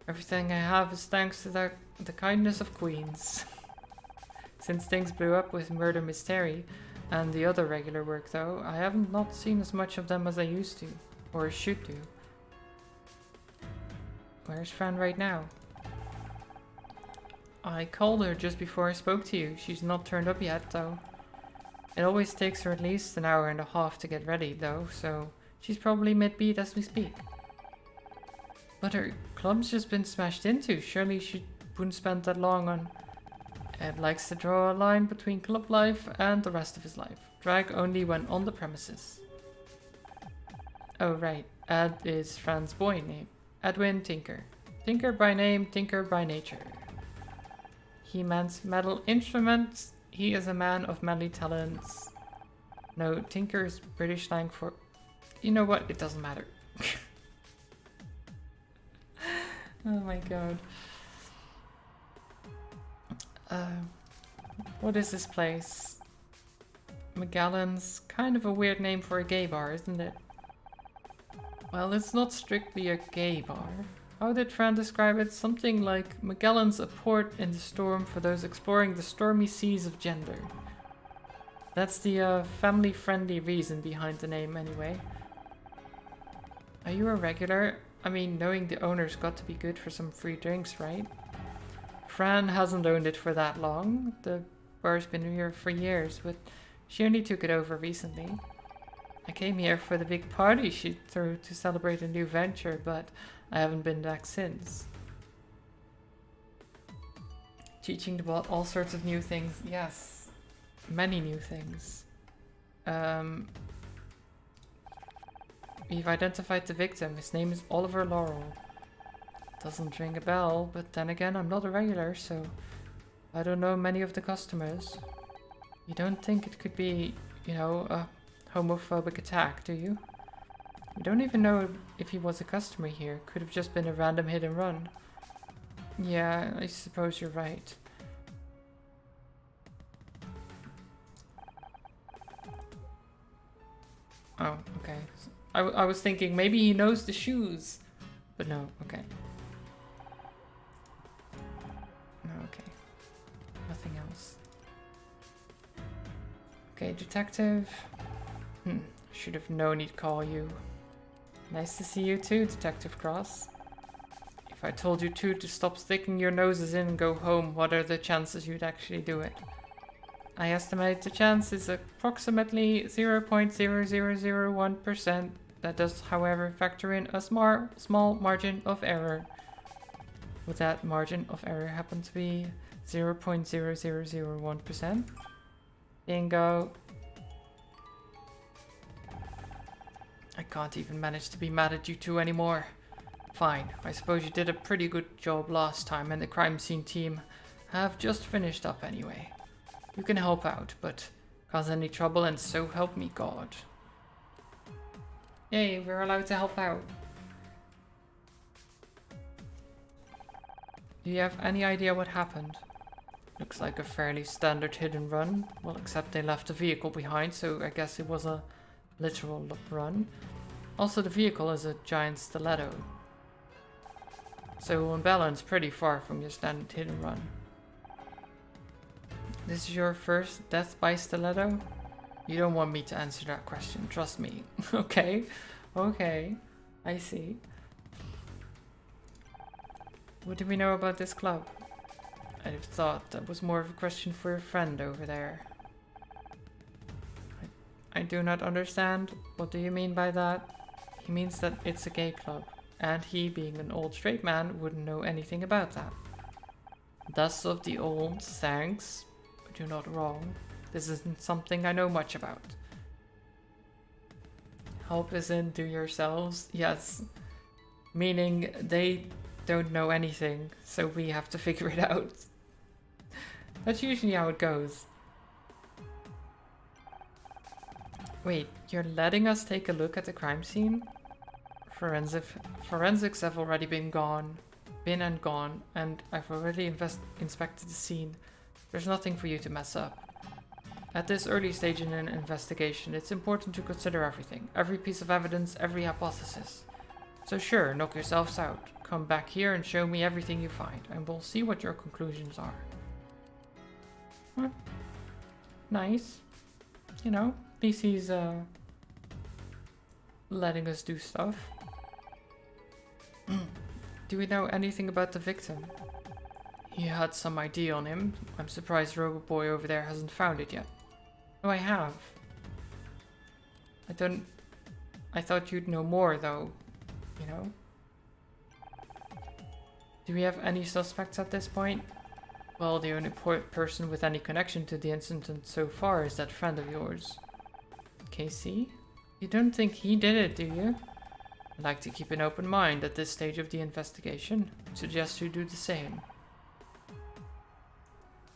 Everything I have is thanks to the kindness of queens. Since things blew up with Murder Mystery and the other regular work though, I haven't not seen as much of them as I used to, or should do. Where's Fran right now? I called her just before I spoke to you. She's not turned up yet though. It always takes her at least an hour and a half to get ready though, so she's probably mid-beat as we speak. But her club's just been smashed into. Surely she wouldn't spend that long on... Ed likes to draw a line between club life and the rest of his life. Drag only when on the premises. Oh right, Ed is Fran's boy name. Edwin Tinker. Tinker by name, Tinker by nature. He mends metal instruments. He is a man of many talents. No, Tinker is British slang for... You know what? It doesn't matter. Oh my god. What is this place? Magellan's kind of a weird name for a gay bar, isn't it? Well, it's not strictly a gay bar. How did Fran describe it? Something like Magellan's a port in the storm for those exploring the stormy seas of gender. That's the family-friendly reason behind the name anyway. Are you a regular? I mean, knowing the owner's got to be good for some free drinks, right? Fran hasn't owned it for that long. The bar's been here for years, but she only took it over recently. I came here for the big party she threw to celebrate a new venture, but I haven't been back since. Teaching about all sorts of new things. Yes, many new things. We've identified the victim. His name is Oliver Laurel. Doesn't ring a bell, but then again, I'm not a regular, so I don't know many of the customers. You don't think it could be, you know, a homophobic attack, do you? We don't even know if he was a customer here. Could have just been a random hit and run. Yeah, I suppose you're right. Oh, okay. I was thinking maybe he knows the shoes. But no, okay. No, okay. Nothing else. Okay, detective. Should have known he'd call you. Nice to see you too, Detective Cross. If I told you two to stop sticking your noses in and go home, what are the chances you'd actually do it? I estimate the chance is approximately 0.0001%. That does, however, factor in a small margin of error. Would that margin of error happen to be 0.0001%? Bingo. I can't even manage to be mad at you two anymore. Fine, I suppose you did a pretty good job last time and the crime scene team have just finished up anyway. You can help out, but cause any trouble and so help me God. Yay, we're allowed to help out. Do you have any idea what happened? Looks like a fairly standard hit and run. Well, except they left the vehicle behind, so I guess it was a literal run. Also, the vehicle is a giant stiletto. So on balance, pretty far from your standard hit and run. This is your first death by stiletto? You don't want me to answer that question, trust me. Okay, okay, I see. What do we know about this club? I'd have thought that was more of a question for your friend over there. I do not understand. What do you mean by that? He means that it's a gay club, and he, being an old straight man, wouldn't know anything about that. Thus of the old, thanks, but you're not wrong. This isn't something I know much about. Help as in do yourselves? Yes. Meaning they don't know anything, so we have to figure it out. That's usually how it goes. Wait, you're letting us take a look at the crime scene? Forensics have already been and gone, and I've already inspected the scene. There's nothing for you to mess up. At this early stage in an investigation, it's important to consider everything. Every piece of evidence, every hypothesis. So sure, knock yourselves out. Come back here and show me everything you find, and we'll see what your conclusions are. Huh. Nice. You know, at least he's letting us do stuff. Do we know anything about the victim? He had some ID on him. I'm surprised Roboboy over there hasn't found it yet. Oh, I have. I thought you'd know more though, you know? Do we have any suspects at this point? Well, the only person with any connection to the incident so far is that friend of yours. Casey? You don't think he did it, do you? I'd like to keep an open mind at this stage of the investigation. I suggest you do the same.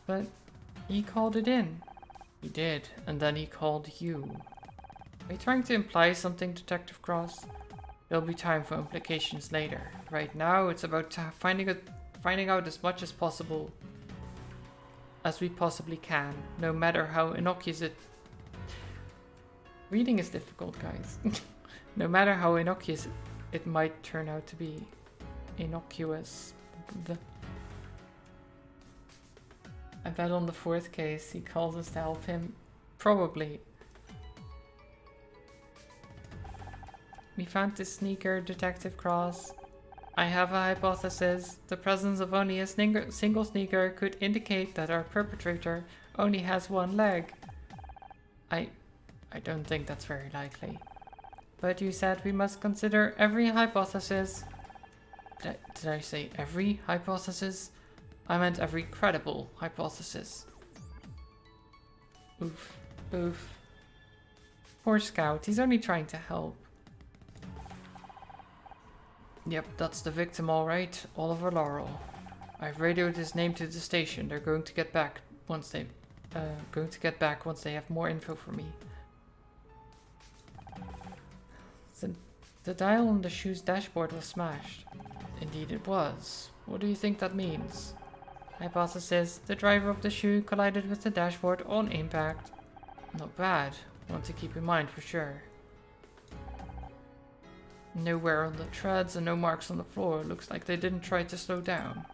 But he called it in. He did, and then he called you. Are you trying to imply something, Detective Cross? There'll be time for implications later. Right now, it's about finding out as much as possible as we possibly can, no matter how innocuous it... Reading is difficult, guys. No matter how innocuous it might turn out to be. Innocuous. I bet on the fourth case he calls us to help him. Probably. We found this sneaker, Detective Cross. I have a hypothesis. The presence of only a single sneaker could indicate that our perpetrator only has one leg. I don't think that's very likely. But you said we must consider every hypothesis. Did I say every hypothesis? I meant every credible hypothesis. Oof. Oof. Poor Scout, he's only trying to help. Yep, that's the victim alright, Oliver Laurel. I've radioed his name to the station. They're going to get back once they have more info for me. The dial on the shoe's dashboard was smashed. Indeed it was. What do you think that means? Hypothesis, the driver of the shoe collided with the dashboard on impact. Not bad. One to keep in mind for sure. No wear on the treads and no marks on the floor. Looks like they didn't try to slow down.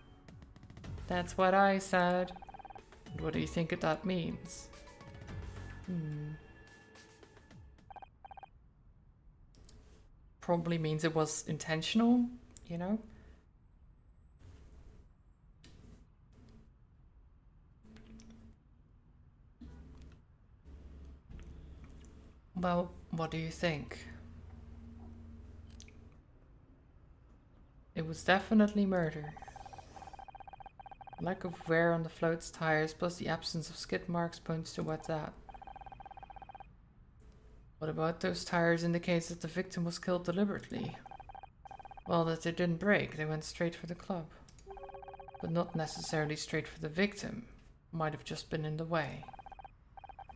That's what I said. And what do you think that means? Probably means it was intentional, you know? Well, what do you think? It was definitely murder. Lack of wear on the float's tires plus the absence of skid marks points to what that. What about those tires indicates that the victim was killed deliberately? Well, that they didn't break, they went straight for the club. But not necessarily straight for the victim. Might have just been in the way.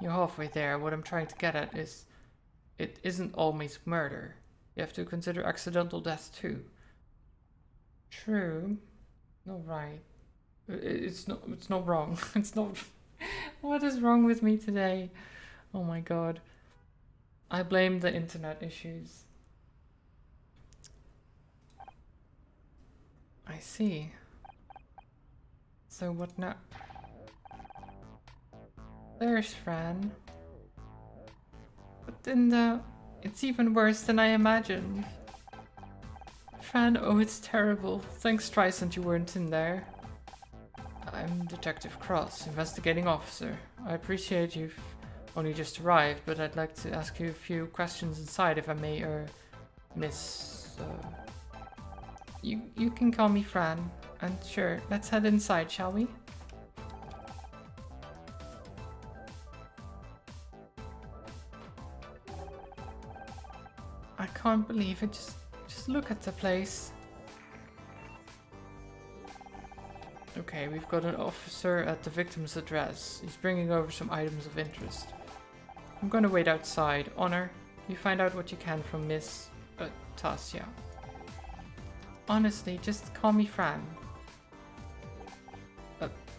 You're halfway there. What I'm trying to get at is, it isn't always murder. You have to consider accidental death too. True. No, right. It's not wrong. It's not. What is wrong with me today? Oh my god. I blame the internet issues. I see. So what now? There's Fran. But then it's even worse than I imagined. Fran, oh, it's terrible. Thanks, Streisand, you weren't in there. I'm Detective Cross, investigating officer. I appreciate you've only just arrived, but I'd like to ask you a few questions inside, if I may, Miss... You can call me Fran. And sure, let's head inside, shall we? I can't believe it. Just look at the place. Okay, we've got an officer at the victim's address. He's bringing over some items of interest. I'm gonna wait outside. Honor, you find out what you can from Miss Tasia. Honestly, just call me Fran.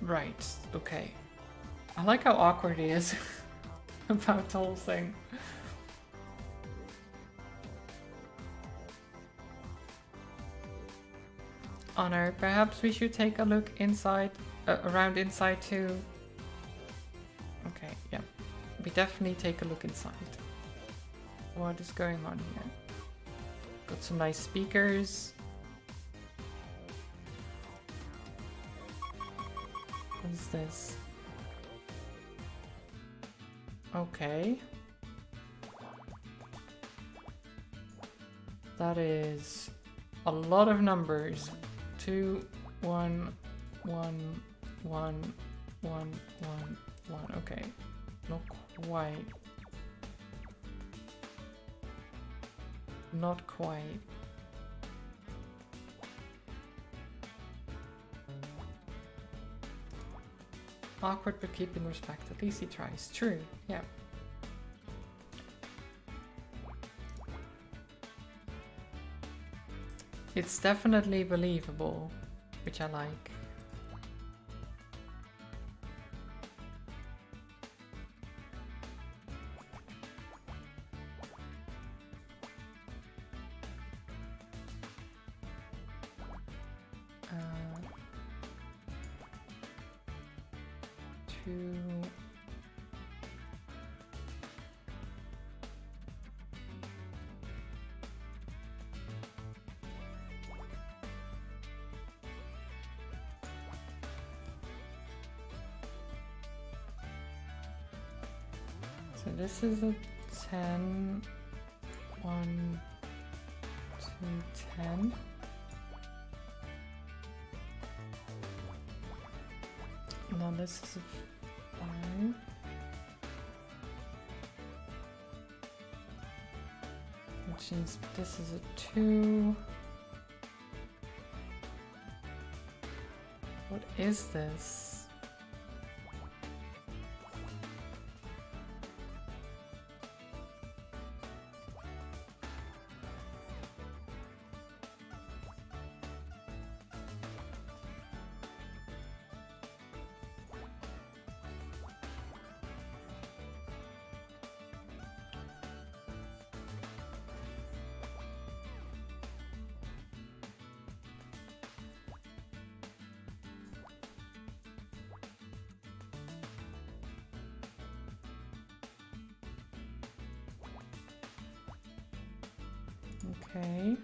Right, okay. I like how awkward he is about the whole thing. Honor, perhaps we should take a look inside, around inside too. Okay, yeah. We definitely take a look inside. What is going on here? Got some nice speakers. What is this? Okay. That is a lot of numbers. 2, 1, 1, 1, 1, 1, 1. Okay. Not quite. Not quite. Awkward but keeping respect. At least he tries. True, yeah. It's definitely believable, which I like. So this is a 10, 1, 2, 10. Now this is a 5. Which means this is a 2. What is this? Okay.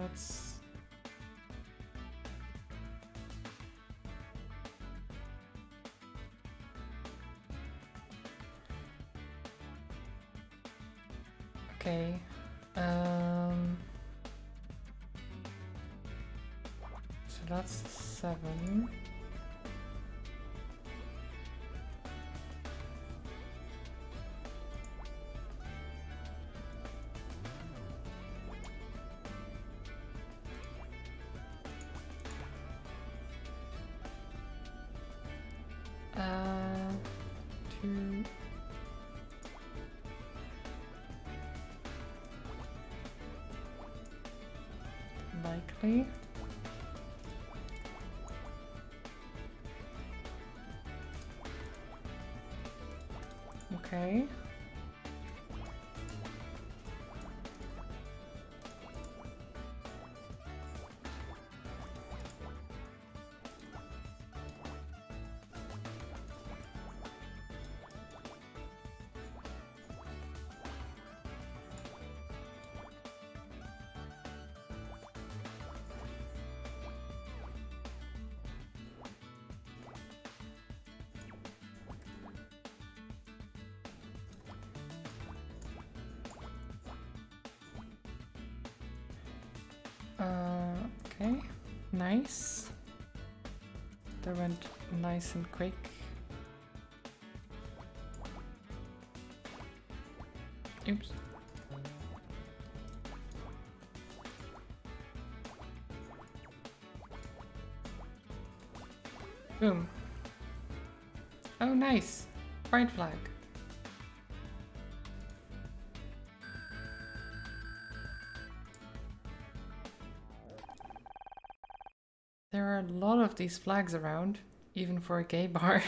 let's... Okay. So that's 7. Uh, 2. Likely. Okay. Okay, nice. That went nice and quick. Oops. Boom. Oh, nice. Pride flag. There are a lot of these flags around, even for a gay bar.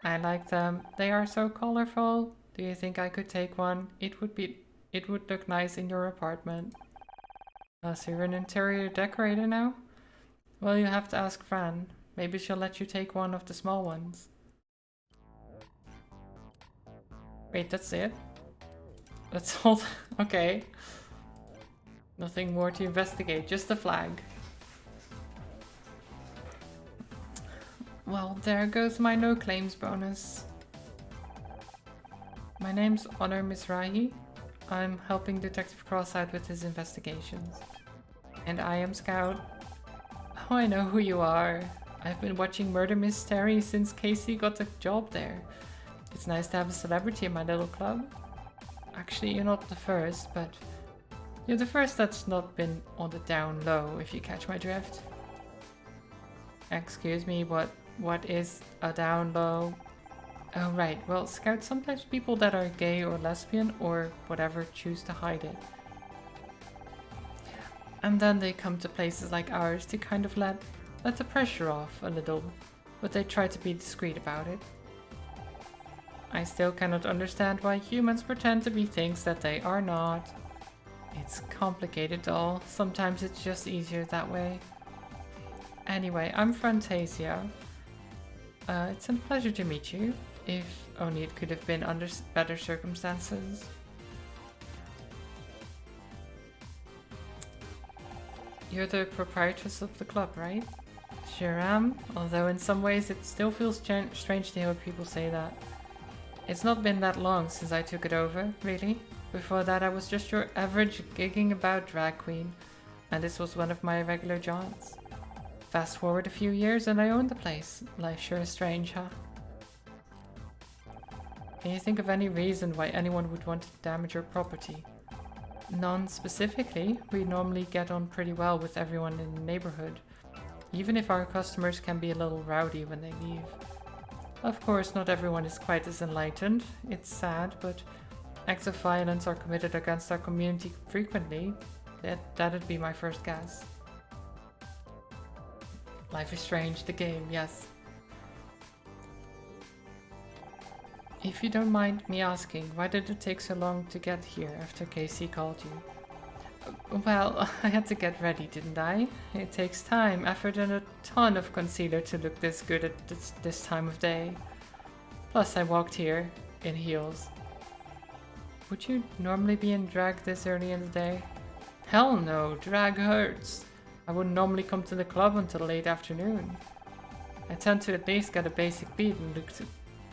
I like them. They are so colorful. Do you think I could take one? It would look nice in your apartment. So you're an interior decorator now? Well, you have to ask Fran. Maybe she'll let you take one of the small ones. Wait, that's it? That's all? Okay. Nothing more to investigate, just the flag. Well, there goes my no claims bonus. My name's Honor Mizrahi. I'm helping Detective Cross out with his investigations. And I am Scout. Oh, I know who you are. I've been watching Murder Mystery since Casey got the job there. It's nice to have a celebrity in my little club. Actually, you're not the first, but you're the first that's not been on the down low, if you catch my drift. Excuse me, what is a down low? Oh right, well, Scout, sometimes people that are gay or lesbian or whatever choose to hide it. And then they come to places like ours to kind of let the pressure off a little, but they try to be discreet about it. I still cannot understand why humans pretend to be things that they are not. It's complicated doll. Sometimes it's just easier that way. Anyway, I'm Fantasia. It's a pleasure to meet you, if only it could have been under better circumstances. You're the proprietress of the club, right? Sure am, although in some ways it still feels strange to hear people say that. It's not been that long since I took it over, really. Before that I was just your average gigging about drag queen, and this was one of my regular jaunts. Fast forward a few years and I own the place. Life sure is strange, huh? Can you think of any reason why anyone would want to damage your property? None specifically. We normally get on pretty well with everyone in the neighborhood, even if our customers can be a little rowdy when they leave. Of course, not everyone is quite as enlightened. It's sad, but acts of violence are committed against our community frequently. That'd be my first guess. Life is Strange, the game, yes. If you don't mind me asking, why did it take so long to get here after Casey called you? Well, I had to get ready, didn't I? It takes time, effort and a ton of concealer to look this good at this time of day. Plus I walked here, in heels. Would you normally be in drag this early in the day? Hell no, drag hurts. I wouldn't normally come to the club until late afternoon. I tend to at least get a basic beat and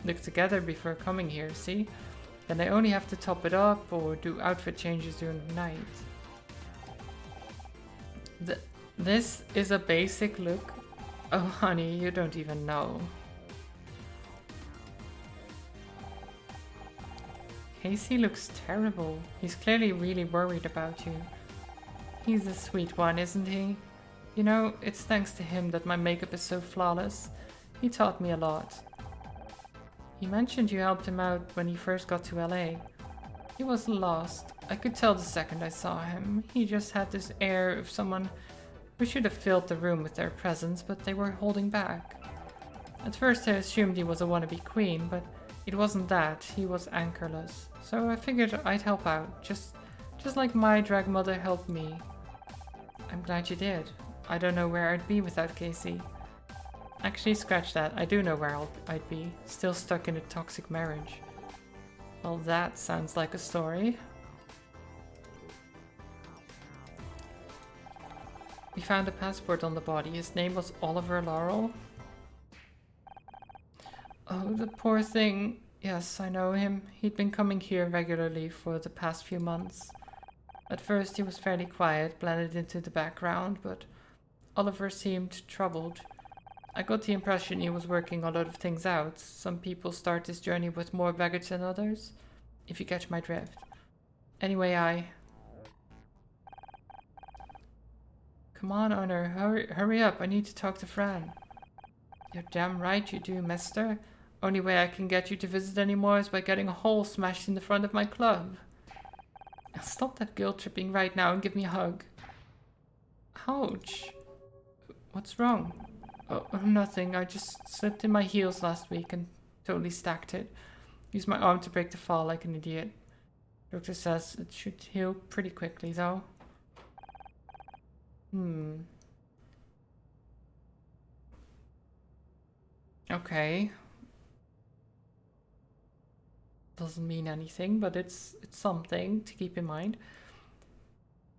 look together before coming here, see? Then I only have to top it up or do outfit changes during the night. This is a basic look? Oh honey, you don't even know. Casey looks terrible. He's clearly really worried about you. He's a sweet one, isn't he? You know, it's thanks to him that my makeup is so flawless. He taught me a lot. He mentioned you helped him out when he first got to LA. He was lost. I could tell the second I saw him. He just had this air of someone who should have filled the room with their presence, but they were holding back. At first I assumed he was a wannabe queen, but it wasn't that. He was anchorless. So I figured I'd help out, just like my drag mother helped me. I'm glad you did. I don't know where I'd be without Casey. Actually, scratch that. I do know where I'd be. Still stuck in a toxic marriage. Well, that sounds like a story. We found a passport on the body. His name was Oliver Laurel. Oh, the poor thing. Yes, I know him. He'd been coming here regularly for the past few months. At first he was fairly quiet, blended into the background, but Oliver seemed troubled. I got the impression he was working a lot of things out. Some people start this journey with more baggage than others, if you catch my drift. Anyway, Come on, Honor, hurry up, I need to talk to Fran. You're damn right you do, mister. Only way I can get you to visit anymore is by getting a hole smashed in the front of my club. Stop that guilt tripping right now and give me a hug. Ouch. What's wrong? Oh, nothing. I just slipped in my heels last week and totally stacked it. Used my arm to break the fall like an idiot. Doctor says it should heal pretty quickly, though. Okay. Doesn't mean anything, but it's something to keep in mind.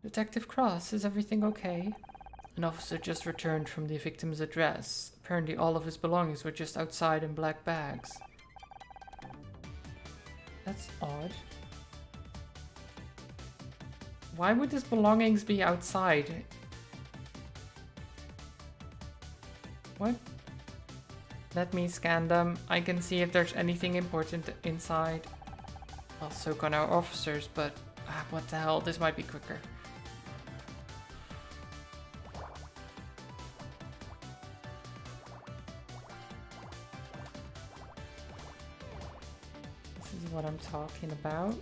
Detective Cross, is everything okay? An officer just returned from the victim's address. Apparently all of his belongings were just outside in black bags. That's odd. Why would his belongings be outside? What? Let me scan them. I can see if there's anything important inside. Well, so can our officers, but what the hell, this might be quicker. This is what I'm talking about.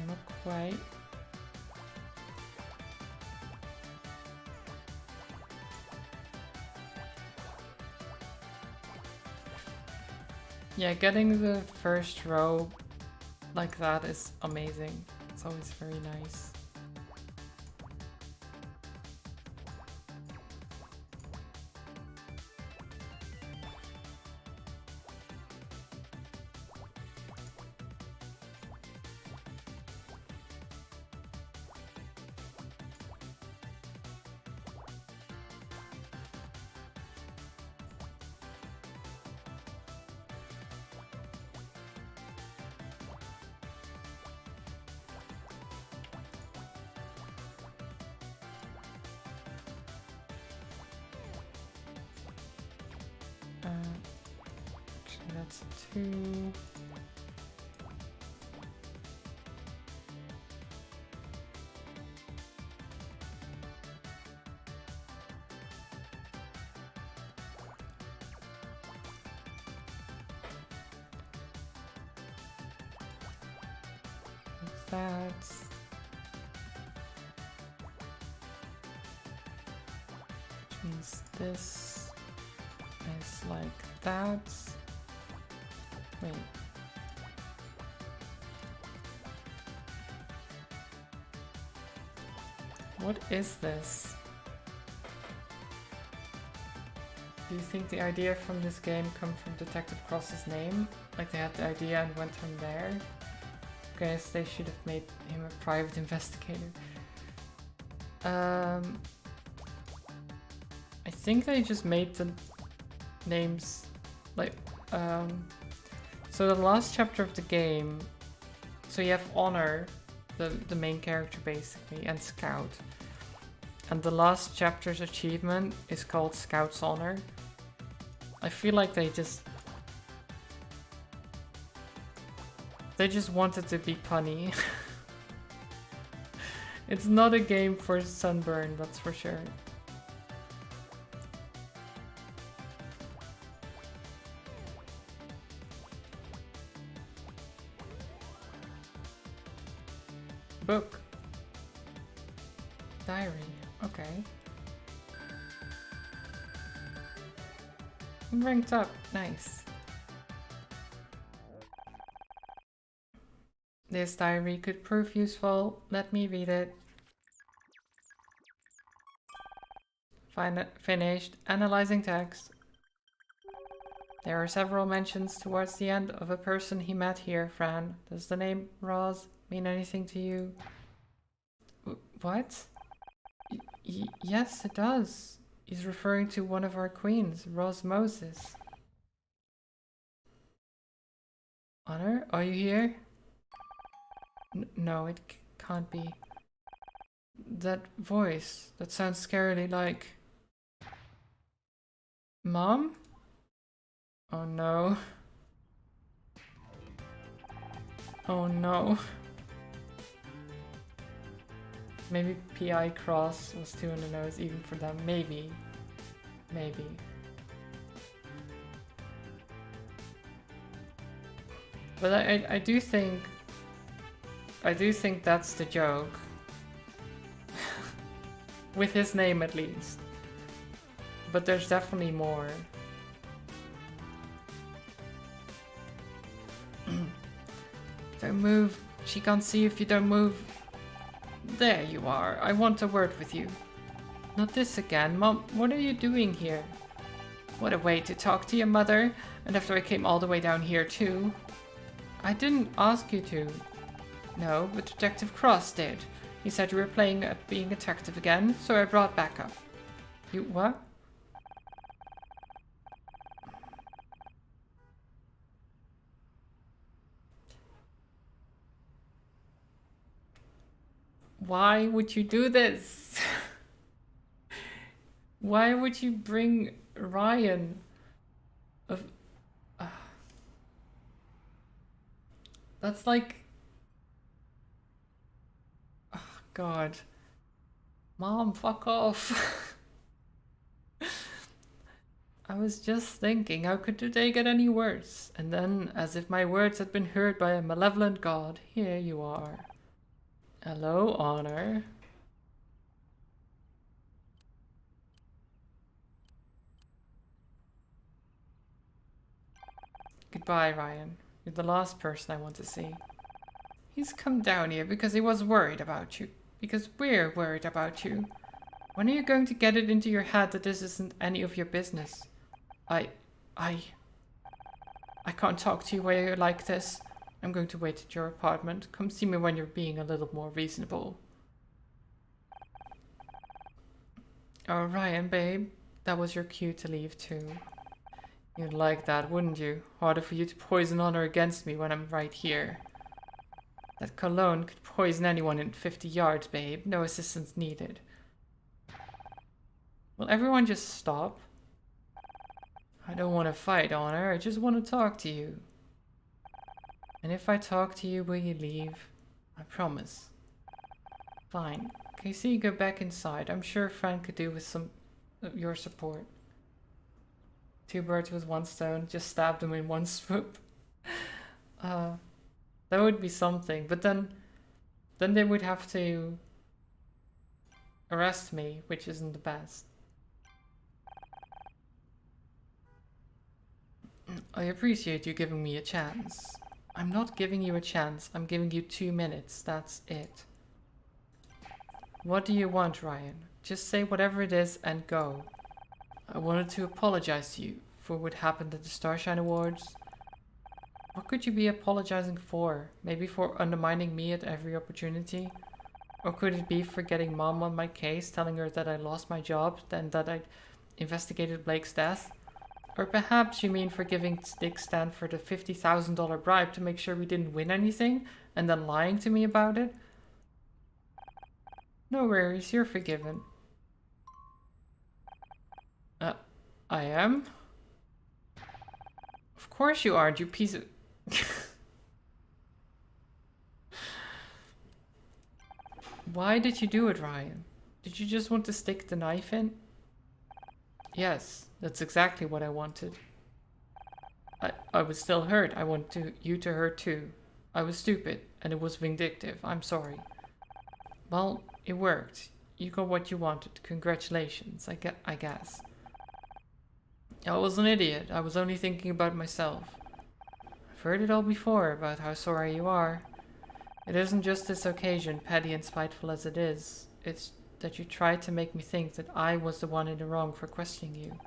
Not quite. Yeah, getting the first row like that is amazing. It's always very nice. Actually, that's 2. that. Which means this is like that. Wait. What is this? Do you think the idea from this game comes from Detective Cross's name? Like they had the idea and went from there? I guess they should have made him a private investigator. I think they just made the names like so the last chapter of the game, so you have Honor, the main character basically, and Scout. And the last chapter's achievement is called Scout's Honor. I feel like they just wanted to be punny. It's not a game for Sunburn, that's for sure. Book. Diary. Okay. I'm ranked up. Nice. This diary could prove useful. Let me read it. Finished. Analyzing text. There are several mentions towards the end of a person he met here, Fran. Does the name Roz mean anything to you? What? Yes, it does. He's referring to one of our queens, Roz Moses. Honor, are you here? No, it can't be. That voice, that sounds scarily like... Mom? Oh no. Oh no. Maybe PI Cross was too on the nose even for them. Maybe. Maybe. But I do think that's the joke. With his name at least. But there's definitely more. Don't move. She can't see if you don't move. There you are. I want a word with you. Not this again. Mom, what are you doing here? What a way to talk to your mother. And after I came all the way down here too. I didn't ask you to. No, but Detective Cross did. He said you were playing at being a detective again, so I brought backup. You what? Why would you do this? Why would you bring Ryan? That's like... Oh, God. Mom, fuck off. I was just thinking, how could today get any worse? And then, as if my words had been heard by a malevolent god, here you are. Hello, Honor. Goodbye, Ryan. You're the last person I want to see. He's come down here because he was worried about you. Because we're worried about you. When are you going to get it into your head that this isn't any of your business? I can't talk to you while you're like this. I'm going to wait at your apartment. Come see me when you're being a little more reasonable. Oh, Ryan, babe. That was your cue to leave too. You'd like that, wouldn't you? Harder for you to poison Honor against me when I'm right here. That cologne could poison anyone in 50 yards, babe. No assistance needed. Will everyone just stop? I don't want to fight, Honor. I just want to talk to you. And if I talk to you, will you leave? I promise. Fine. Can you see you go back inside? I'm sure Fran could do with some of your support. 2 birds with 1 stone. Just stab them in one swoop. That would be something. But then Then they would have to arrest me, which isn't the best. I appreciate you giving me a chance. I'm not giving you a chance, I'm giving you 2 minutes, that's it. What do you want, Ryan? Just say whatever it is and go. I wanted to apologize to you for what happened at the Starshine Awards. What could you be apologizing for? Maybe for undermining me at every opportunity? Or could it be for getting Mom on my case, telling her that I lost my job, then that I investigated Blake's death? Or perhaps you mean for giving Dick Stanford a $50,000 bribe to make sure we didn't win anything, and then lying to me about it? No worries, you're forgiven. I am? Of course you aren't, you piece of... Why did you do it, Ryan? Did you just want to stick the knife in? Yes, that's exactly what I wanted. I was still hurt. I want you to hurt too. I was stupid, and it was vindictive. I'm sorry. Well, it worked. You got what you wanted. Congratulations, I guess. I was an idiot. I was only thinking about myself. I've heard it all before about how sorry you are. It isn't just this occasion, petty and spiteful as it is. It's that you tried to make me think that I was the one in the wrong for questioning you.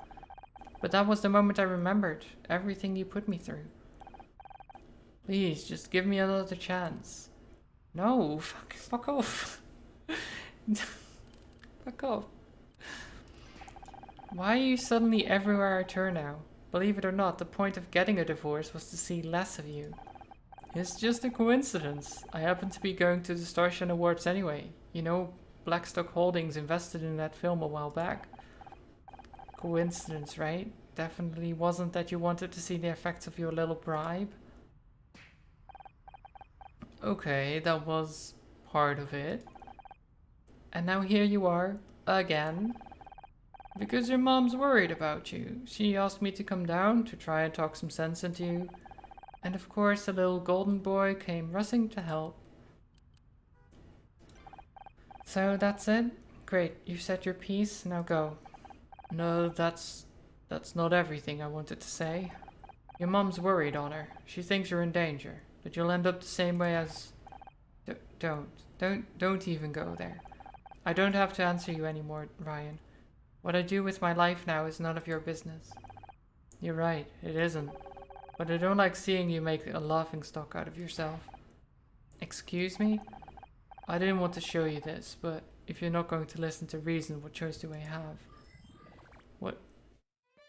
But that was the moment I remembered everything you put me through. Please, just give me another chance. No, fuck off. Fuck off. Why are you suddenly everywhere I turn now? Believe it or not, the point of getting a divorce was to see less of you. It's just a coincidence. I happen to be going to the Starshine Awards anyway. You know, Blackstock Holdings invested in that film a while back. Coincidence, right? Definitely wasn't that you wanted to see the effects of your little bribe. Okay, that was part of it. And now here you are, again. Because your mom's worried about you. She asked me to come down to try and talk some sense into you. And of course the little golden boy came rushing to help. So that's it? Great, you said your piece, now go. No, that's not everything I wanted to say. Your mom's worried on her. She thinks you're in danger. But you'll end up the same way as... Don't even go there. I don't have to answer you anymore, Ryan. What I do with my life now is none of your business. You're right, it isn't. But I don't like seeing you make a laughingstock out of yourself. Excuse me? I didn't want to show you this, but if you're not going to listen to reason, what choice do I have?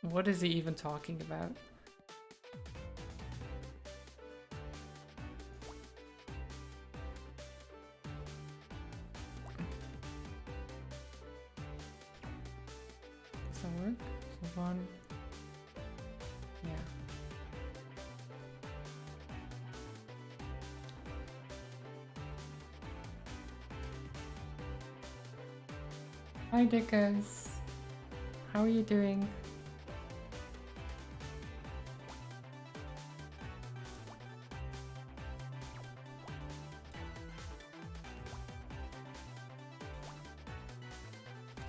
What is he even talking about? Does that work? So 1. Yeah. Hi Dickus. How are you doing?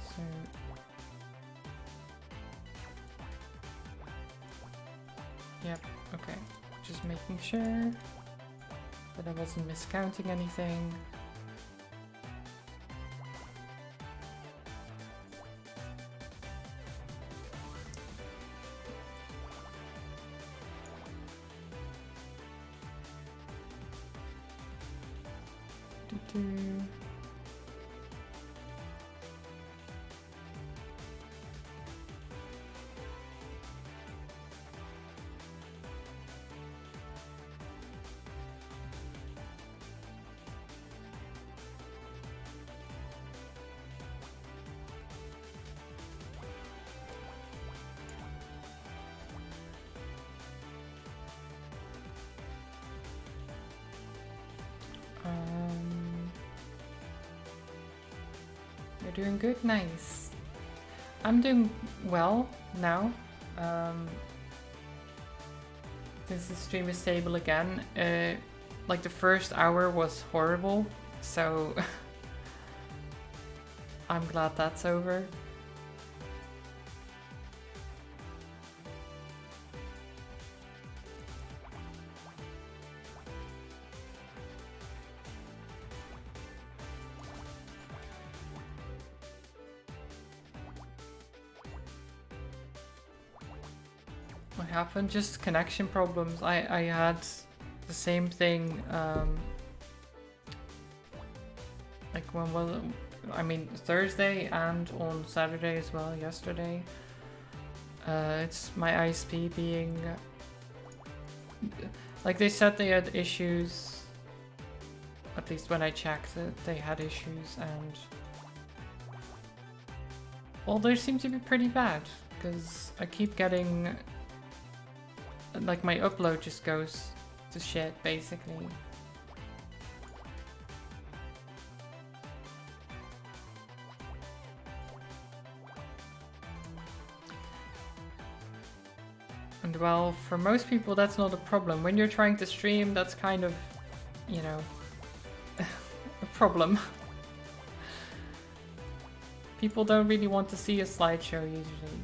So yep, okay. Just making sure that I wasn't miscounting anything. You're doing good? Nice. I'm doing well now. Since the stream is stable again. Like the first hour was horrible So I'm glad that's over. What happened? Just connection problems. I had the same thing. Like when was it? I mean Thursday and on Saturday as well. Yesterday. It's my ISP being like they said they had issues. At least when I checked it, they had issues, and well, they seem to be pretty bad because I keep getting like my upload just goes to shit basically. And well, for most people that's not a problem. When you're trying to stream, that's kind of, you know, a problem. People don't really want to see a slideshow usually.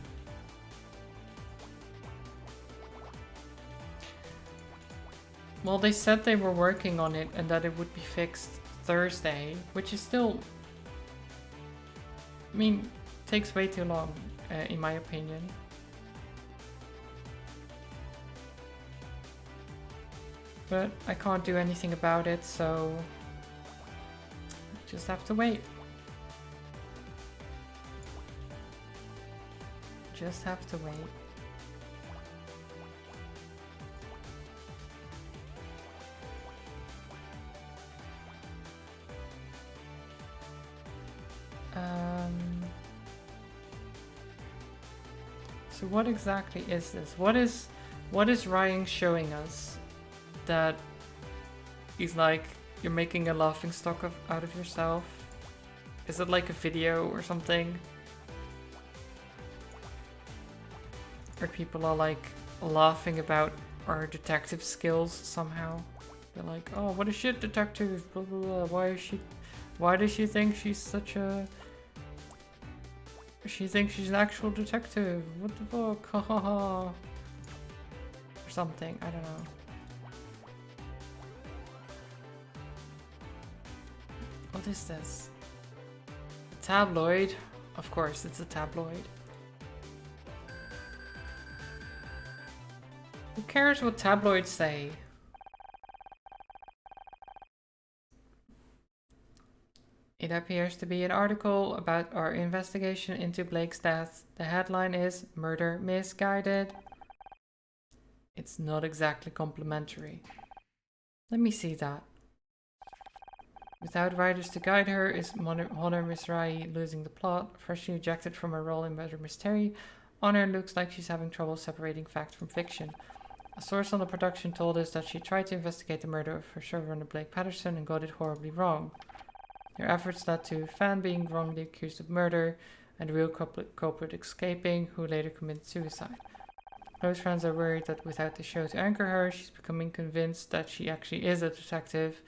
Well, they said they were working on it and that it would be fixed Thursday, which is still, I mean, takes way too long, in my opinion. But I can't do anything about it, so just have to wait. Just have to wait. So what exactly is this? What is Ryan showing us that he's like, you're making a laughing stock out of yourself? Is it like a video or something? Or people are like laughing about our detective skills somehow? They're like, oh, what a shit detective, blah blah blah. Why does she think she's such a... She thinks she's an actual detective. What the fuck? Ha ha ha. Or something, I don't know. What is this? A tabloid? Of course, it's a tabloid. Who cares what tabloids say? It appears to be an article about our investigation into Blake's death. The headline is Murder Misguided. It's not exactly complimentary. Let me see that. Without writers to guide her, is Honor Misrai losing the plot? Freshly ejected from her role in Murder Mystery, Honor looks like she's having trouble separating fact from fiction. A source on the production told us that she tried to investigate the murder of her showrunner Blake Patterson and got it horribly wrong. Her efforts led to Fan being wrongly accused of murder and the real culprit escaping, who later committed suicide. Close friends are worried that without the show to anchor her, she's becoming convinced that she actually is a detective,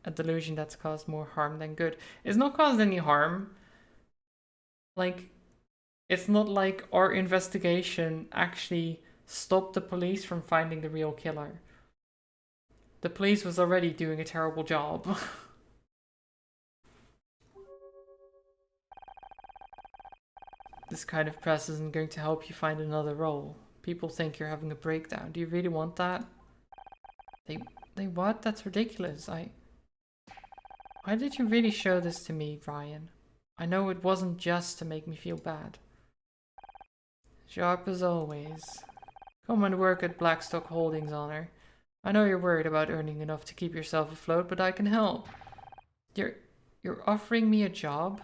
a delusion that's caused more harm than good. It's not caused any harm. Like, it's not like our investigation actually stopped the police from finding the real killer. The police was already doing a terrible job. This kind of press isn't going to help you find another role. People think you're having a breakdown. Do you really want that? They what? That's ridiculous. Why did you really show this to me, Ryan? I know it wasn't just to make me feel bad. Sharp as always. Come and work at Blackstock Holdings, Honor. I know you're worried about earning enough to keep yourself afloat, but I can help. You're offering me a job?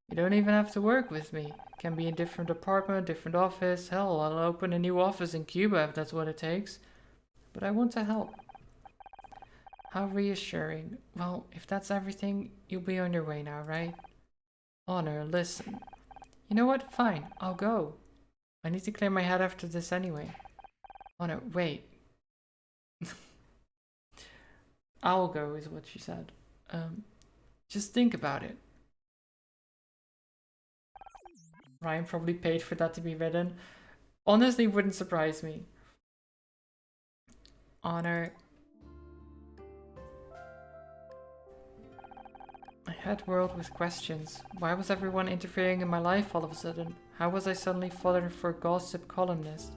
You don't even have to work with me. Can be in different apartment, different office. Hell, I'll open a new office in Cuba if that's what it takes. But I want to help. How reassuring. Well, if that's everything, you'll be on your way now, right? Honor, listen. You know what? Fine, I'll go. I need to clear my head after this anyway. Honor, wait. I'll go is what she said. Just think about it. Ryan probably paid for that to be written. Honestly, wouldn't surprise me. Honor. I had world with questions. Why was everyone interfering in my life all of a sudden? How was I suddenly fodder for gossip columnist?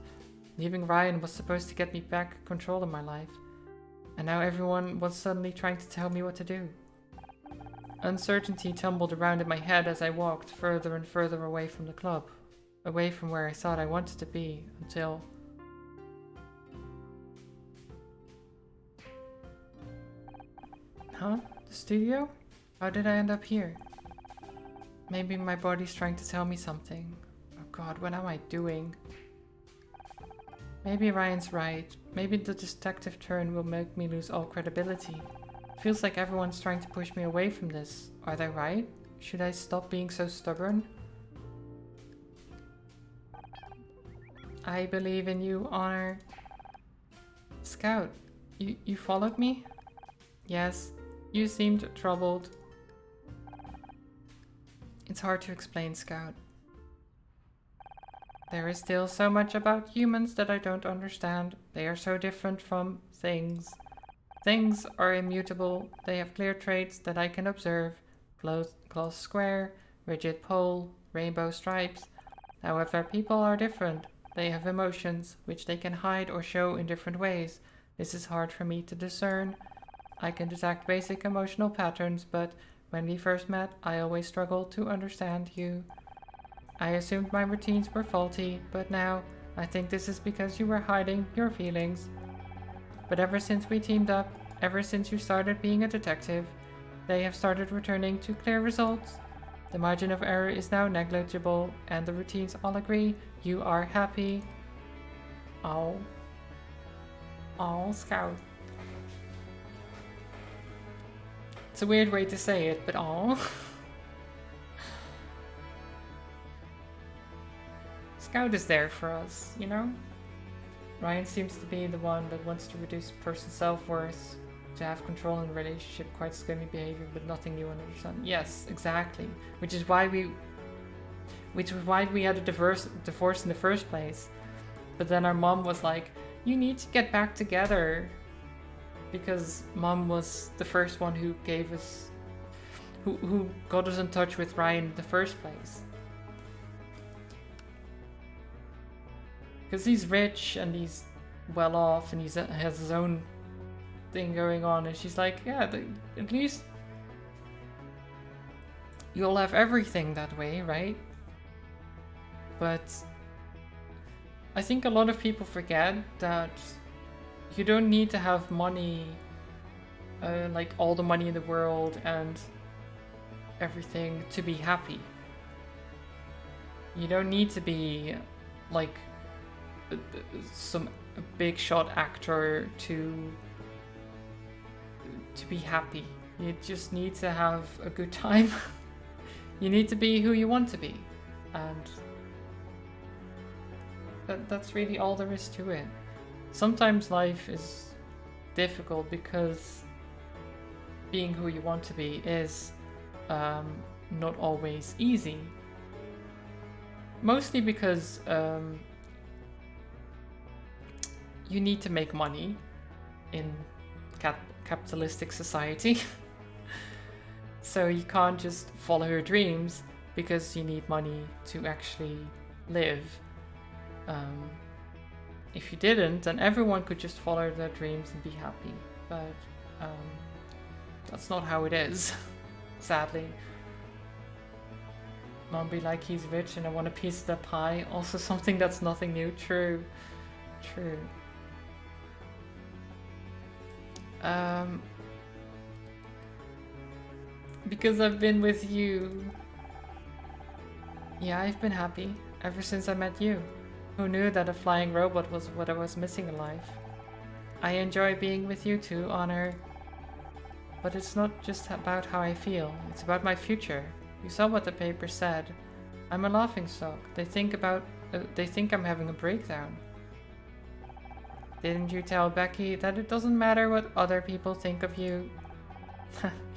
Leaving Ryan was supposed to get me back control of my life. And now everyone was suddenly trying to tell me what to do. Uncertainty tumbled around in my head as I walked further and further away from the club. Away from where I thought I wanted to be, until... Huh? The studio? How did I end up here? Maybe my body's trying to tell me something. Oh god, what am I doing? Maybe Ryan's right. Maybe the detective turn will make me lose all credibility. Feels like everyone's trying to push me away from this. Are they right? Should I stop being so stubborn? I believe in you, Honor. Scout, you followed me? Yes, you seemed troubled. It's hard to explain, Scout. There is still so much about humans that I don't understand. They are so different from things. Things are immutable. They have clear traits that I can observe. Close square, rigid pole, rainbow stripes. However, people are different. They have emotions, which they can hide or show in different ways. This is hard for me to discern. I can detect basic emotional patterns, but when we first met, I always struggled to understand you. I assumed my routines were faulty, but now I think this is because you were hiding your feelings. But ever since we teamed up, ever since you started being a detective, they have started returning to clear results. The margin of error is now negligible, and the routines all agree you are happy. Oh, Scout. It's a weird way to say it, but oh. Scout is there for us, you know? Ryan seems to be the one that wants to reduce a person's self-worth, to have control in a relationship, quite scummy behavior, but nothing new under the sun. Yes, exactly. Which is why we had a divorce in the first place. But then our mom was like, you need to get back together. Because mom was the first one who gave us, who got us in touch with Ryan in the first place. Because he's rich and he's well off and has his own thing going on, and she's like, yeah, at least you'll have everything that way, right? But I think a lot of people forget that you don't need to have money, like all the money in the world and everything to be happy. You don't need to be like some big shot actor to be happy. You just need to have a good time. You need to be who you want to be, and that's really all there is to it. Sometimes life is difficult because being who you want to be is not always easy. Mostly because you need to make money in capitalistic society. So you can't just follow your dreams because you need money to actually live. If you didn't, then everyone could just follow their dreams and be happy. But that's not how it is, sadly. Mom be like, he's rich and I want a piece of that pie. Also something that's nothing new. True. Because I've been with you. Yeah, I've been happy ever since I met you. Who knew that a flying robot was what I was missing in life? I enjoy being with you too, Honor. But it's not just about how I feel, it's about my future. You saw what the paper said. I'm a laughingstock. They think I'm having a breakdown. Didn't you tell Becky that it doesn't matter what other people think of you?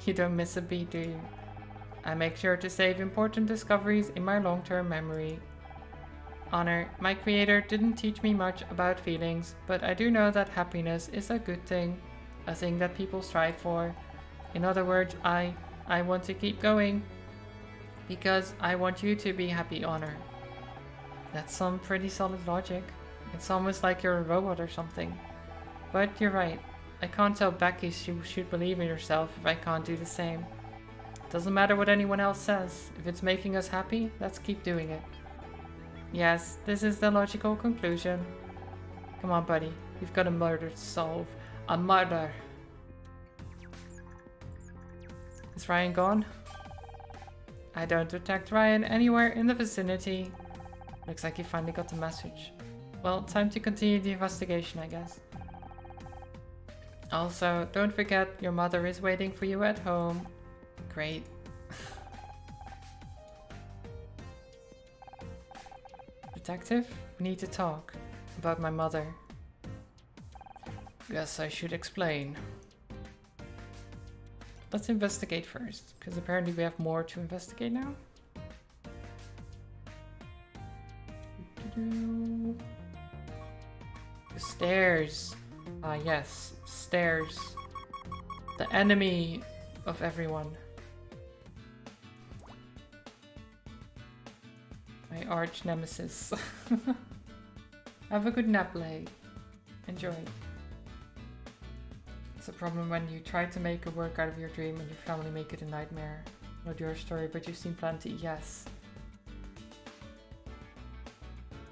You don't miss a beat, do you? I make sure to save important discoveries in my long-term memory. Honor, my creator didn't teach me much about feelings, but I do know that happiness is a good thing, a thing that people strive for. In other words, I want to keep going because I want you to be happy, Honor. That's some pretty solid logic. It's almost like you're a robot or something. But you're right. I can't tell Becky she should believe in herself if I can't do the same. Doesn't matter what anyone else says. If it's making us happy, let's keep doing it. Yes, this is the logical conclusion. Come on, buddy. We've got a murder to solve. A murder. Is Ryan gone? I don't detect Ryan anywhere in the vicinity. Looks like he finally got the message. Well, time to continue the investigation, I guess. Also, don't forget your mother is waiting for you at home. Great. Detective, we need to talk about my mother. Guess I should explain. Let's investigate first, because apparently we have more to investigate now. The stairs. Ah yes, stairs. The enemy of everyone. My arch nemesis. Have a good nap, Lay. Enjoy. It's a problem when you try to make a work out of your dream and your family make it a nightmare. Not your story, but you've seen plenty, yes.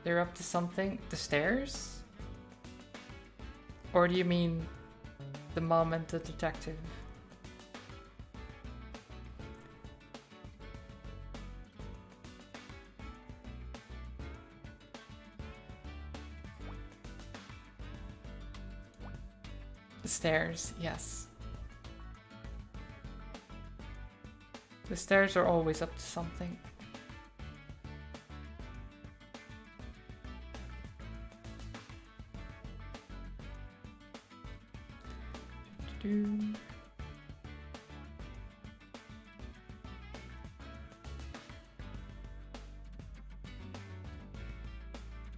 They're up to something? The stairs? Or do you mean the mom and the detective? The stairs, yes. The stairs are always up to something.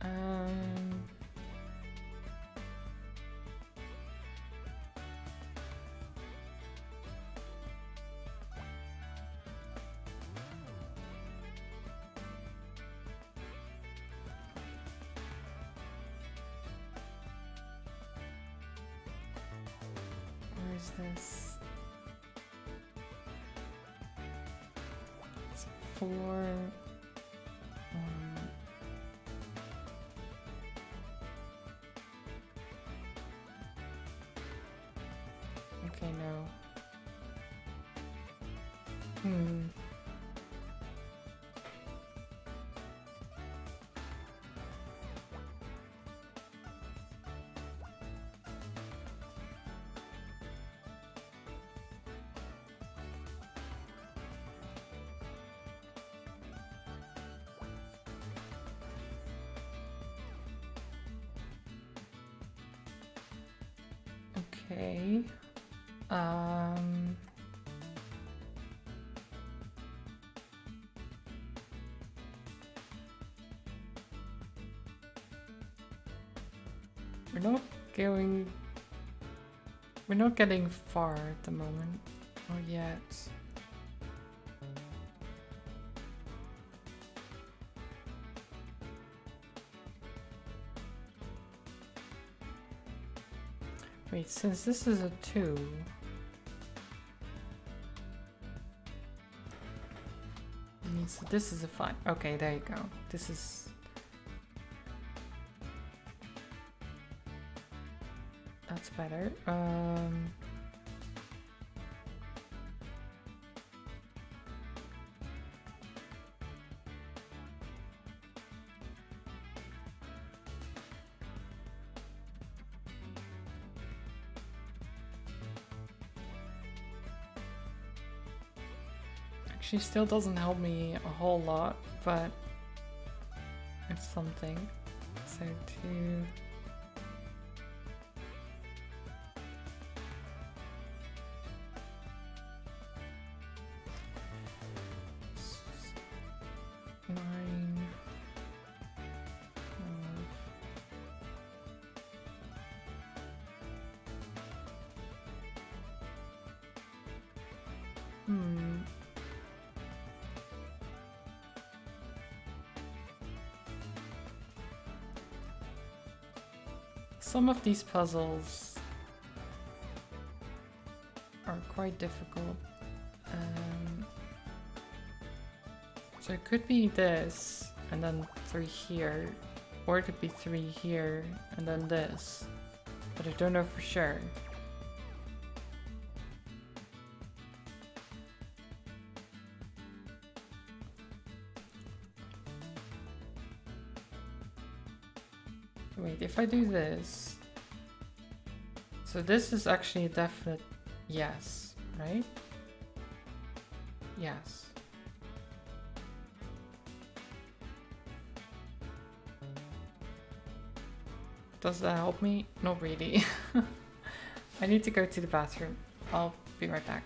Um, where is this? It's 4. Okay, no. Okay. We're not getting far at the moment. Or yet. Wait, since this is a 2. It means that this is a 5. Okay, there you go. This is... That's better. Actually, still doesn't help me a whole lot, but it's something. So 2. Hmm. Some of these puzzles are quite difficult. So it could be this, and then 3 here, or it could be 3 here, and then this, but I don't know for sure. Wait, if I do this, so this is actually a definite yes, right? Yes. Does that help me? Not really. I need to go to the bathroom. I'll be right back.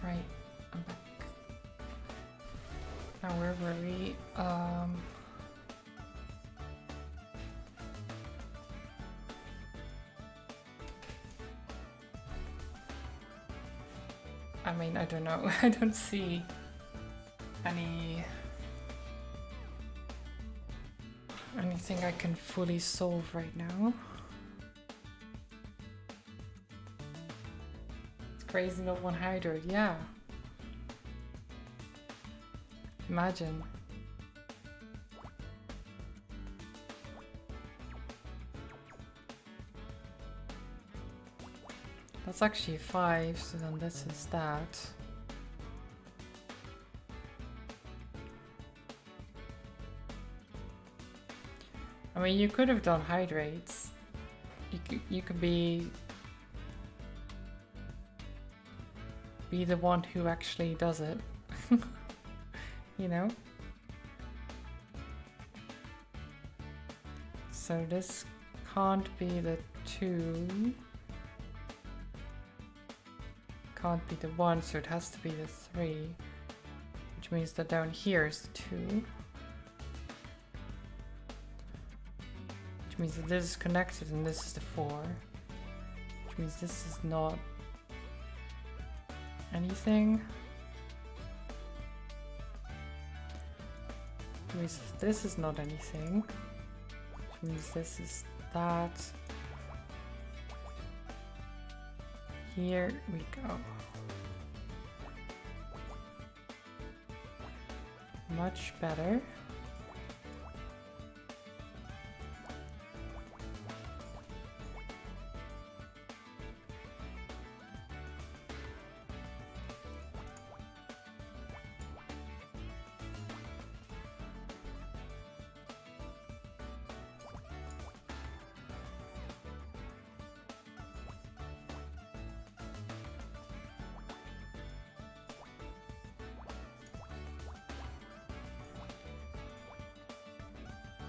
Right, I'm back. Now where were we? I mean, I don't know. I don't see anything I can fully solve right now. Crazy not one hydrate, yeah. Imagine. That's actually 5, so then this is that. I mean, you could have done hydrates. You could be the one who actually does it. You know? So this can't be the 2. Can't be the 1, so it has to be the 3. Which means that down here is the 2. Which means that this is connected and this is the 4. Which means this is not anything. Which means this is not anything. Which means this is that. Here we go. Much better.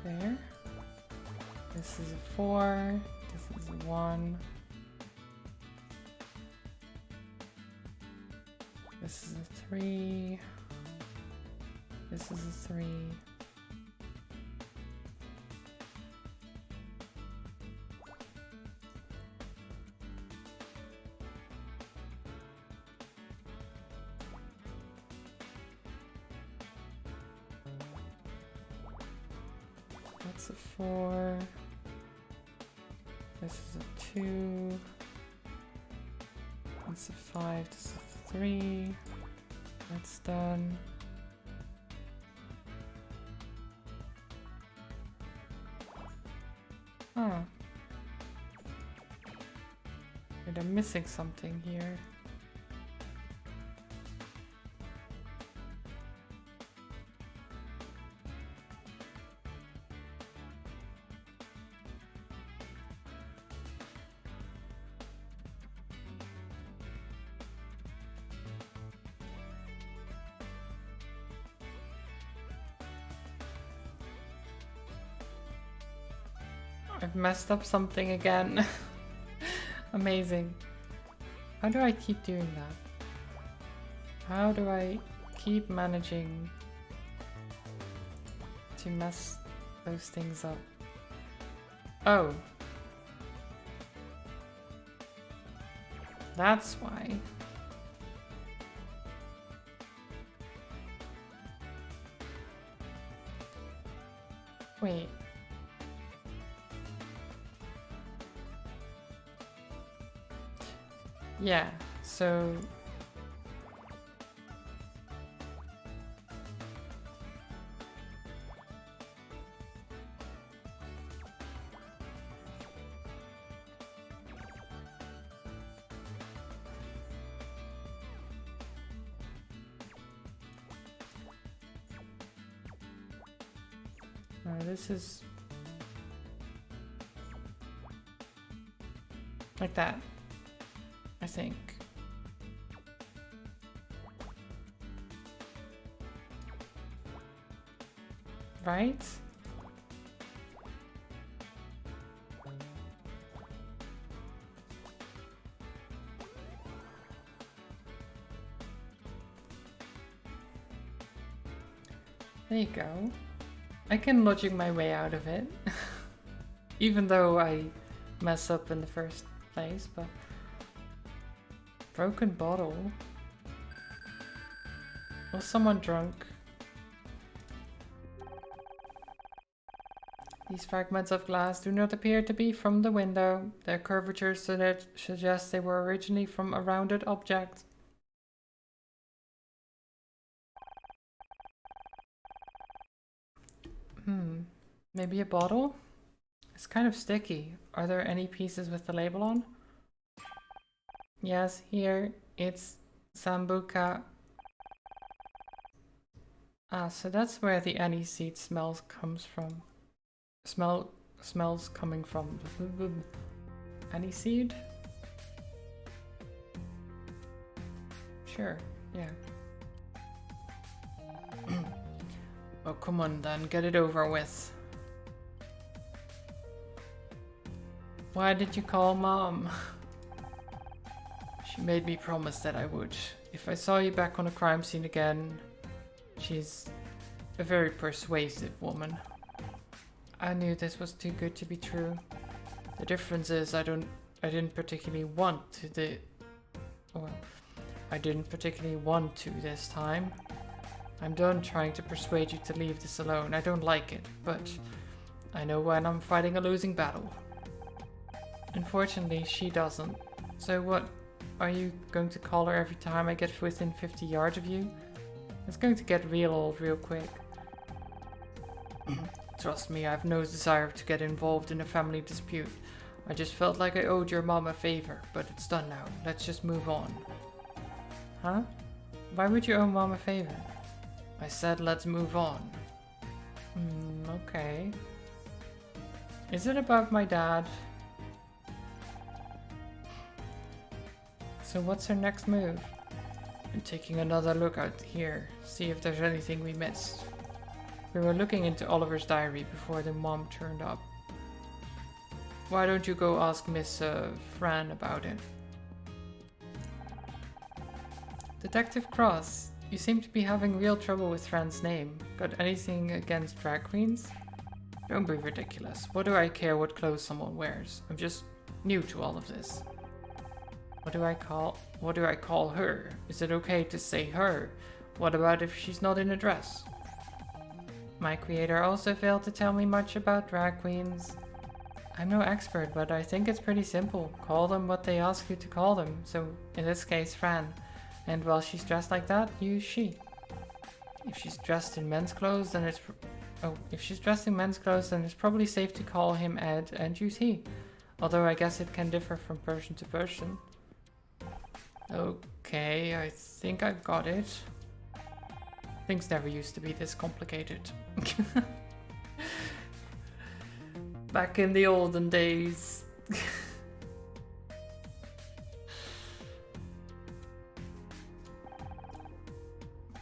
There. This is a 4. This is a 1. This is a 3. This is a 3. That's a 4. This is a 2. That's a 5. This is a 3. That's done. Oh. Wait, I'm missing something here. I've messed up something again. Amazing. How do I keep doing that? How do I keep managing to mess those things up? Oh. That's why. Wait. Yeah, so this is like that, I think. Right? There you go. I can logic my way out of it. Even though I mess up in the first place, but... Broken bottle? Was someone drunk? These fragments of glass do not appear to be from the window. Their curvature suggests they were originally from a rounded object. Maybe a bottle? It's kind of sticky. Are there any pieces with the label on? Yes, here. It's Sambuca. Ah, so that's where the aniseed smells comes from. Smells coming from. Aniseed? Sure, yeah. Oh, come on then, get it over with. Why did you call Mom? She made me promise that I would. If I saw you back on a crime scene again, she's a very persuasive woman. I knew this was too good to be true. The difference is I didn't particularly want to I didn't particularly want to this time. I'm done trying to persuade you to leave this alone. I don't like it, but I know when I'm fighting a losing battle. Unfortunately, she doesn't. So what? Are you going to call her every time I get within 50 yards of you? It's going to get real old real quick. Trust me, I have no desire to get involved in a family dispute. I just felt like I owed your mom a favor, but it's done now. Let's just move on. Huh? Why would you owe Mom a favor? I said let's move on. Okay. Is it about my dad? So what's her next move? I'm taking another look out here, see if there's anything we missed. We were looking into Oliver's diary before the mom turned up. Why don't you go ask Miss Fran about it? Detective Cross, you seem to be having real trouble with Fran's name. Got anything against drag queens? Don't be ridiculous. What do I care what clothes someone wears? I'm just new to all of this. What do I call her? Is it okay to say her? What about if she's not in a dress? My creator also failed to tell me much about drag queens. I'm no expert, but I think it's pretty simple. Call them what they ask you to call them. So, in this case, Fran. And while she's dressed like that, use she. If she's dressed in men's clothes, then it's... if she's dressed in men's clothes, then it's probably safe to call him Ed and use he. Although I guess it can differ from person to person. Okay, I think I've got it. Things never used to be this complicated. Back in the olden days.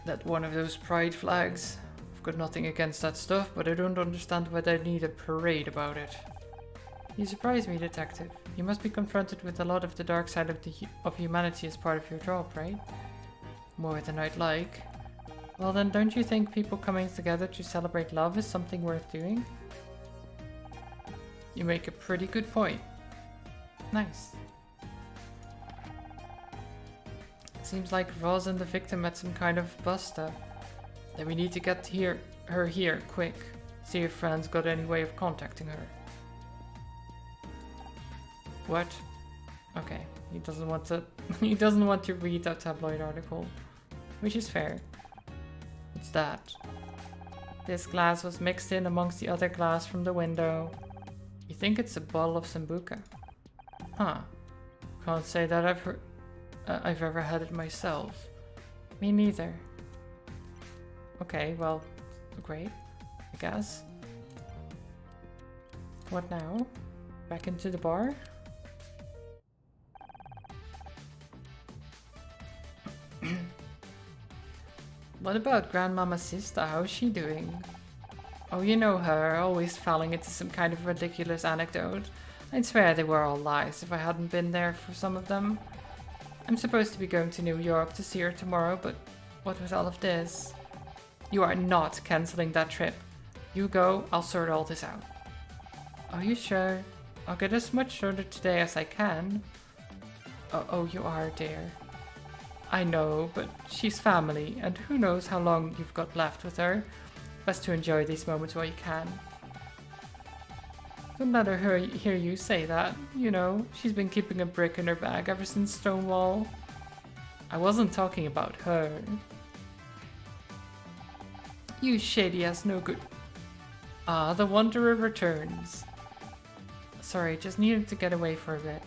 That one of those pride flags. I've got nothing against that stuff, but I don't understand why they need a parade about it. You surprise me, detective. You must be confronted with a lot of the dark side of humanity as part of your job, right? More than I'd like. Well then, don't you think people coming together to celebrate love is something worth doing? You make a pretty good point. Nice. It seems like Roz and the victim had some kind of bust-up. Then we need to get her here, quick. See if Fran's got any way of contacting her. What? Okay, he doesn't want to he doesn't want to read that tabloid article. Which is fair. What's that? This glass was mixed in amongst the other glass from the window. You think it's a bottle of Sambuca? Huh. Can't say that I've ever had it myself. Me neither. Okay, well, great, I guess. What now? Back into the bar? What about Grandmama Sista? How's she doing? Oh, you know her, always falling into some kind of ridiculous anecdote. I'd swear they were all lies if I hadn't been there for some of them. I'm supposed to be going to New York to see her tomorrow, but what with all of this? You are not cancelling that trip. You go, I'll sort all this out. Are you sure? I'll get as much sorted today as I can. Oh, you are, dear. I know, but she's family, and who knows how long you've got left with her. Best to enjoy these moments while you can. Don't let her hear you say that. You know, she's been keeping a brick in her bag ever since Stonewall. I wasn't talking about her. You shady ass no good. Ah, the Wanderer returns. Sorry, just needed to get away for a bit.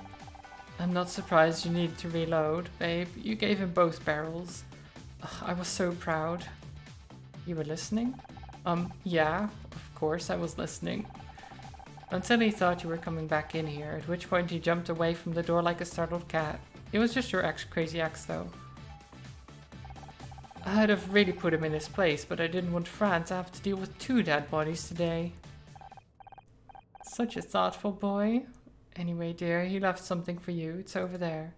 I'm not surprised you needed to reload, babe. You gave him both barrels. Ugh, I was so proud. You were listening? Yeah, of course I was listening. Until he thought you were coming back in here, at which point he jumped away from the door like a startled cat. It was just your crazy ex though. I'd have really put him in his place, but I didn't want Fran to have to deal with 2 dead bodies today. Such a thoughtful boy. Anyway, dear, he left something for you. It's over there.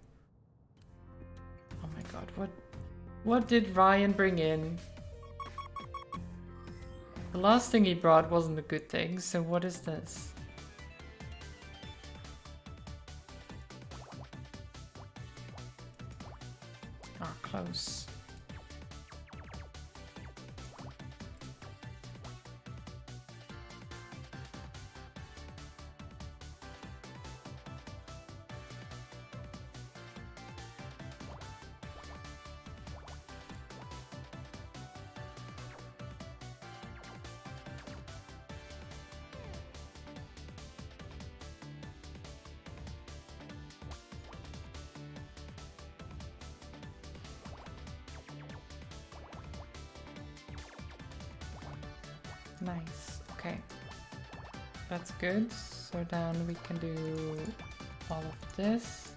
Oh my god, what did Ryan bring in? The last thing he brought wasn't a good thing, so what is this? Ah, close. Nice. Okay. That's good. So then we can do all of this.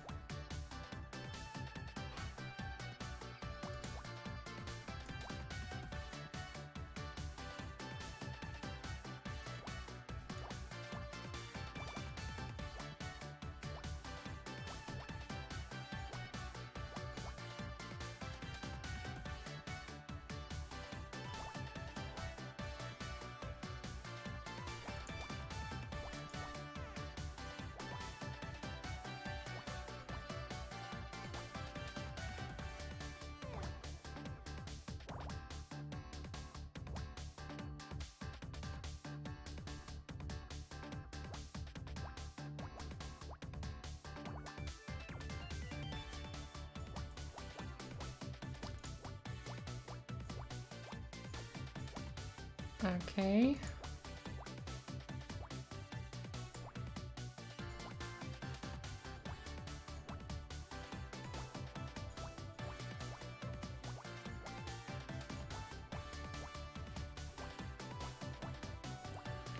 Okay.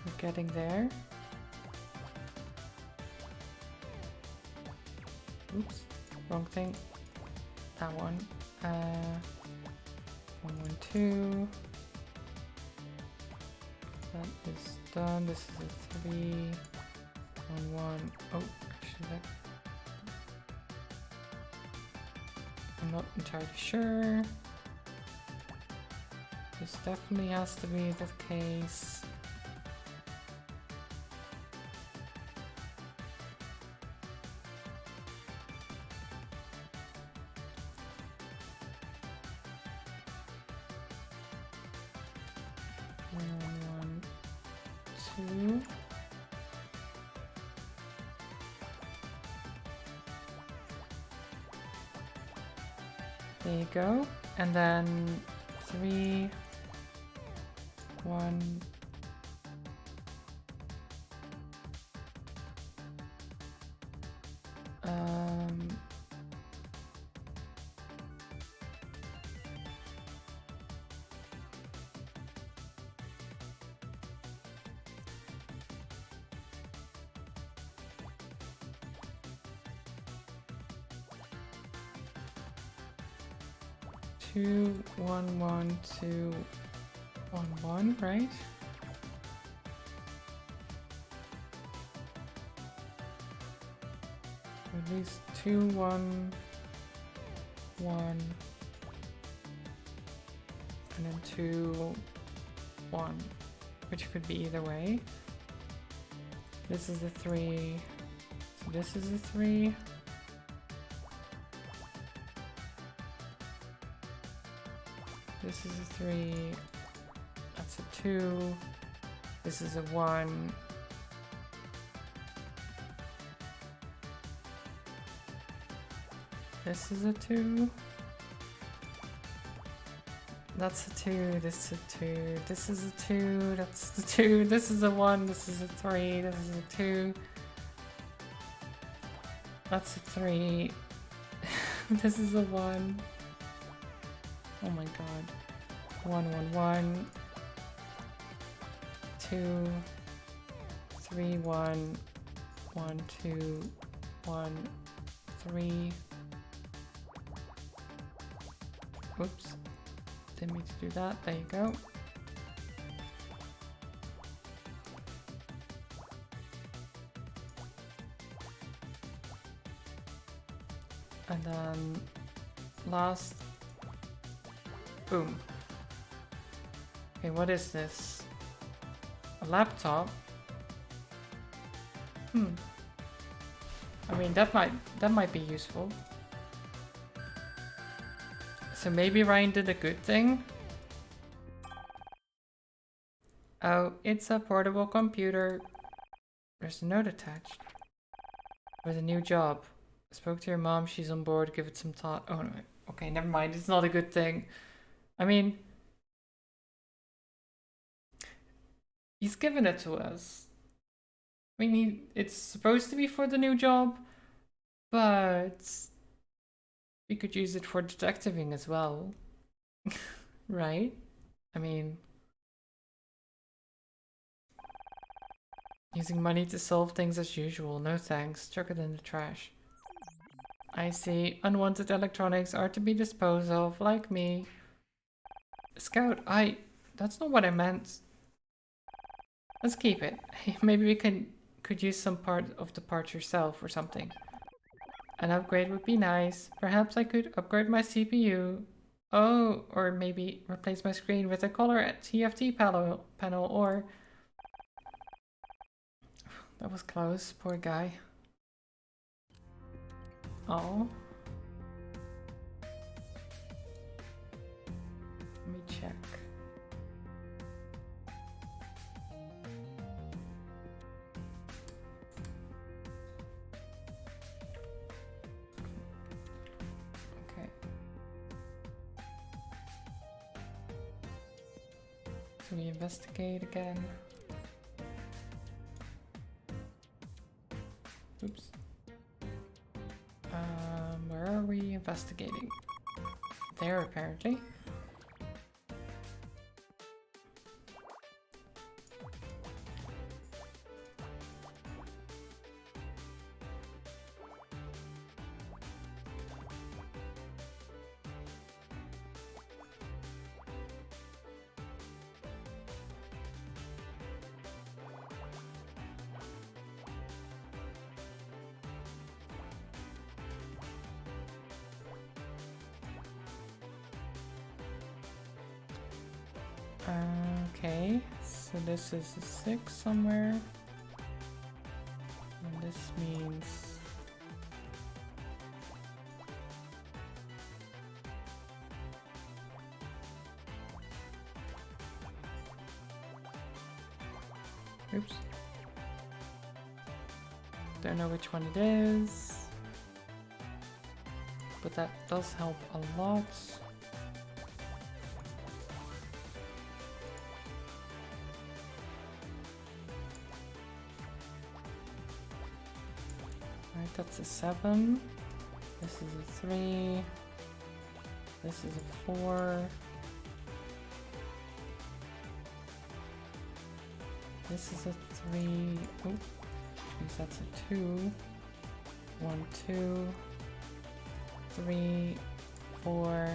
We're getting there. Oops, wrong thing. That one. 1, 1, 2. That is done. This is a 3. 1, 1. Oh, actually, that. I'm not entirely sure. This definitely has to be the case. There you go. And then 3, 1. Two, 1, 1, 2, 1, 1, right? At least 2, 1, 1, and then 2, 1, which could be either way. This is a 3, so this is a 3. This is a 3, that's a 2, this is a 1, this is a 2, that's a 2, this is a 2, this is a 2, that's the 2, this is a 1, this is a 3, this is a 2, that's a 3, this is a 1. Oh my god. 1, 1, 1, 2, 3, 1, 1, 2, 1, 3. Oops. Didn't mean to do that. There you go. And then last. Boom. Okay, what is this? A laptop? I mean, that might be useful. So maybe Ryan did a good thing. Oh, it's a portable computer. There's a note attached. With a new job. Spoke to your mom, she's on board, give it some thought. Oh no, okay, never mind, it's not a good thing. I mean, he's given it to us. I mean, it's supposed to be for the new job, but we could use it for detectiving as well. Right? I mean, using money to solve things as usual. No thanks. Chuck it in the trash. I see. Unwanted electronics are to be disposed of, like me. Scout, that's not what I meant. Let's keep it. Maybe we could use some part of the parts yourself or something. An upgrade would be nice. Perhaps I could upgrade my CPU. Oh, or maybe replace my screen with a color TFT panel or... That was close, poor guy. Oh. Let me check. Okay. Should we investigate again? Oops. Where are we investigating? There, apparently. Okay, so this is a 6 somewhere. And this means... Oops. Don't know which one it is. But that does help a lot. That's a 7. This is a 3. This is a 4. This is a 3. Oh, which means that's a 2. 1, 2, 3, 4,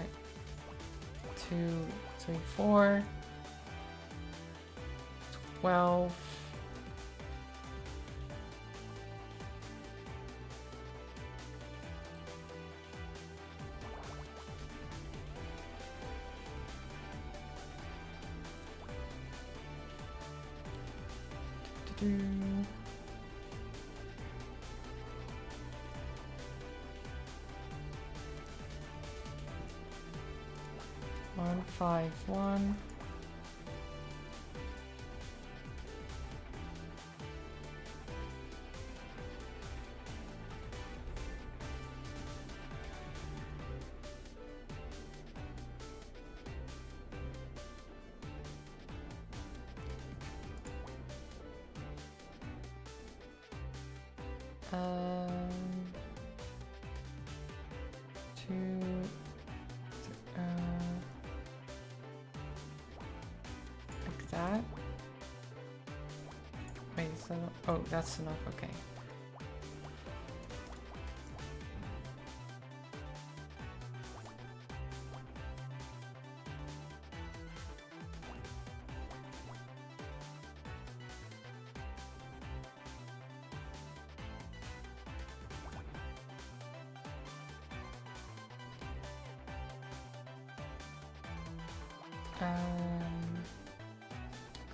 2, 3, 4, 12. Do. 1, 5, 1. Like that. Wait, is that, oh, that's enough, okay.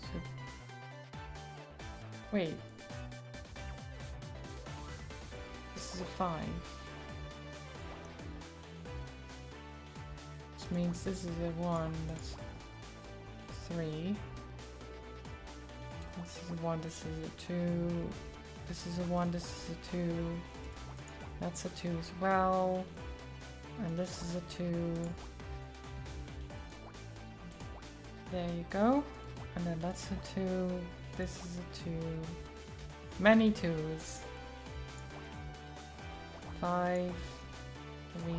So, wait. This is a 5. Which means this is a 1, that's 3. This is a 1, this is a 2. This is a 1, this is a 2. That's a 2 as well. And this is a 2. There you go. And then that's a 2. This is a 2. Many 2s. 5, 3.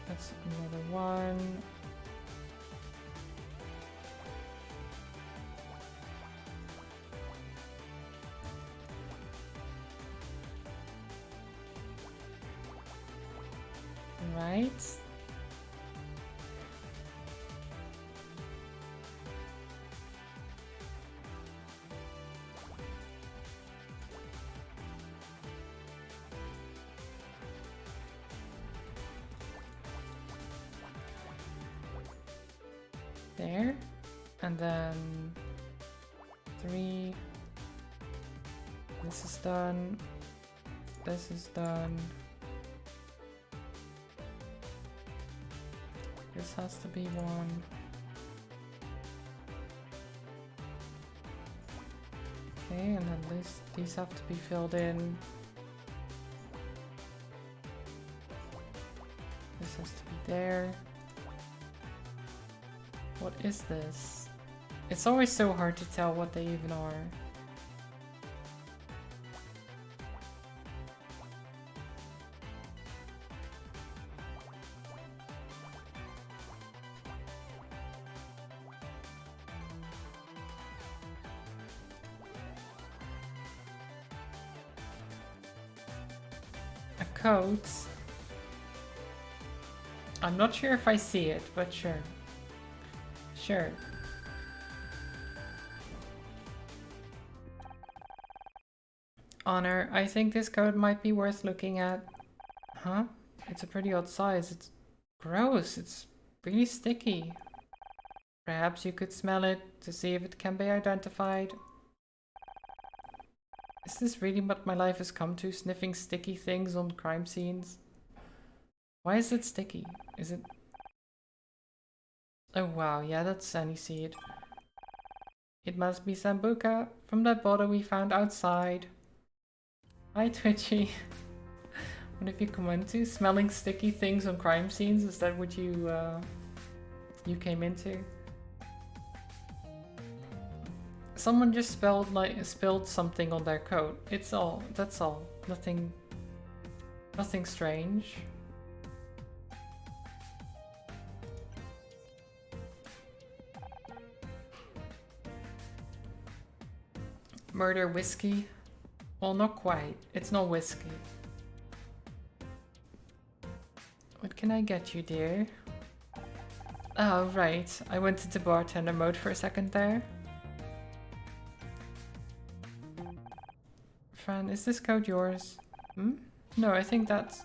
That's another 1. Right. There. And then 3. This is done. This is done. This has to be 1. Okay, and then these have to be filled in. This has to be there. What is this? It's always so hard to tell what they even are. A coat. I'm not sure if I see it, but sure. Sure. Honor, I think this coat might be worth looking at. Huh? It's a pretty odd size. It's gross. It's really sticky. Perhaps you could smell it to see if it can be identified. Is this really what my life has come to? Sniffing sticky things on crime scenes? Why is it sticky? Is it... Oh wow, yeah, that's aniseed. It must be Sambuca from that bottle we found outside. Hi Twitchy. What have you come into? Smelling sticky things on crime scenes? Is that what you came into? Someone just spilled something on their coat. It's all. That's all. Nothing strange. Murder whiskey? Well, not quite. It's not whiskey. What can I get you, dear? Oh, right. I went into bartender mode for a second there. Fran, is this coat yours? Hmm? No, I think that's...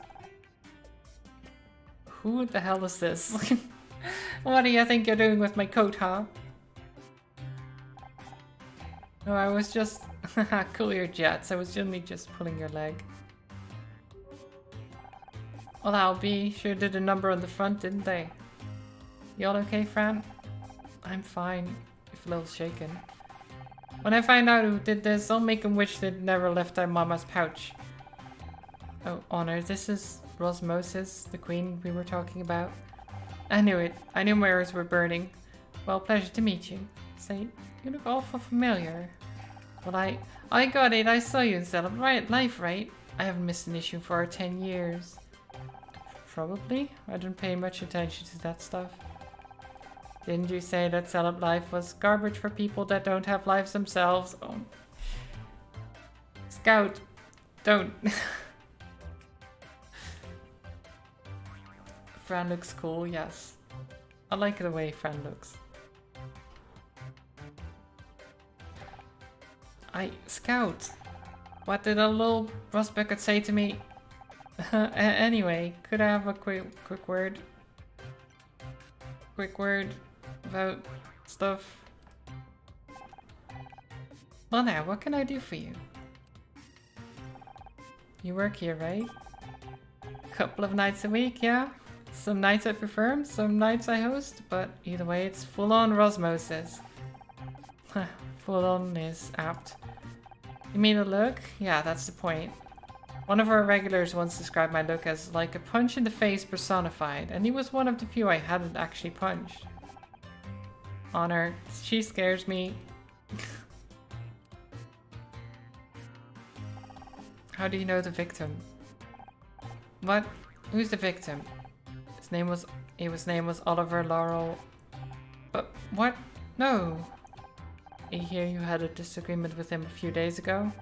Who the hell is this? What do you think you're doing with my coat, huh? No, I was just... Cool your jets. I was only just pulling your leg. Well, I'll be. Sure did a number on the front, didn't they? You all okay, Fran? I'm fine. If a little shaken. When I find out who did this, I'll make them wish they'd never left their mama's pouch. Oh, Honor, this is Rosmosis, the queen we were talking about. I knew it. I knew my ears were burning. Well, pleasure to meet you. Say, you look awful familiar. Well, I got it. I saw you in Celebrate Life, right? I haven't missed an issue for 10 years. Probably. I don't pay much attention to that stuff. Didn't you say that Celeb Life was garbage for people that don't have lives themselves? Oh. Scout, don't. Fran looks cool, yes. I like the way Fran looks. Scout, what did a little prospect say to me? Anyway, could I have a quick word? Quick word about stuff? Well now, what can I do for you? You work here, right? A couple of nights a week, yeah? Some nights I perform, some nights I host, but either way it's full-on Rosmosis. Full-on is apt. You mean the look? Yeah, that's the point. One of our regulars once described my look as like a punch in the face personified, and he was one of the few I hadn't actually punched. Honor, she scares me. How do you know the victim? What? Who's the victim? His name was Oliver Laurel. But what? No. I hear you had a disagreement with him a few days ago.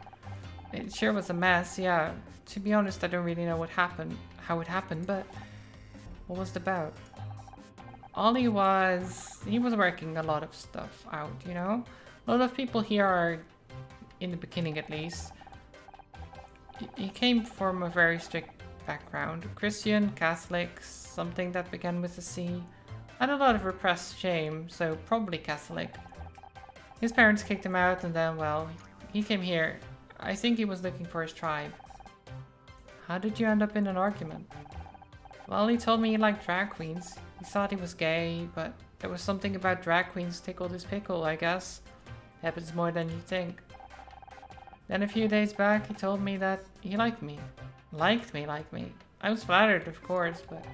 It sure was a mess, yeah. To be honest, I don't really know how it happened, but what was it about? Ollie he was working a lot of stuff out, you know? A lot of people here are, in the beginning at least, he came from a very strict background. Christian, Catholic, something that began with a C. Had a lot of repressed shame, so probably Catholic. His parents kicked him out and then, well, he came here. I think he was looking for his tribe. How did you end up in an argument? Well, he told me he liked drag queens. He thought he was gay, but there was something about drag queens tickled his pickle, I guess. Happens more than you think. Then a few days back, he told me that he liked me. Liked me. I was flattered, of course, but...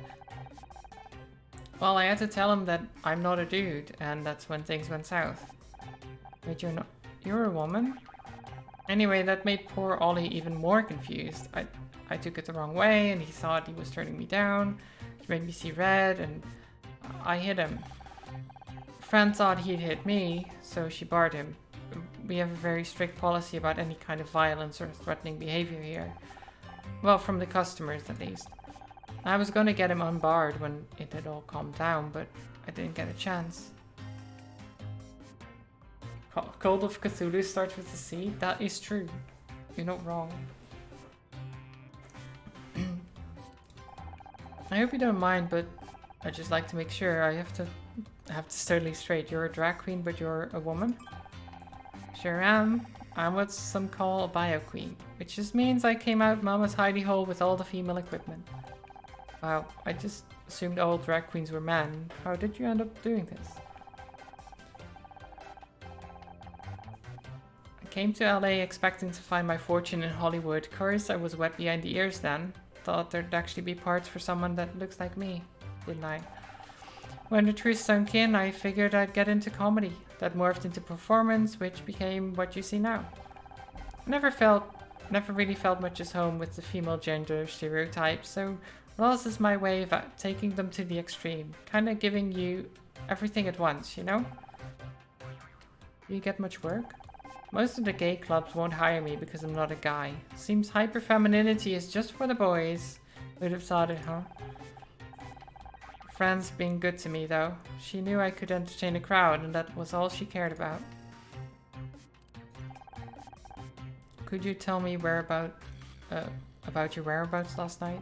Well, I had to tell him that I'm not a dude, and that's when things went south. Wait, you're not... You're a woman? Anyway, that made poor Ollie even more confused. I took it the wrong way, and he thought he was turning me down. He made me see red, and I hit him. Fran thought he'd hit me, so she barred him. We have a very strict policy about any kind of violence or threatening behavior here. Well, from the customers, at least. I was gonna get him unbarred when it had all calmed down, but I didn't get a chance. Cult of Cthulhu starts with a C? That is true. You're not wrong. I hope you don't mind, but I just like to make sure I have to this totally straight. You're a drag queen, but you're a woman? Sure am. I'm what some call a bio queen, which just means I came out mama's hidey hole with all the female equipment. Wow, I just assumed all drag queens were men. How did you end up doing this? I came to LA expecting to find my fortune in Hollywood. Course, I was wet behind the ears then. Thought there'd actually be parts for someone that looks like me, didn't I? When the truth sunk in, I figured I'd get into comedy. That morphed into performance, which became what you see now. I never really felt much as home with the female gender stereotypes, so Ross is my way of taking them to the extreme. Kinda giving you everything at once, you know? Do you get much work? Most of the gay clubs won't hire me because I'm not a guy. Seems hyper-femininity is just for the boys. Who'd have thought it, huh? Fran's been good to me, though. She knew I could entertain a crowd, and that was all she cared about. Could you tell me about your whereabouts last night?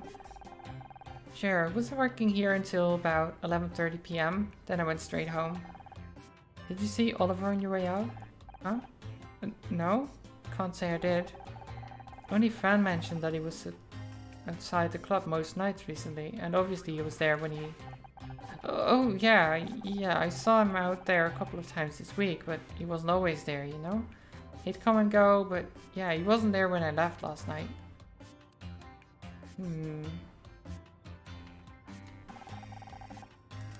Sure, I was working here until about 11:30 p.m. Then I went straight home. Did you see Oliver on your way out? Huh? No? Can't say I did. Only Fran mentioned that he was outside the club most nights recently, and obviously he was there when he... Oh, yeah, I saw him out there a couple of times this week, but he wasn't always there, you know? He'd come and go, but yeah, he wasn't there when I left last night.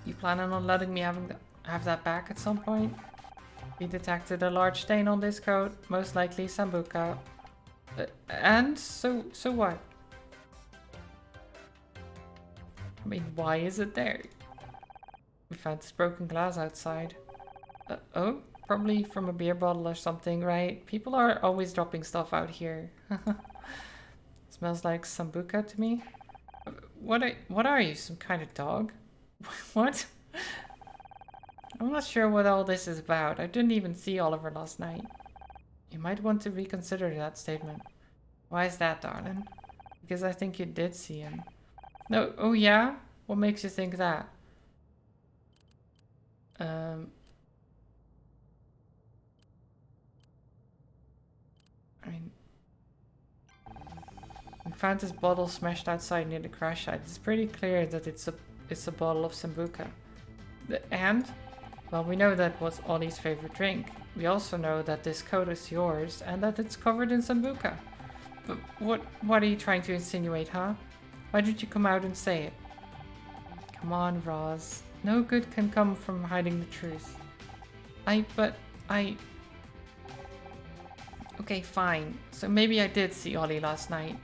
You planning on letting me have that back at some point? We detected a large stain on this coat, most likely Sambuca. And? So what? I mean, why is it there? We found this broken glass outside. Oh? Probably from a beer bottle or something, right? People are always dropping stuff out here. Smells like Sambuca to me. What are you, some kind of dog? What? I'm not sure what all this is about. I didn't even see Oliver last night. You might want to reconsider that statement. Why is that, darling? Because I think you did see him. No, oh yeah? What makes you think that? I mean, we found this bottle smashed outside near the crash site. It's pretty clear that it's a bottle of Sambuca. And? Well, we know that was Ollie's favorite drink. We also know that this coat is yours and that it's covered in Sambuca. But what are you trying to insinuate, huh? Why did you come out and say it? Come on, Roz. No good can come from hiding the truth. Okay, fine. So maybe I did see Ollie last night.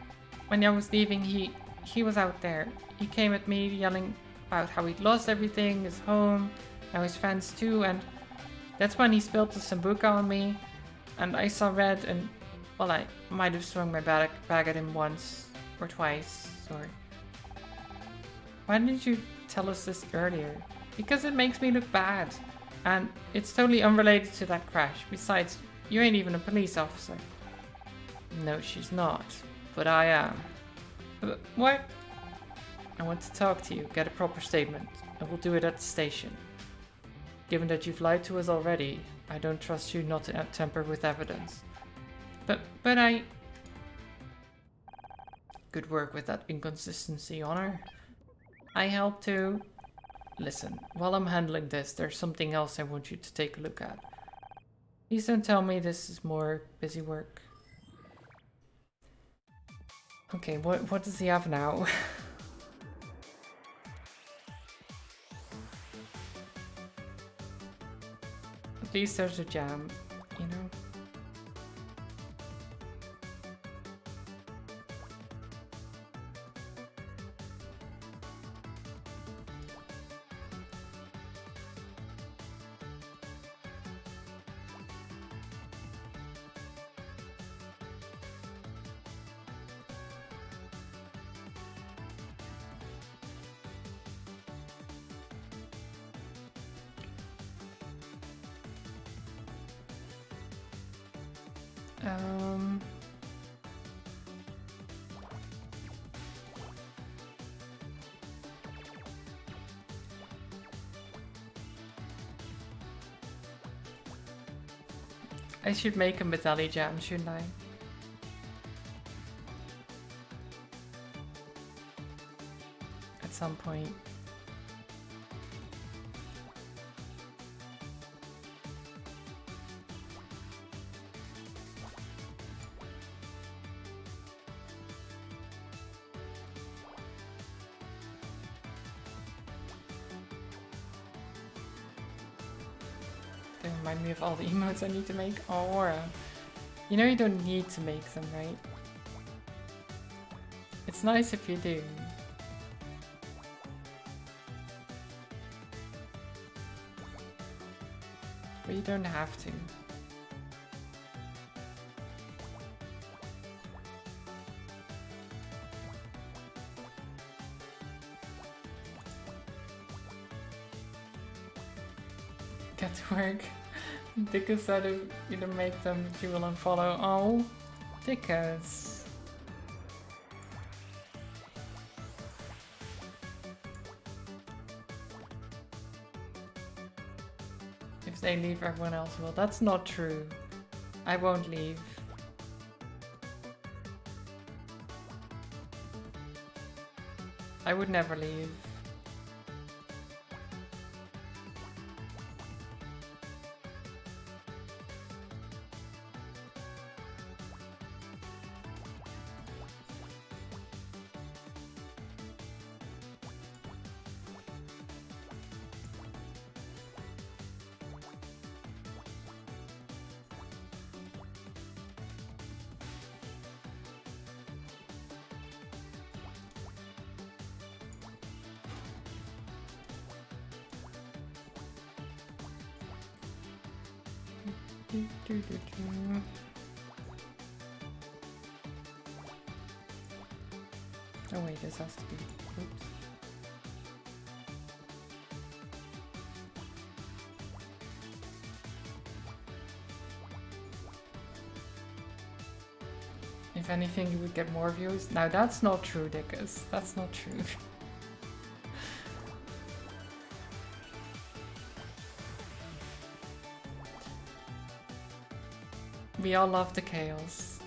When I was leaving, he was out there. He came at me yelling about how he'd lost everything, his home, now his friends too, and that's when he spilled the Sambuca on me, and I saw red, and well, I might have swung my bag at him once or twice, or... Why didn't you tell us this earlier? Because it makes me look bad, and it's totally unrelated to that crash. Besides, you ain't even a police officer. No, she's not, but I am. What? I want to talk to you, get a proper statement, and we'll do it at the station. Given that you've lied to us already, I don't trust you not to tamper with evidence. But I... Good work with that inconsistency, Honor. I help too. Listen, while I'm handling this, there's something else I want you to take a look at. Please don't tell me this is more busy work. Okay, what does he have now? At least there's a jam, you know? Um, I should make a medallion jam, shouldn't I? At some point. They remind me of all the emotes I need to make. Oh, Aura. You know you don't need to make them, right? It's nice if you do. But you don't have to. Get to work. Dickus said you don't make them, but you will unfollow. Oh, Dickus. If they leave, everyone else will. That's not true. I won't leave. I would never leave. Oh wait, this has to be. Oops. If anything, you would get more views. Now that's not true, Dickus. That's not true. We all love the chaos.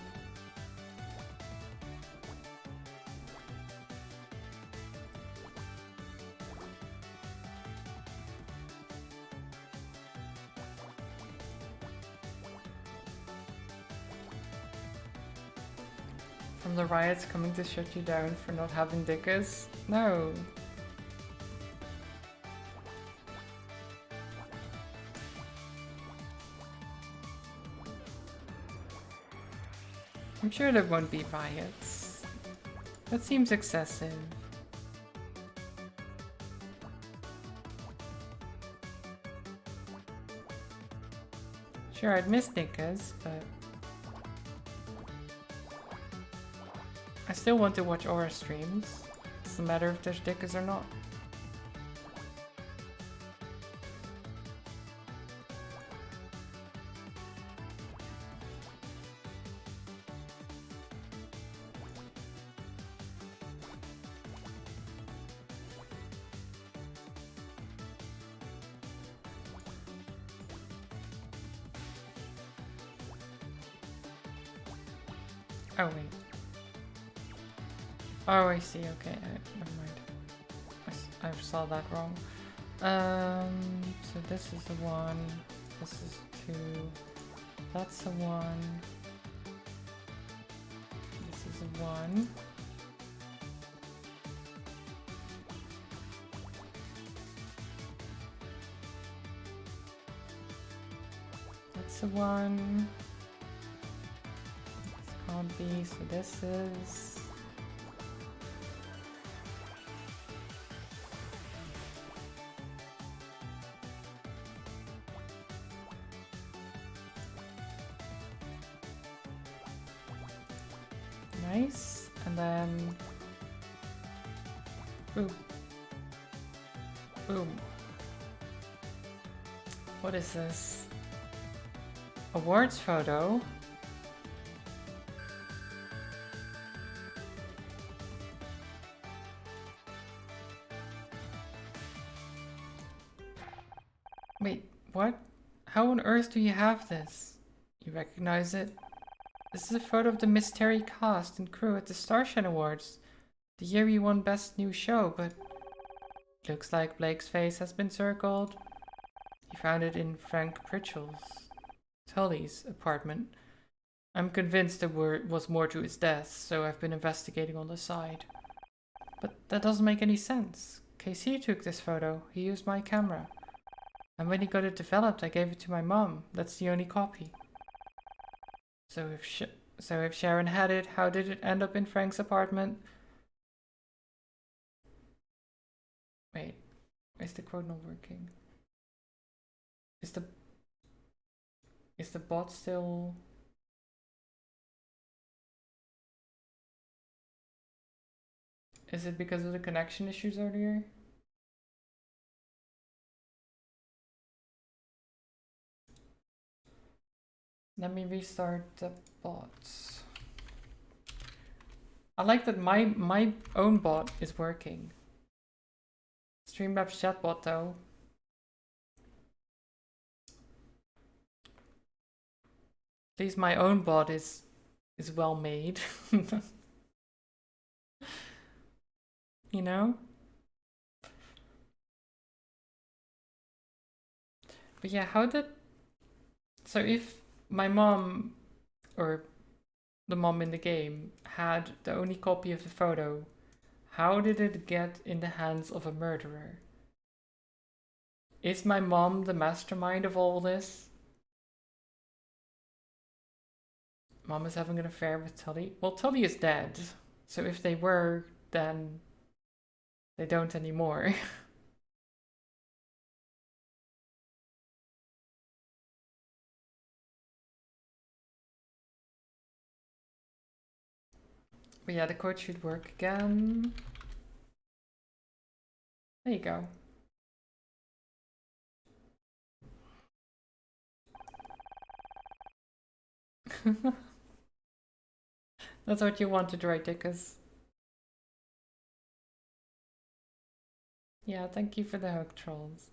From the riots coming to shut you down for not having Dickus? No. I'm sure there won't be riots. That seems excessive. Sure, I'd miss Dickus, but I still want to watch Aura streams. Doesn't matter if there's Dickus or not. Oh wait. Oh, I see. Okay, never mind. I saw that wrong. So this is the one. This is two. That's the one. This is the one. That's the one. This can't be, so this is... Nice. And then... Boom. Boom. What is this? Awards photo? Wait, what? How on earth do you have this? You recognize it? This is a photo of the Mystery cast and crew at the Starshine Awards. The year we won Best New Show, but... Looks like Blake's face has been circled. He found it in Frank Tully's apartment. I'm convinced there was more to his death, so I've been investigating on the side. But that doesn't make any sense. KC took this photo. He used my camera. And when he got it developed, I gave it to my mom. That's the only copy. So if Sharon had it, how did it end up in Frank's apartment? Wait, is the quote not working? Is the bot still... Is it because of the connection issues earlier? Let me restart the bots. I like that my own bot is working. Streamlabs chatbot though. At least my own bot is well made. You know? But yeah, how did... So if my mom, or the mom in the game, had the only copy of the photo, how did it get in the hands of a murderer? Is my mom the mastermind of all this? Mom is having an affair with Tully. Well, Tully is dead. So if they were, then they don't anymore. But yeah, the code should work again. There you go. That's what you wanted, right, Dickus? Yeah, thank you for the hug, trolls.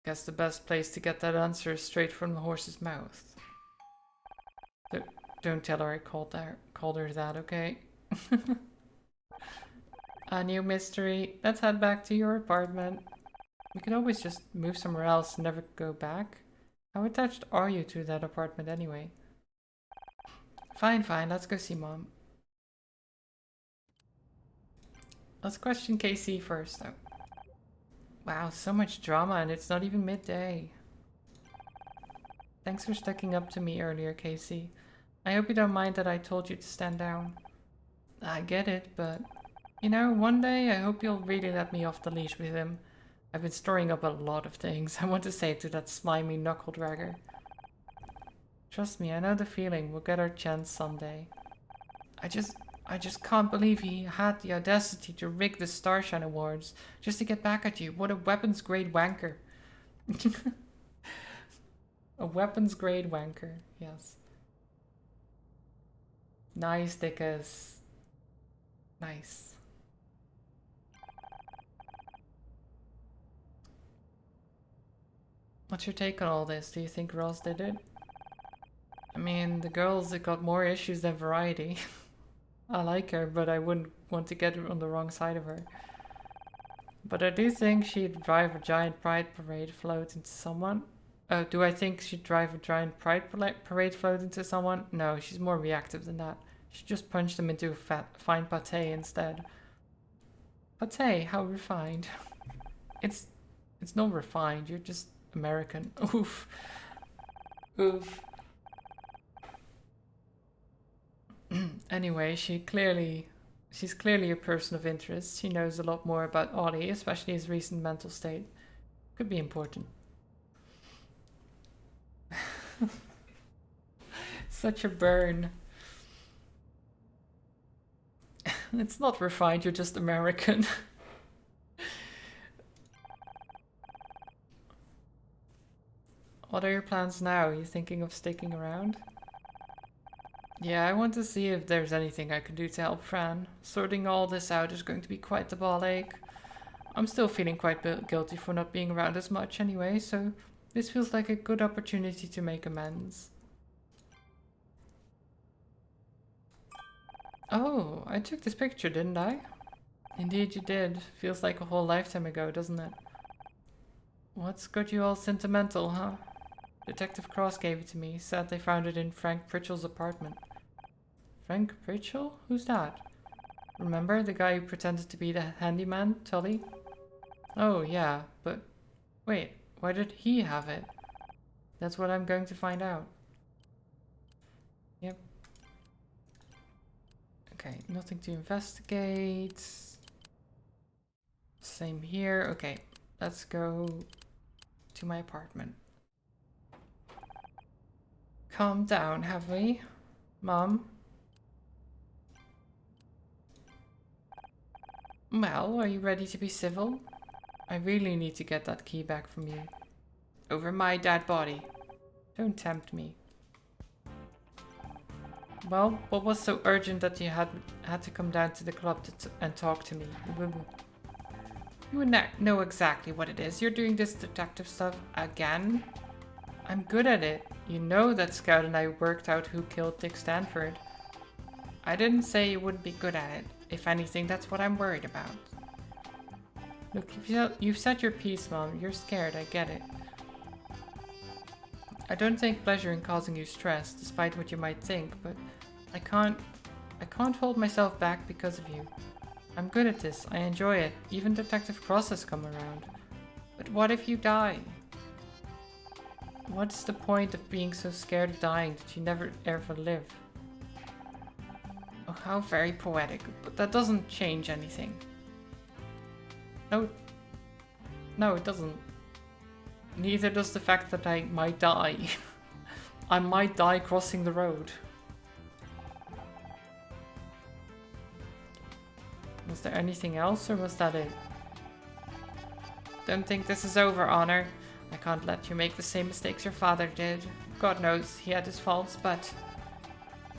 Guess the best place to get that answer is straight from the horse's mouth. Don't tell her I called her that, okay? A new mystery. Let's head back to your apartment. We could always just move somewhere else and never go back. How attached are you to that apartment anyway? Fine, let's go see Mom. Let's question KC first, though. Wow, so much drama and it's not even midday. Thanks for sticking up to me earlier, KC. I hope you don't mind that I told you to stand down. I get it, but... You know, one day I hope you'll really let me off the leash with him. I've been storing up a lot of things I want to say to that slimy knuckle-dragger. Trust me, I know the feeling. We'll get our chance someday. I just can't believe he had the audacity to rig the Starshine Awards just to get back at you. What a weapons-grade wanker. A weapons-grade wanker, yes. Nice, Dickus. Nice. What's your take on all this? Do you think Ross did it? I mean, the girl's got more issues than Variety. I like her, but I wouldn't want to get her on the wrong side of her. But I do think she'd drive a giant pride parade float into someone. Do I think she'd drive a giant pride parade float into someone? No, she's more reactive than that. She'd just punch them into a fine pate instead. Pate, how refined. It's not refined. You're just American. Oof. Oof. Anyway, she's clearly a person of interest. She knows a lot more about Ollie, especially his recent mental state. Could be important. Such a burn. It's not refined, you're just American. What are your plans now? Are you thinking of sticking around? Yeah, I want to see if there's anything I can do to help Fran. Sorting all this out is going to be quite the ball ache. I'm still feeling quite guilty for not being around as much anyway, so this feels like a good opportunity to make amends. Oh, I took this picture, didn't I? Indeed you did. Feels like a whole lifetime ago, doesn't it? What's got you all sentimental, huh? Detective Cross gave it to me. Said they found it in Frank Pritchell's apartment. Frank Pritchell? Who's that? Remember the guy who pretended to be the handyman, Tully? Oh, yeah, but wait, why did he have it? That's what I'm going to find out. Yep. Okay, nothing to investigate. Same here. Okay, let's go to my apartment. Calm down, have we? Mom? Well, are you ready to be civil? I really need to get that key back from you. Over my dead body. Don't tempt me. Well, what was so urgent that you had to come down to the club and talk to me? You would know exactly what it is. You're doing this detective stuff again? I'm good at it. You know that Scout and I worked out who killed Dick Stanford. I didn't say you wouldn't be good at it. If anything, that's what I'm worried about. Look, you've said your piece, Mom. You're scared, I get it. I don't take pleasure in causing you stress, despite what you might think, but I can't hold myself back because of you. I'm good at this, I enjoy it, even Detective Cross has come around. But what if you die? What's the point of being so scared of dying that you never ever live? Oh, how very poetic, but that doesn't change anything. No, it doesn't. Neither does the fact that I might die. I might die crossing the road. Was there anything else, or was that it? Don't think this is over, Honor. I can't let you make the same mistakes your father did. God knows he had his faults, but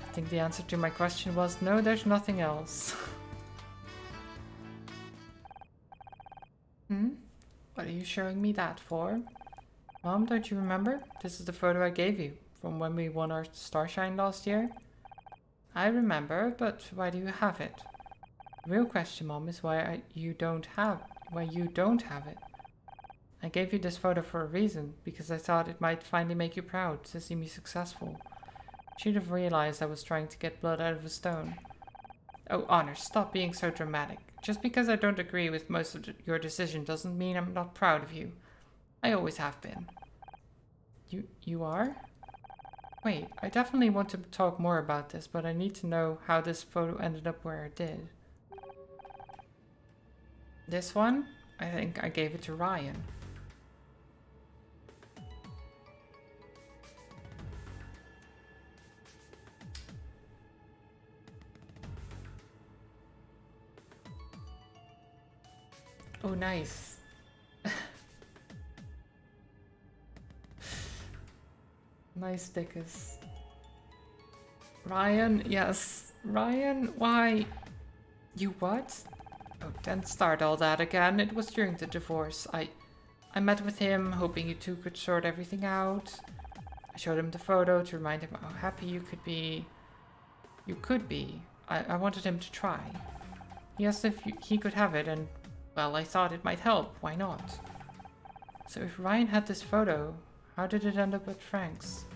I think the answer to my question was no, there's nothing else. What are you showing me that for? Mom, don't you remember? This is the photo I gave you from when we won our Starshine last year. I remember, but why do you have it? The real question, Mom, is why you don't have it. I gave you this photo for a reason, because I thought it might finally make you proud to see me successful. Should have realized I was trying to get blood out of a stone. Oh, Honor, stop being so dramatic. Just because I don't agree with most of your decision doesn't mean I'm not proud of you. I always have been. You are? Wait, I definitely want to talk more about this, but I need to know how this photo ended up where it did. This one? I think I gave it to Ryan. Oh, nice. Nice stickers. Ryan, yes. Ryan, why? You what? Oh, don't start all that again. It was during the divorce. I met with him, hoping you two could sort everything out. I showed him the photo to remind him how happy you could be. I wanted him to try. He asked if he could have it, and, well, I thought it might help. Why not? So if Ryan had this photo, how did it end up at Frank's?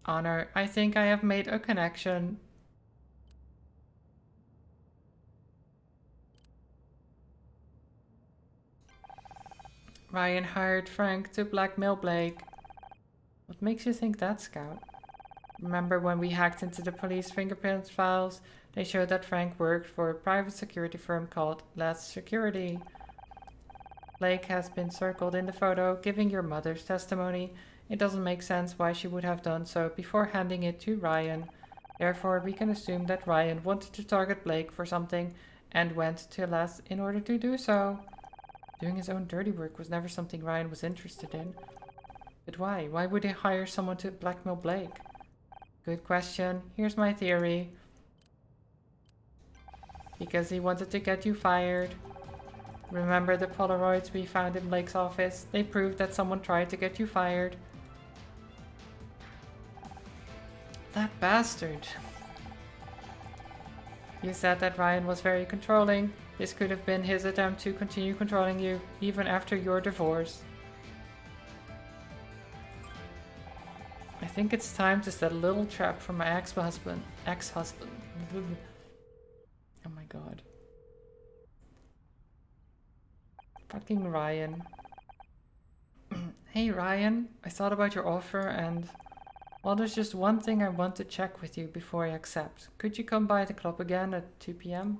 Honor, I think I have made a connection. Ryan hired Frank to blackmail Blake. What makes you think that, Scout? Remember when we hacked into the police fingerprint files? They showed that Frank worked for a private security firm called Let's Security. Blake has been circled in the photo, giving your mother's testimony. It doesn't make sense why she would have done so before handing it to Ryan. Therefore, we can assume that Ryan wanted to target Blake for something and went to Les in order to do so. Doing his own dirty work was never something Ryan was interested in. But why? Why would he hire someone to blackmail Blake? Good question. Here's my theory. Because he wanted to get you fired. Remember the Polaroids we found in Blake's office? They proved that someone tried to get you fired. That bastard. You said that Ryan was very controlling. This could have been his attempt to continue controlling you, even after your divorce. I think it's time to set a little trap for my ex-husband. Oh my god. Fucking Ryan. Hey Ryan, I thought about your offer and... Well, there's just one thing I want to check with you before I accept. Could you come by the club again at 2 p.m?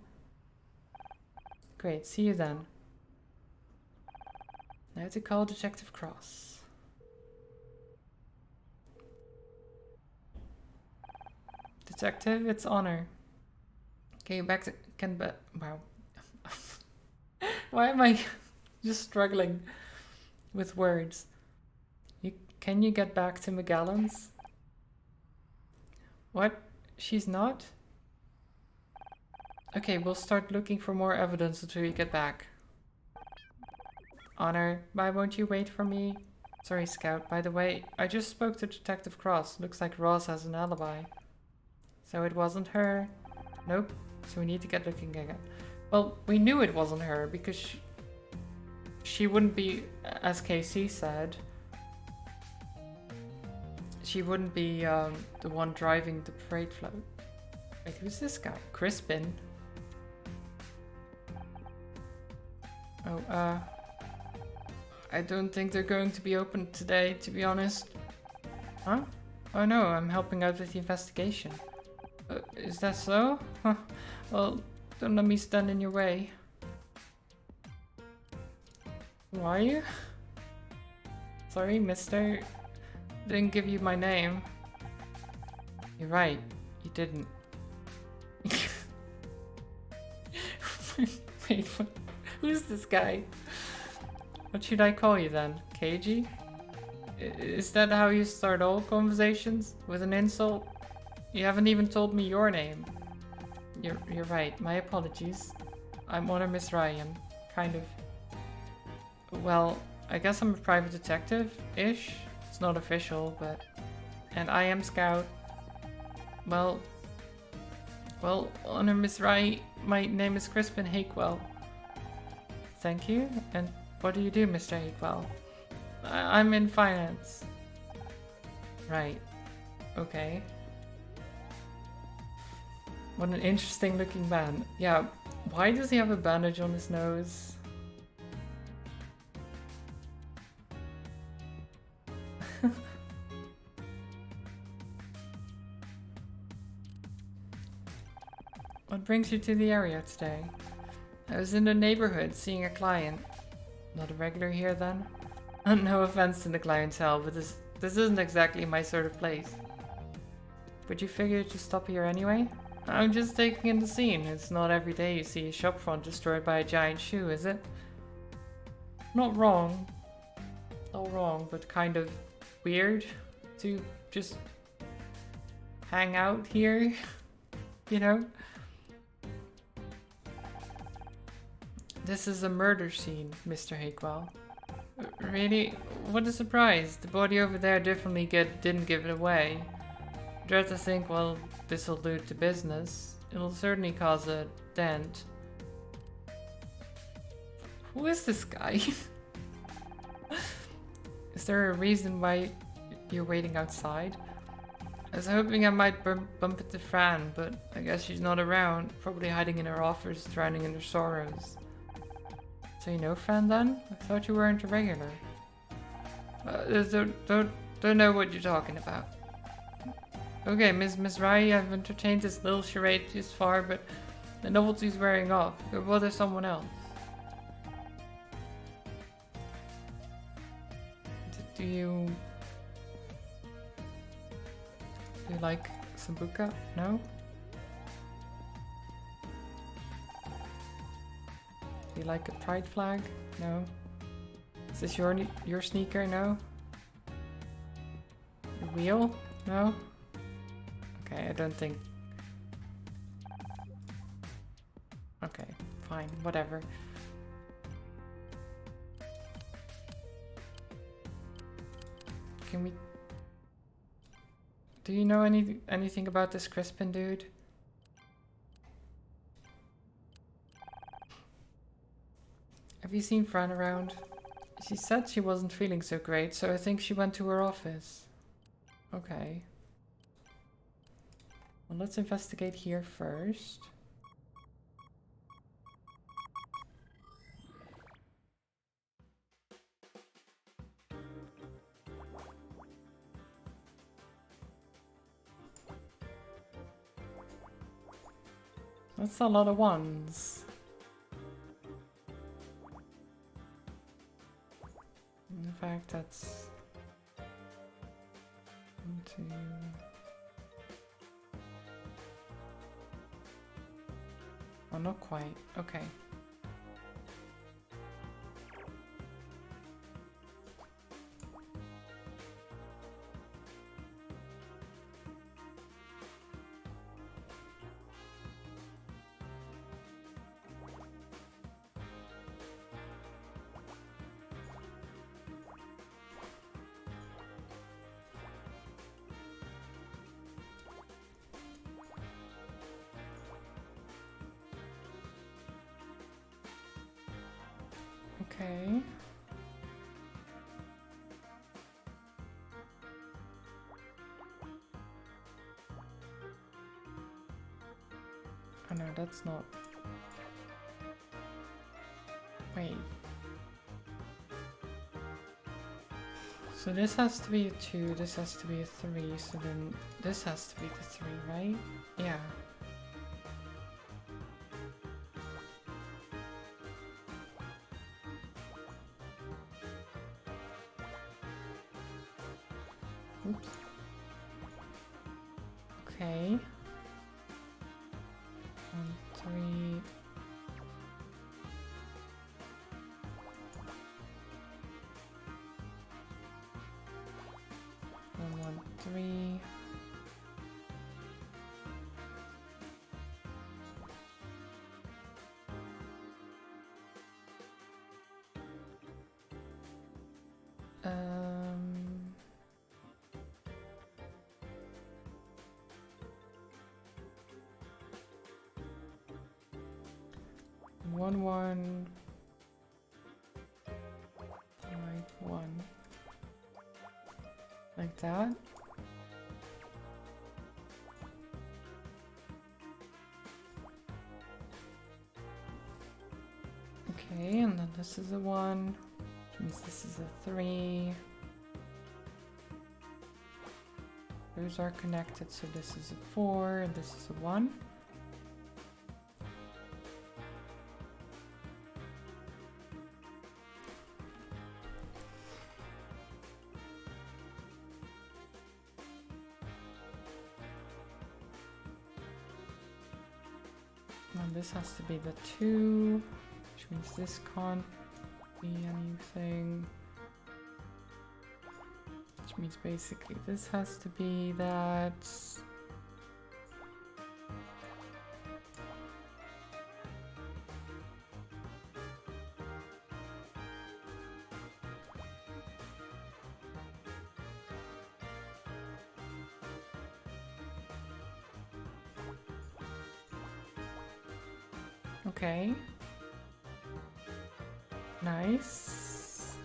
Great, see you then. Now to call Detective Cross. Detective, it's Honor. Okay, back to... Wow. Why am I just struggling with words? Can you get back to McGallan's? What? She's not? Okay, we'll start looking for more evidence until you get back. Honor, why won't you wait for me? Sorry, Scout. By the way, I just spoke to Detective Cross. Looks like Ross has an alibi. So it wasn't her? Nope. So we need to get looking again. Well, we knew it wasn't her because she wouldn't be, as KC said, she wouldn't be the one driving the parade float. Wait, who's this guy? Crispin? Oh, I don't think they're going to be open today, to be honest. Huh? Oh no, I'm helping out with the investigation. Is that so? Huh. Well, don't let me stand in your way. Who are you? Sorry, mister. Didn't give you my name. You're right, you didn't. Wait, what? Who's this guy? What should I call you then? KG? Is that how you start all conversations? With an insult? You haven't even told me your name. You're right, my apologies. I'm Honor Miss Ryan. Kind of. Well, I guess I'm a private detective-ish. It's not official, but... And I am Scout. Well, Honor Miss Ryan, my name is Crispin Hakewell. Thank you. And what do you do, Mr. Hakewell? I'm in finance. Right. Okay. What an interesting looking man. Yeah, why does he have a bandage on his nose? What brings you to the area today? I was in the neighborhood seeing a client. Not a regular here then? No offense to the clientele, but this isn't exactly my sort of place. Would you figure to stop here anyway? I'm just taking in the scene. It's not every day you see a shopfront destroyed by a giant shoe, is it? Not wrong. Not wrong, but kind of weird to just hang out here, you know? This is a murder scene, Mr. Hakewell. Really? What a surprise. The body over there definitely didn't give it away. Dread to think, well, this'll loot the business. It'll certainly cause a dent. Who is this guy? Is there a reason why you're waiting outside? I was hoping I might bump into Fran, but I guess she's not around. Probably hiding in her office, drowning in her sorrows. So you know Fran then? I thought you weren't a regular. Don't know what you're talking about. Okay, Miss Rai, I've entertained this little charade this far, but the novelty's wearing off. Go bother someone else. Do you like Sambuca? No? Do you like a pride flag? No? Is this your sneaker? No? Your wheel? No? Okay, I don't think... Okay, fine, whatever. Can we... Do you know anything about this Crispin dude? Have you seen Fran around? She said she wasn't feeling so great, so I think she went to her office. Okay. Well, let's investigate here first. That's a lot of ones. In fact, that's 1, 2. Oh, not quite. Okay. Okay. Oh no, that's not... Wait. So this has to be a 2, this has to be a 3, so then this has to be the 3, right? Yeah. Oops. Okay. 1, 3. One, 3. One, 1, 5, 1. Like that. Okay, and then this is a 1, which means this is a 3. Those are connected, so this is a 4 and this is a 1. And this has to be the 2, which means this can't be anything. Which means basically this has to be that. Okay. Nice.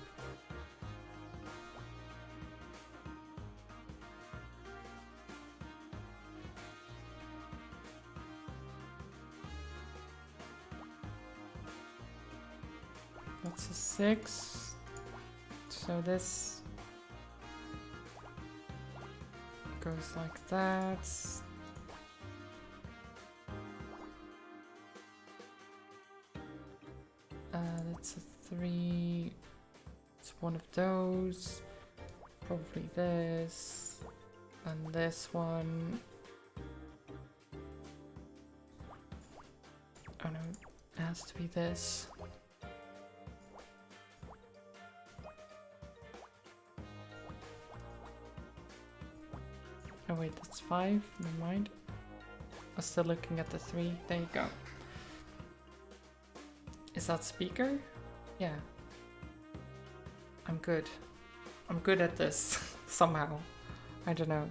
That's a 6. So this goes like that. That's a 3. It's one of those. Probably this. And this one. Oh no, it has to be this. Oh wait, that's 5. Never mind. I'm still looking at the 3. There you go. Is that speaker? Yeah. I'm good. I'm good at this. Somehow. I don't know.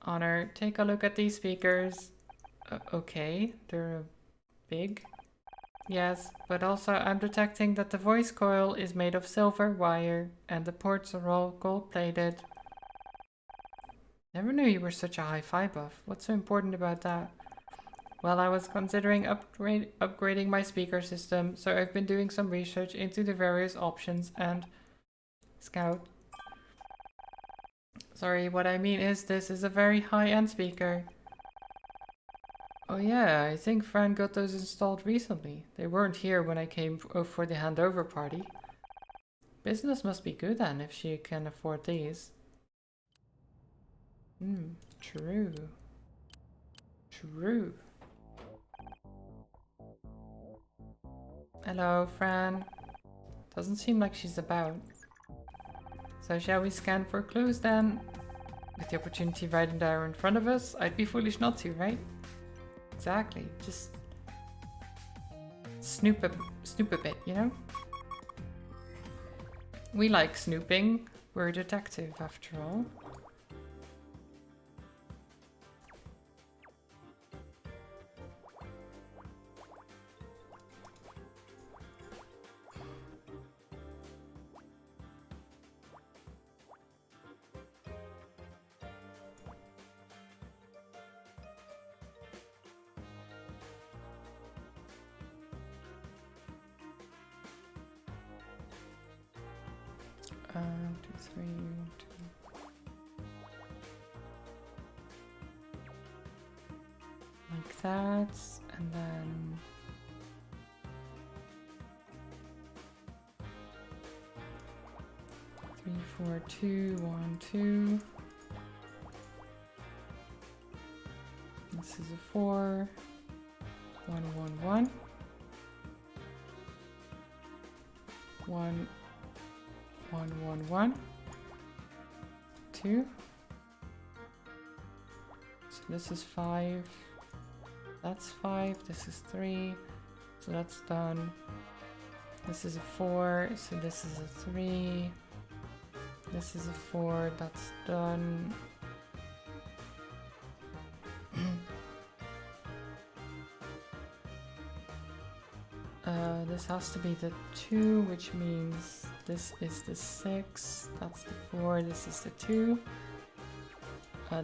Honor, take a look at these speakers. Okay, they're big. Yes, but also I'm detecting that the voice coil is made of silver wire and the ports are all gold-plated. Never knew you were such a hi-fi buff. What's so important about that? Well, I was considering upgrading my speaker system, so I've been doing some research into the various options and... Scout. Sorry, what I mean is this is a very high-end speaker. Oh yeah, I think Fran got those installed recently. They weren't here when I came for the handover party. Business must be good then, if she can afford these. True. True. Hello, Fran. Doesn't seem like she's about. So shall we scan for clues then? With the opportunity right in there in front of us, I'd be foolish not to, right? Exactly. Just snoop a bit, you know? We like snooping. We're a detective, after all. Like that, and then 3, 4, 2, 1, 2. This is a 4, 1, 1, 1. 1, 1, 1, 1. 2. So this is 5. That's 5. This is 3. So that's done. This is a 4. So this is a 3. This is a 4. That's done. This has to be the 2, which means this is the 6. That's the 4. This is the 2.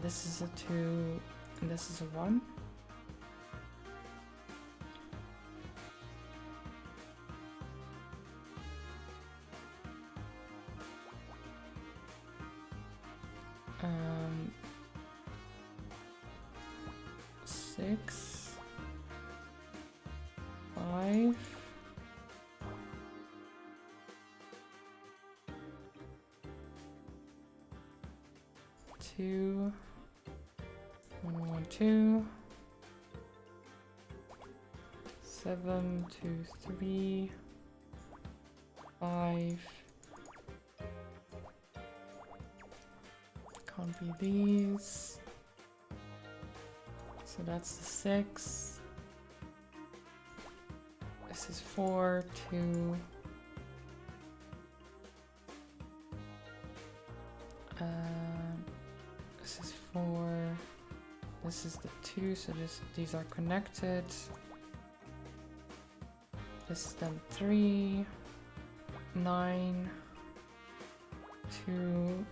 This is a 2. And this is a 1. Six, 5, 2, 1, 1, 2, 7, 2, 3, 5. Can't be these. So that's the 6. This is 4, 2. This is 4. This is the 2, so these are connected. This is then 3, 9, 2,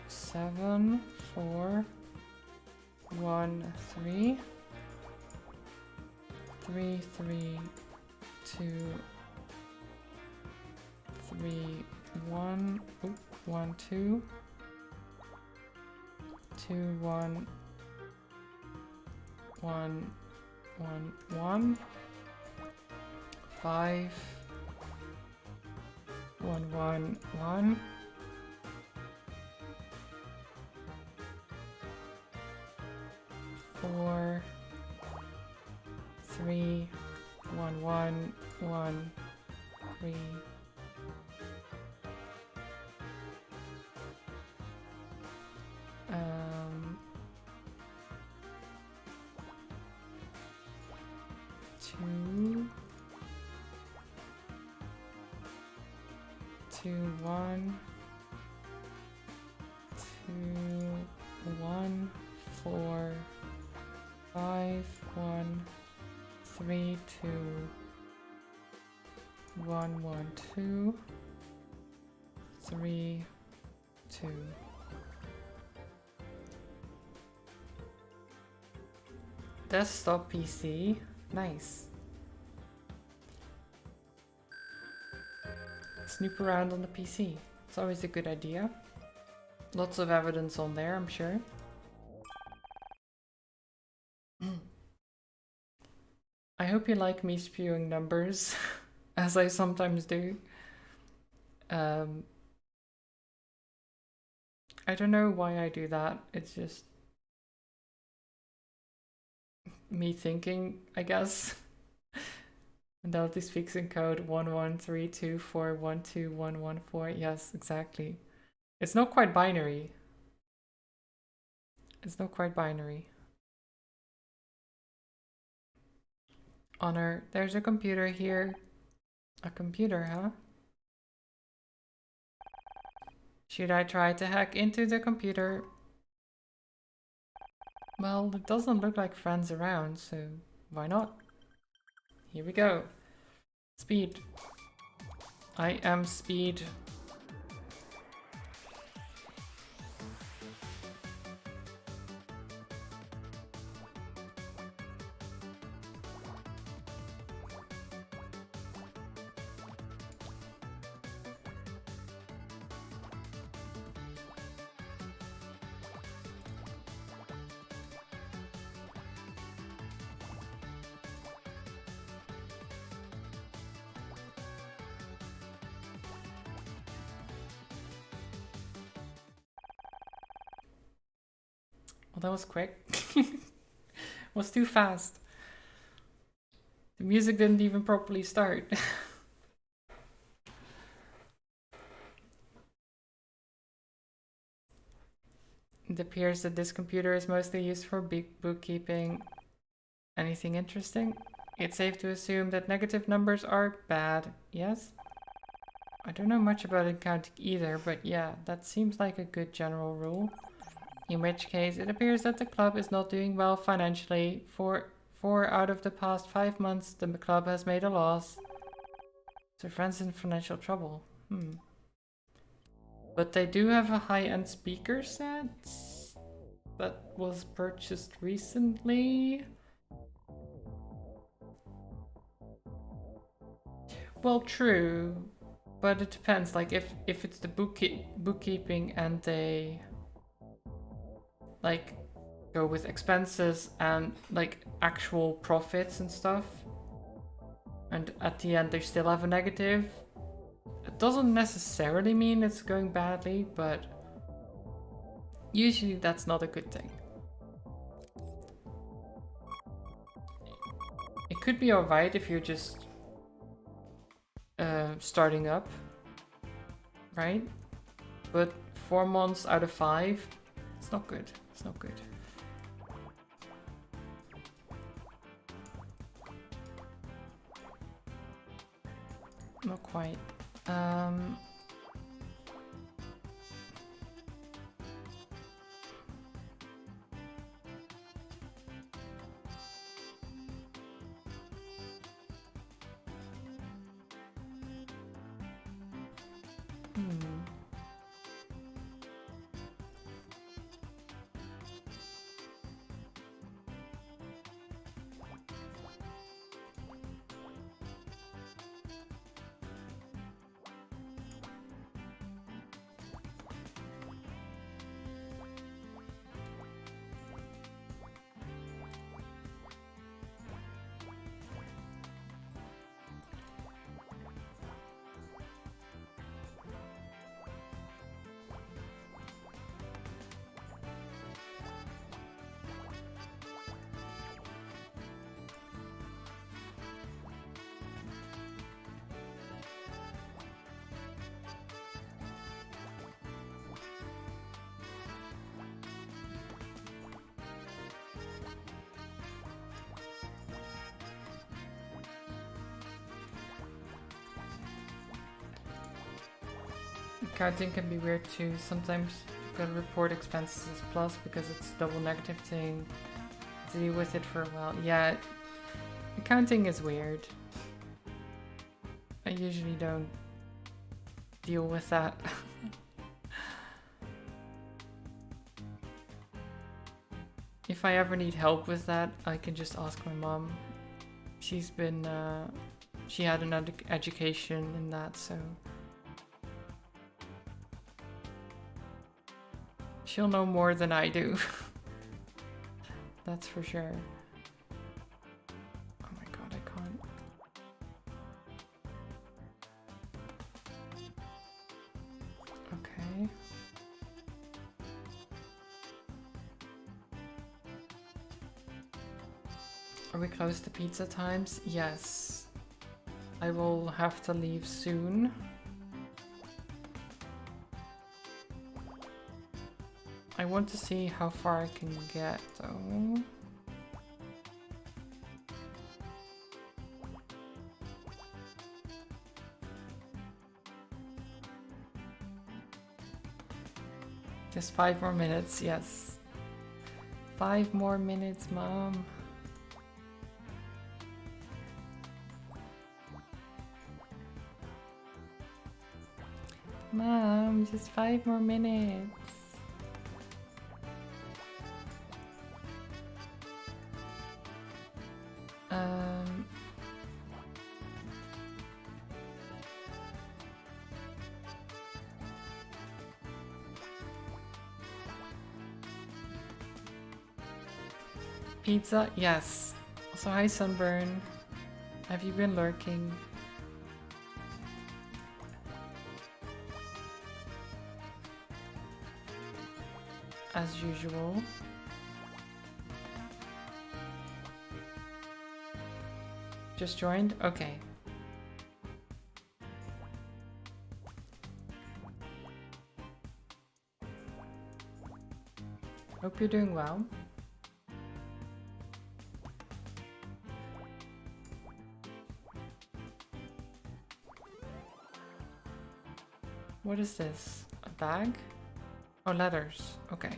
7, 4, 1 3 3 3 2 3 1 oop, 1 2 2 1 1 1 1 5 1 1 1 4 3 1 1 1 3 2 2 1 2 1 4 5 1 3 2 1 1 2 3 2 Desktop PC. Nice. Snoop around on the PC. It's always a good idea. Lots of evidence on there, I'm sure. I hope you like me spewing numbers, as I sometimes do. I don't know why I do that. It's just me thinking, I guess. Fidelity speaks in code 1132412114. Yes, exactly. It's not quite binary. It's not quite binary. Honor, there's a computer here. A computer, huh? Should I try to hack into the computer? Well, it doesn't look like friends around, so why not? Here we go. Speed. I am speed. Well, that was quick. Was too fast. The music didn't even properly start. It appears that this computer is mostly used for bookkeeping. Anything interesting? It's safe to assume that negative numbers are bad, yes? I don't know much about accounting either, but yeah, that seems like a good general rule. In which case, it appears that the club is not doing well financially. For 4 out of the past 5 months, the club has made a loss. So friends in financial trouble. But they do have a high-end speaker set that was purchased recently. Well, true, but it depends. Like if it's the bookkeeping and they like go with expenses and like actual profits and stuff, and at the end they still have a negative, it doesn't necessarily mean it's going badly, but usually that's not a good thing. It could be alright if you're just starting up, right? But 4 months out of 5, it's not good. It's not good. Not quite. Counting can be weird too. Sometimes you gotta report expenses as plus because it's a double negative thing. Deal with it for a while. Yeah, accounting is weird. I usually don't deal with that. If I ever need help with that, I can just ask my mom. She's been, she had an education in that, so she'll know more than I do. That's for sure. Oh my god, I can't. Okay. Are we close to pizza times? Yes. I will have to leave soon. I want to see how far I can get though. Just 5 more minutes, yes. 5 more minutes, Mom. Mom, just 5 more minutes. Pizza? Yes. Also, hi Sunburn. Have you been lurking? As usual. Just joined? Okay. Hope you're doing well. What is this? A bag? Oh, letters. Okay.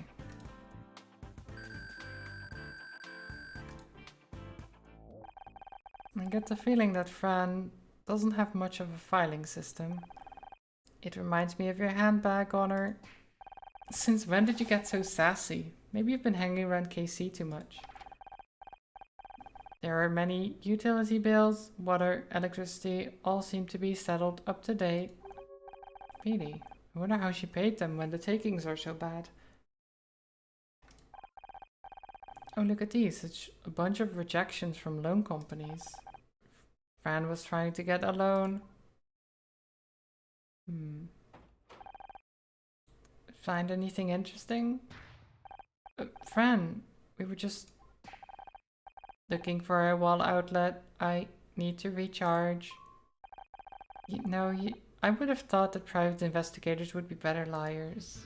I get the feeling that Fran doesn't have much of a filing system. It reminds me of your handbag, Honor. Since when did you get so sassy? Maybe you've been hanging around KC too much. There are many utility bills, water, electricity, all seem to be settled up to date. Really? I wonder how she paid them when the takings are so bad. Oh, look at these. It's a bunch of rejections from loan companies. Fran was trying to get a loan. Find anything interesting? Fran, we were just looking for a wall outlet. I need to recharge. You know, I would have thought that private investigators would be better liars.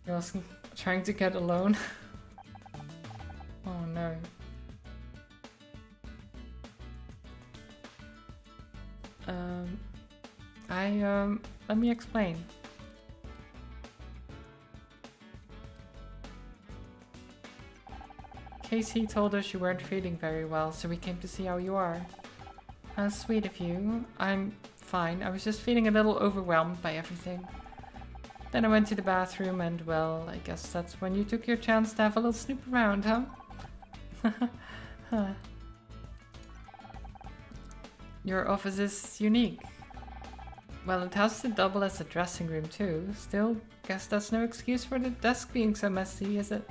You're also trying to get a loan? Oh no. Let me explain. Casey told us you weren't feeling very well, so we came to see how you are. How sweet of you. I'm fine. I was just feeling a little overwhelmed by everything. Then I went to the bathroom and, well, I guess that's when you took your chance to have a little snoop around, huh? Your office is unique. Well, it has to double as a dressing room too. Still, guess that's no excuse for the desk being so messy, is it?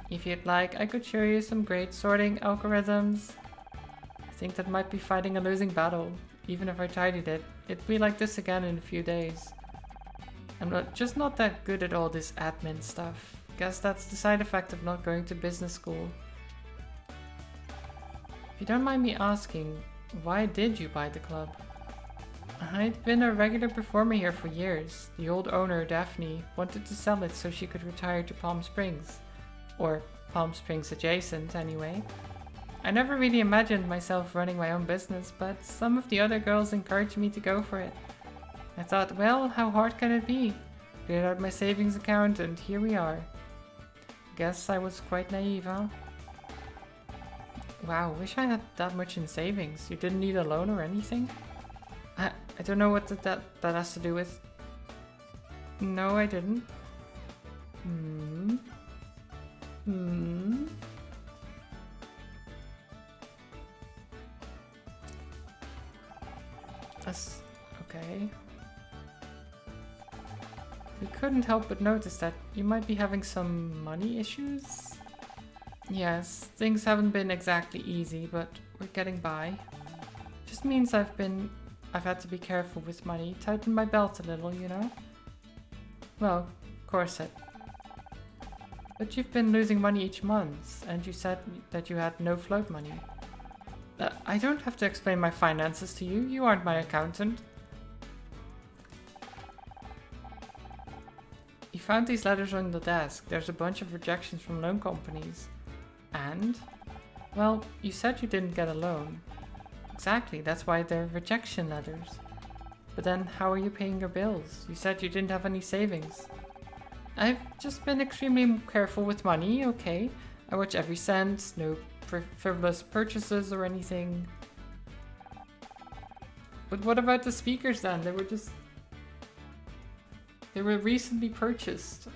If you'd like, I could show you some great sorting algorithms. I think that might be fighting a losing battle. Even if I tidied it, it'd be like this again in a few days. I'm just not that good at all this admin stuff. Guess that's the side effect of not going to business school. If you don't mind me asking, why did you buy the club? I'd been a regular performer here for years. The old owner, Daphne, wanted to sell it so she could retire to Palm Springs. Or Palm Springs adjacent, anyway. I never really imagined myself running my own business, but some of the other girls encouraged me to go for it. I thought, well, how hard can it be? Cleared out my savings account and here we are. Guess I was quite naive, huh? Wow, wish I had that much in savings. You didn't need a loan or anything? I don't know what that has to do with. No, I didn't. That's okay. We couldn't help but notice that you might be having some money issues. Yes, things haven't been exactly easy, but we're getting by. Just means I've had to be careful with money, tighten my belt a little, you know? Well, corset. But you've been losing money each month, and you said that you had no float money. I don't have to explain my finances to you, you aren't my accountant. You found these letters on the desk. There's a bunch of rejections from loan companies. And? Well, you said you didn't get a loan. Exactly, that's why they're rejection letters. But then, how are you paying your bills? You said you didn't have any savings. I've just been extremely careful with money, okay? I watch every cent, no frivolous purchases or anything. But what about the speakers then? They were recently purchased.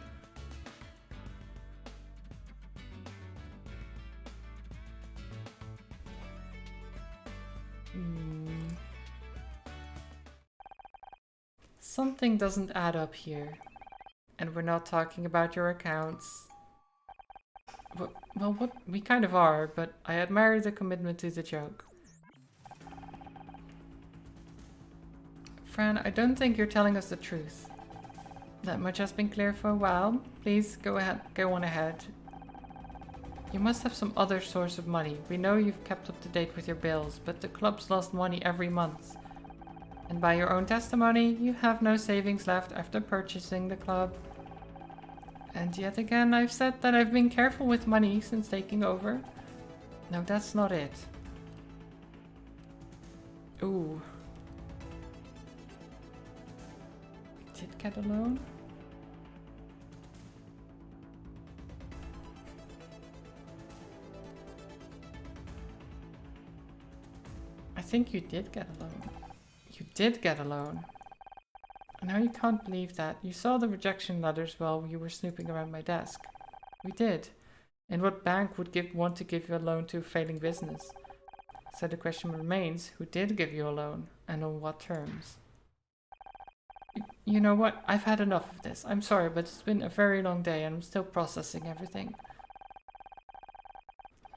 Something doesn't add up here. And we're not talking about your accounts. Well, what we kind of are, but I admire the commitment to the joke. Fran, I don't think you're telling us the truth. That much has been clear for a while. Please go on ahead. You must have some other source of money. We know you've kept up to date with your bills, but the club's lost money every month. And by your own testimony, you have no savings left after purchasing the club. And yet again, I've said that I've been careful with money since taking over. No, that's not it. Ooh. Did get a loan? I think you did get a loan. You did get a loan. Now you can't believe that. You saw the rejection letters while you were snooping around my desk. We did. And what bank would want to give you a loan to a failing business? So the question remains, who did give you a loan and on what terms? You know what? I've had enough of this. I'm sorry, but it's been a very long day and I'm still processing everything.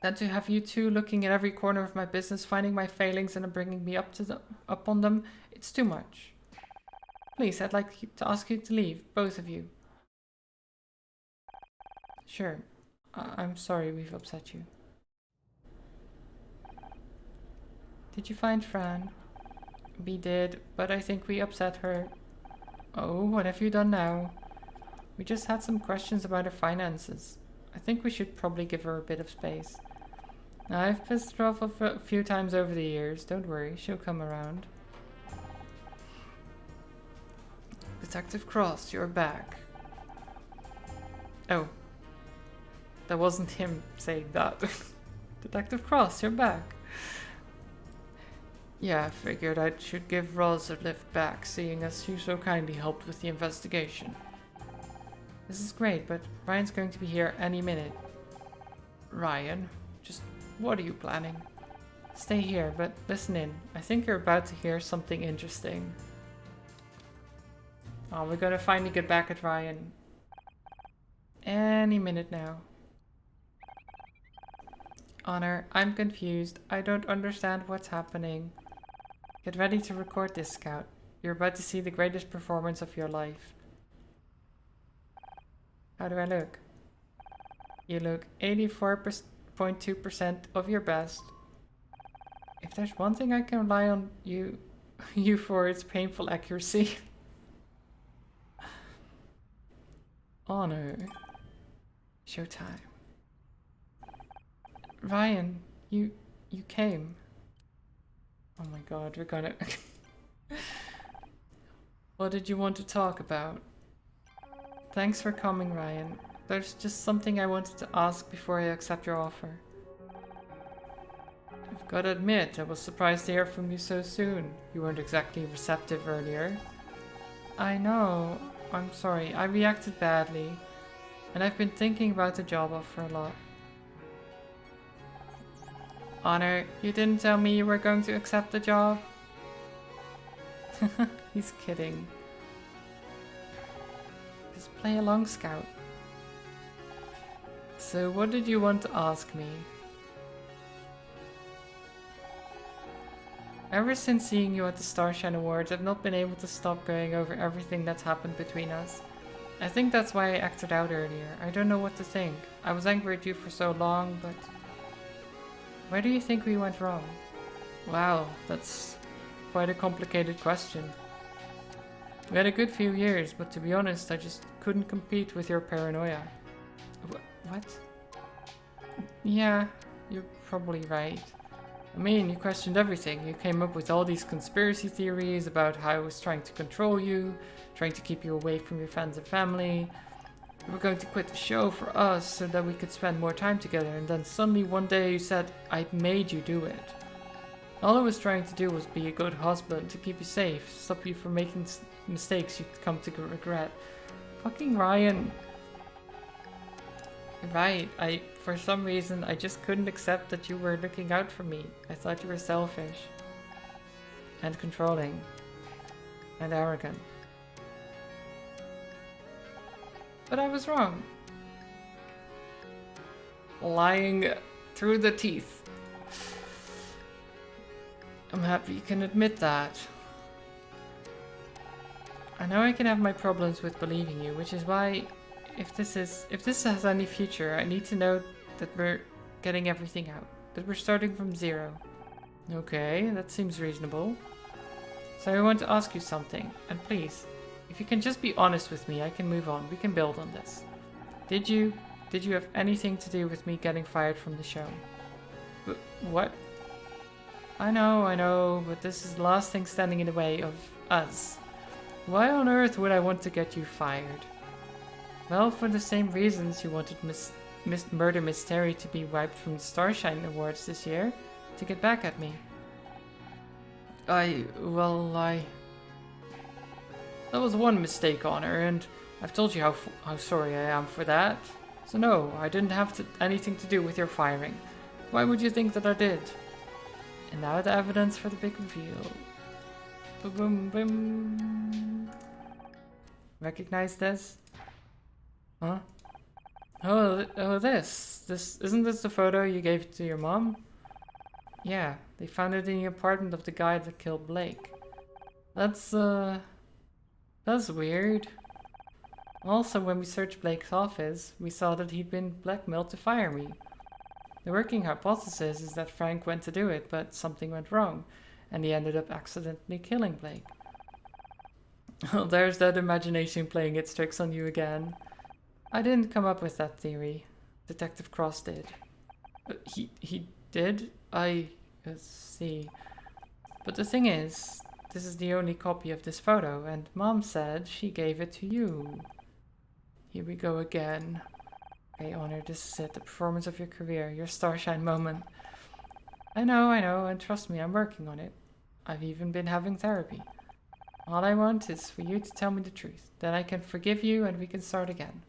Then to have you two looking at every corner of my business, finding my failings and bringing me up on them, it's too much. Please, I'd like to ask you to leave, both of you. Sure. I'm sorry we've upset you. Did you find Fran? We did, but I think we upset her. Oh, what have you done now? We just had some questions about her finances. I think we should probably give her a bit of space. I've pissed her off a few times over the years. Don't worry, she'll come around. Detective Cross, you're back. Oh. That wasn't him saying that. Detective Cross, you're back. Yeah, I figured I should give Roz a lift back, seeing as she so kindly helped with the investigation. This is great, but Ryan's going to be here any minute. Ryan? Just what are you planning? Stay here, but listen in. I think you're about to hear something interesting. Oh, we're gonna finally get back at Ryan. Any minute now. Honor, I'm confused. I don't understand what's happening. Get ready to record this, Scout. You're about to see the greatest performance of your life. How do I look? You look 84.2% of your best. If there's one thing I can rely on you for, it's painful accuracy. Honor. Showtime. Ryan, you you came. Oh my god, we're gonna... What did you want to talk about? Thanks for coming, Ryan. There's just something I wanted to ask before I accept your offer. I've got to admit, I was surprised to hear from you so soon. You weren't exactly receptive earlier. I know. I'm sorry. I reacted badly. And I've been thinking about the job offer a lot. Honor, you didn't tell me you were going to accept the job? He's kidding. Just play along, Scout. So what did you want to ask me? Ever since seeing you at the Starshine Awards, I've not been able to stop going over everything that's happened between us. I think that's why I acted out earlier. I don't know what to think. I was angry at you for so long, but... Where do you think we went wrong? Wow, that's quite a complicated question. We had a good few years, but to be honest, I just couldn't compete with your paranoia. What? Yeah, you're probably right. I mean, you questioned everything. You came up with all these conspiracy theories about how I was trying to control you, trying to keep you away from your friends and family. We were going to quit the show for us so that we could spend more time together, and then suddenly one day you said, I made you do it. All I was trying to do was be a good husband, to keep you safe, stop you from making mistakes you'd come to regret. Fucking Ryan. Right, for some reason, I just couldn't accept that you were looking out for me. I thought you were selfish. And controlling. And arrogant. But I was wrong. Lying through the teeth. I'm happy you can admit that. I know I can have my problems with believing you, which is why if this has any future, I need to know that we're getting everything out. That we're starting from zero. Okay, that seems reasonable. So I want to ask you something, and please, if you can just be honest with me, I can move on. We can build on this. Did you have anything to do with me getting fired from the show? What? I know, but this is the last thing standing in the way of us. Why on earth would I want to get you fired? Well, for the same reasons you wanted Murder Mystery to be wiped from the Starshine Awards this year, to get back at me. That was one mistake, Honor, and I've told you how sorry I am for that. So no, I didn't have anything to do with your firing. Why would you think that I did? And now the evidence for the big reveal. Boom, boom, boom. Recognize this? Huh? Oh, this isn't this the photo you gave to your mom? Yeah, they found it in the apartment of the guy that killed Blake. That's weird. Also, when we searched Blake's office, we saw that he'd been blackmailed to fire me. The working hypothesis is that Frank went to do it, but something went wrong, and he ended up accidentally killing Blake. Well, there's that imagination playing its tricks on you again. I didn't come up with that theory. Detective Cross did. He did? I see. But the thing is, this is the only copy of this photo, and Mom said she gave it to you. Here we go again. Okay, Honor, this is it. The performance of your career. Your starshine moment. I know, and trust me, I'm working on it. I've even been having therapy. All I want is for you to tell me the truth. Then I can forgive you and we can start again.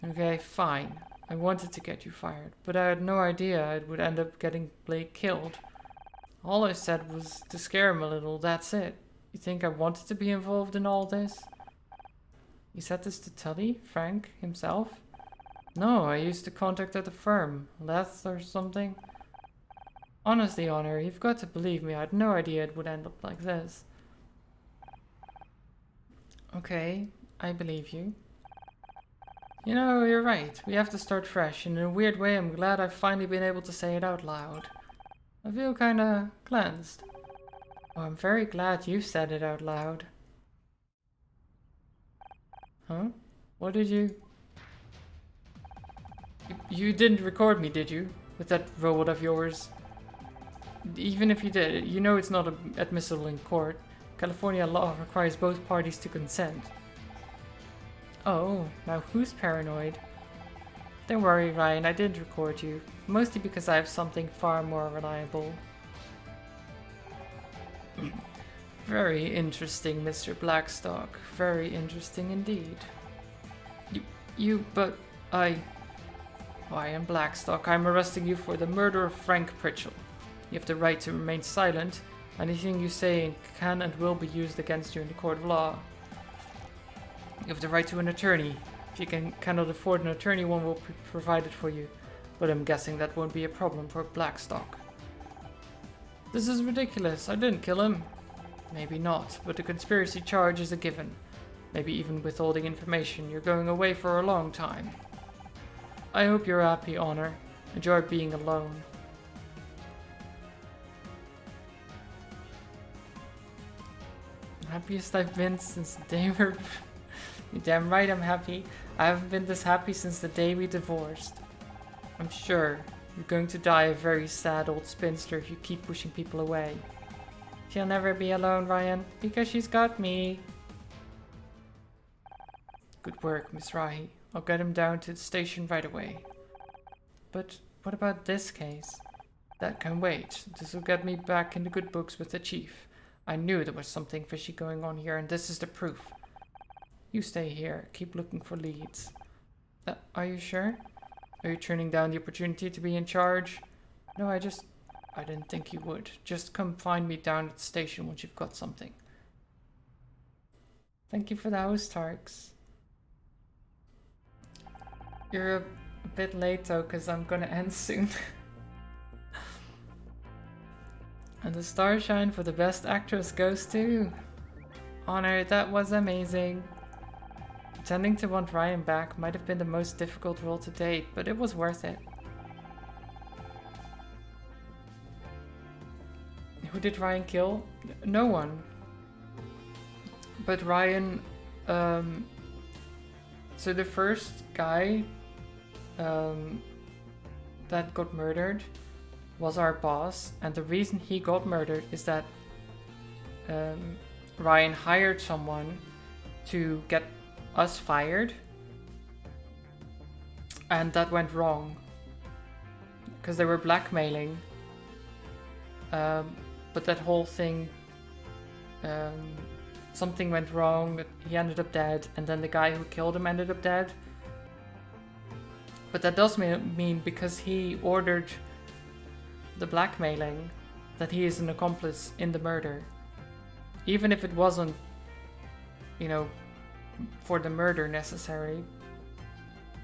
Okay, fine. I wanted to get you fired, but I had no idea it would end up getting Blake killed. All I said was to scare him a little, that's it. You think I wanted to be involved in all this? You said this to Tully, Frank, himself? No, I used to contact at the firm, Leth or something. Honestly, Honor, you've got to believe me, I had no idea it would end up like this. Okay, I believe you. You know, you're right. We have to start fresh, and in a weird way, I'm glad I've finally been able to say it out loud. I feel kinda cleansed. Oh, I'm very glad you said it out loud. Huh? What did you... You didn't record me, did you? with that robot of yours. Even if you did, you know it's not admissible in court. California law requires both parties to consent. Oh, now who's paranoid? Don't worry, Ryan, I didn't record you. Mostly because I have something far more reliable. Very interesting, Mr. Blackstock. Very interesting indeed. Ryan Blackstock, I'm arresting you for the murder of Frank Pritchell. You have the right to remain silent. Anything you say can and will be used against you in the court of law. You have the right to an attorney. If you cannot afford an attorney, one will be provided for you. But I'm guessing that won't be a problem for Blackstock. This is ridiculous. I didn't kill him. Maybe not, but the conspiracy charge is a given. Maybe even withholding information. You're going away for a long time. I hope you're happy, Honor. Enjoy being alone. Happiest I've been since the day we're... You're damn right I'm happy. I haven't been this happy since the day we divorced. I'm sure you're going to die a very sad old spinster if you keep pushing people away. She'll never be alone, Ryan, because she's got me. Good work, Miss Rahi. I'll get him down to the station right away. But what about this case? That can wait. This will get me back in the good books with the chief. I knew there was something fishy going on here, and this is the proof. You stay here. Keep looking for leads. Are you sure? Are you turning down the opportunity to be in charge? No, I didn't think you would. Just come find me down at the station once you've got something. Thank you for the host, Tarks. You're a bit late though, because I'm gonna end soon. And the Starshine for the best actress goes to... Honor, that was amazing. Pretending to want Ryan back might have been the most difficult role to date, but it was worth it. Who did Ryan kill? No one. But Ryan... So the first guy that got murdered was our boss, and the reason he got murdered is that Ryan hired someone to get us fired, and that went wrong because they were blackmailing, but that whole thing, something went wrong, he ended up dead, and then the guy who killed him ended up dead. But that does mean because he ordered the blackmailing, that he is an accomplice in the murder. Even if it wasn't, you know, for the murder necessary,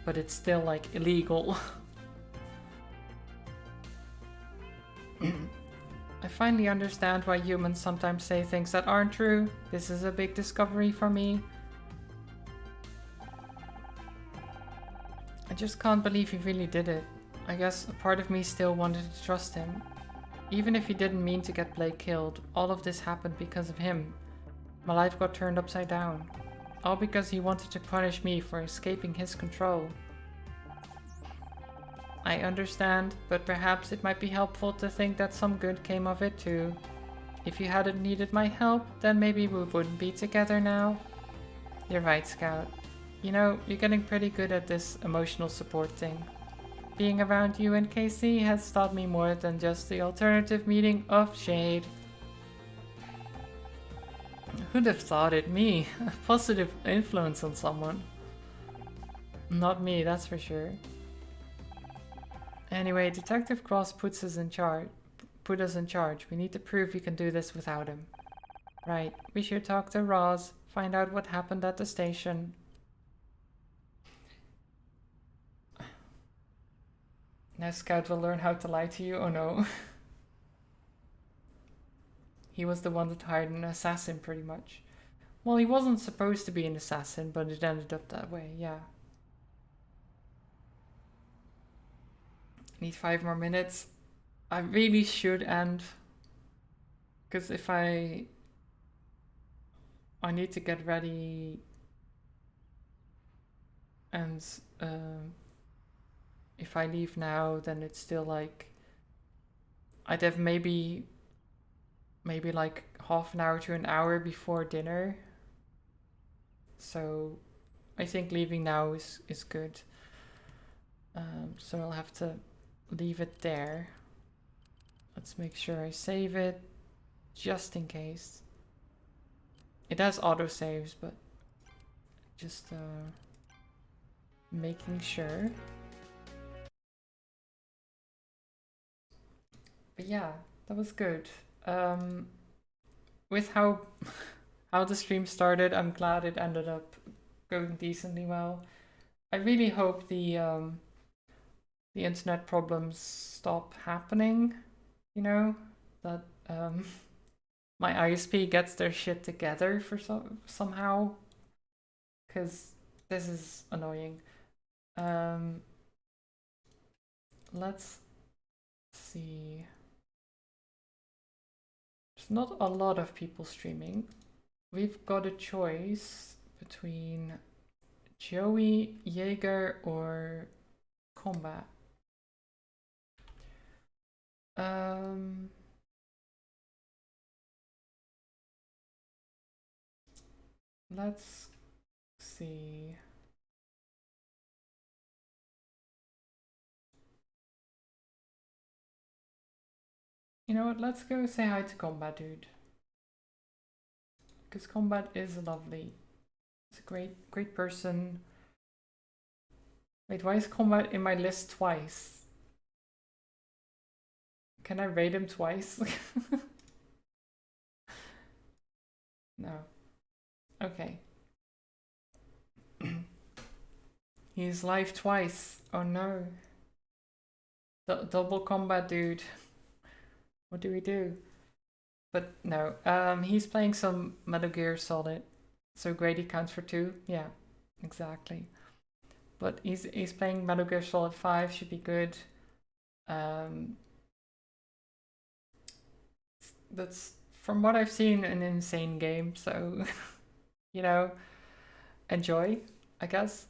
but it's still like illegal. I finally understand why humans sometimes say things that aren't true. This is a big discovery for me. I just can't believe he really did it. I guess a part of me still wanted to trust him. Even if he didn't mean to get Blake killed, all of this happened because of him. My life got turned upside down. All because he wanted to punish me for escaping his control. I understand, but perhaps it might be helpful to think that some good came of it too. If you hadn't needed my help, then maybe we wouldn't be together now. You're right, Scout. You know, you're getting pretty good at this emotional support thing. Being around you and Casey has taught me more than just the alternative meaning of shade. Who'd have thought it? Me? A positive influence on someone. Not me, that's for sure. Anyway, Detective Cross put us in charge. We need to prove we can do this without him. Right, we should talk to Roz, find out what happened at the station. Now Scout will learn how to lie to you? Oh no. He was the one that hired an assassin, pretty much. Well, he wasn't supposed to be an assassin, but it ended up that way, yeah. Need 5 more minutes. I really should end. Because if I need to get ready and if I leave now, then it's still like I'd have maybe like half an hour to an hour before dinner. So I think leaving now is good. So I'll have to leave it there. Let's make sure I save it just in case. It has autosaves, but just making sure. But yeah, that was good. With how the stream started, I'm glad it ended up going decently well. I really hope the internet problems stop happening. You know, that my ISP gets their shit together for somehow, because this is annoying. Let's see. There's not a lot of people streaming. We've got a choice between Joey, Jaeger, or Combat. Let's see. You know what? Let's go say hi to Combat, dude. Because Combat is lovely. It's a great person. Wait, why is Combat in my list twice? Can I rate him twice? No. Okay. He's live twice. Oh no. Double Combat, dude. What do we do? But no, he's playing some Metal Gear Solid. So Grady counts for 2. Yeah, exactly. But he's playing Metal Gear Solid 5, should be good. That's, from what I've seen, an insane game, so you know, enjoy, I guess.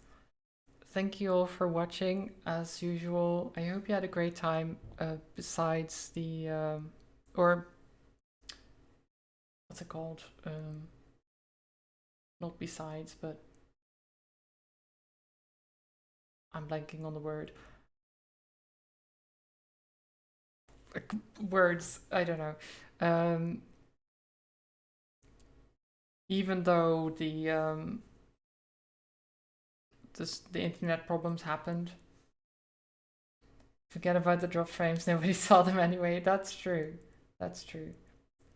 Thank you all for watching, as usual. I hope you had a great time, besides the, or, what's it called? Not besides, but I'm blanking on the word. Words, I don't know. Even though the internet problems happened, forget about the drop frames. Nobody saw them anyway. That's true. That's true.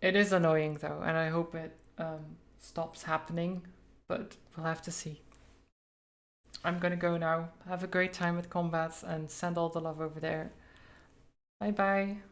It is annoying though, and I hope it stops happening. But we'll have to see. I'm gonna go now. Have a great time with Combats and send all the love over there. Bye bye.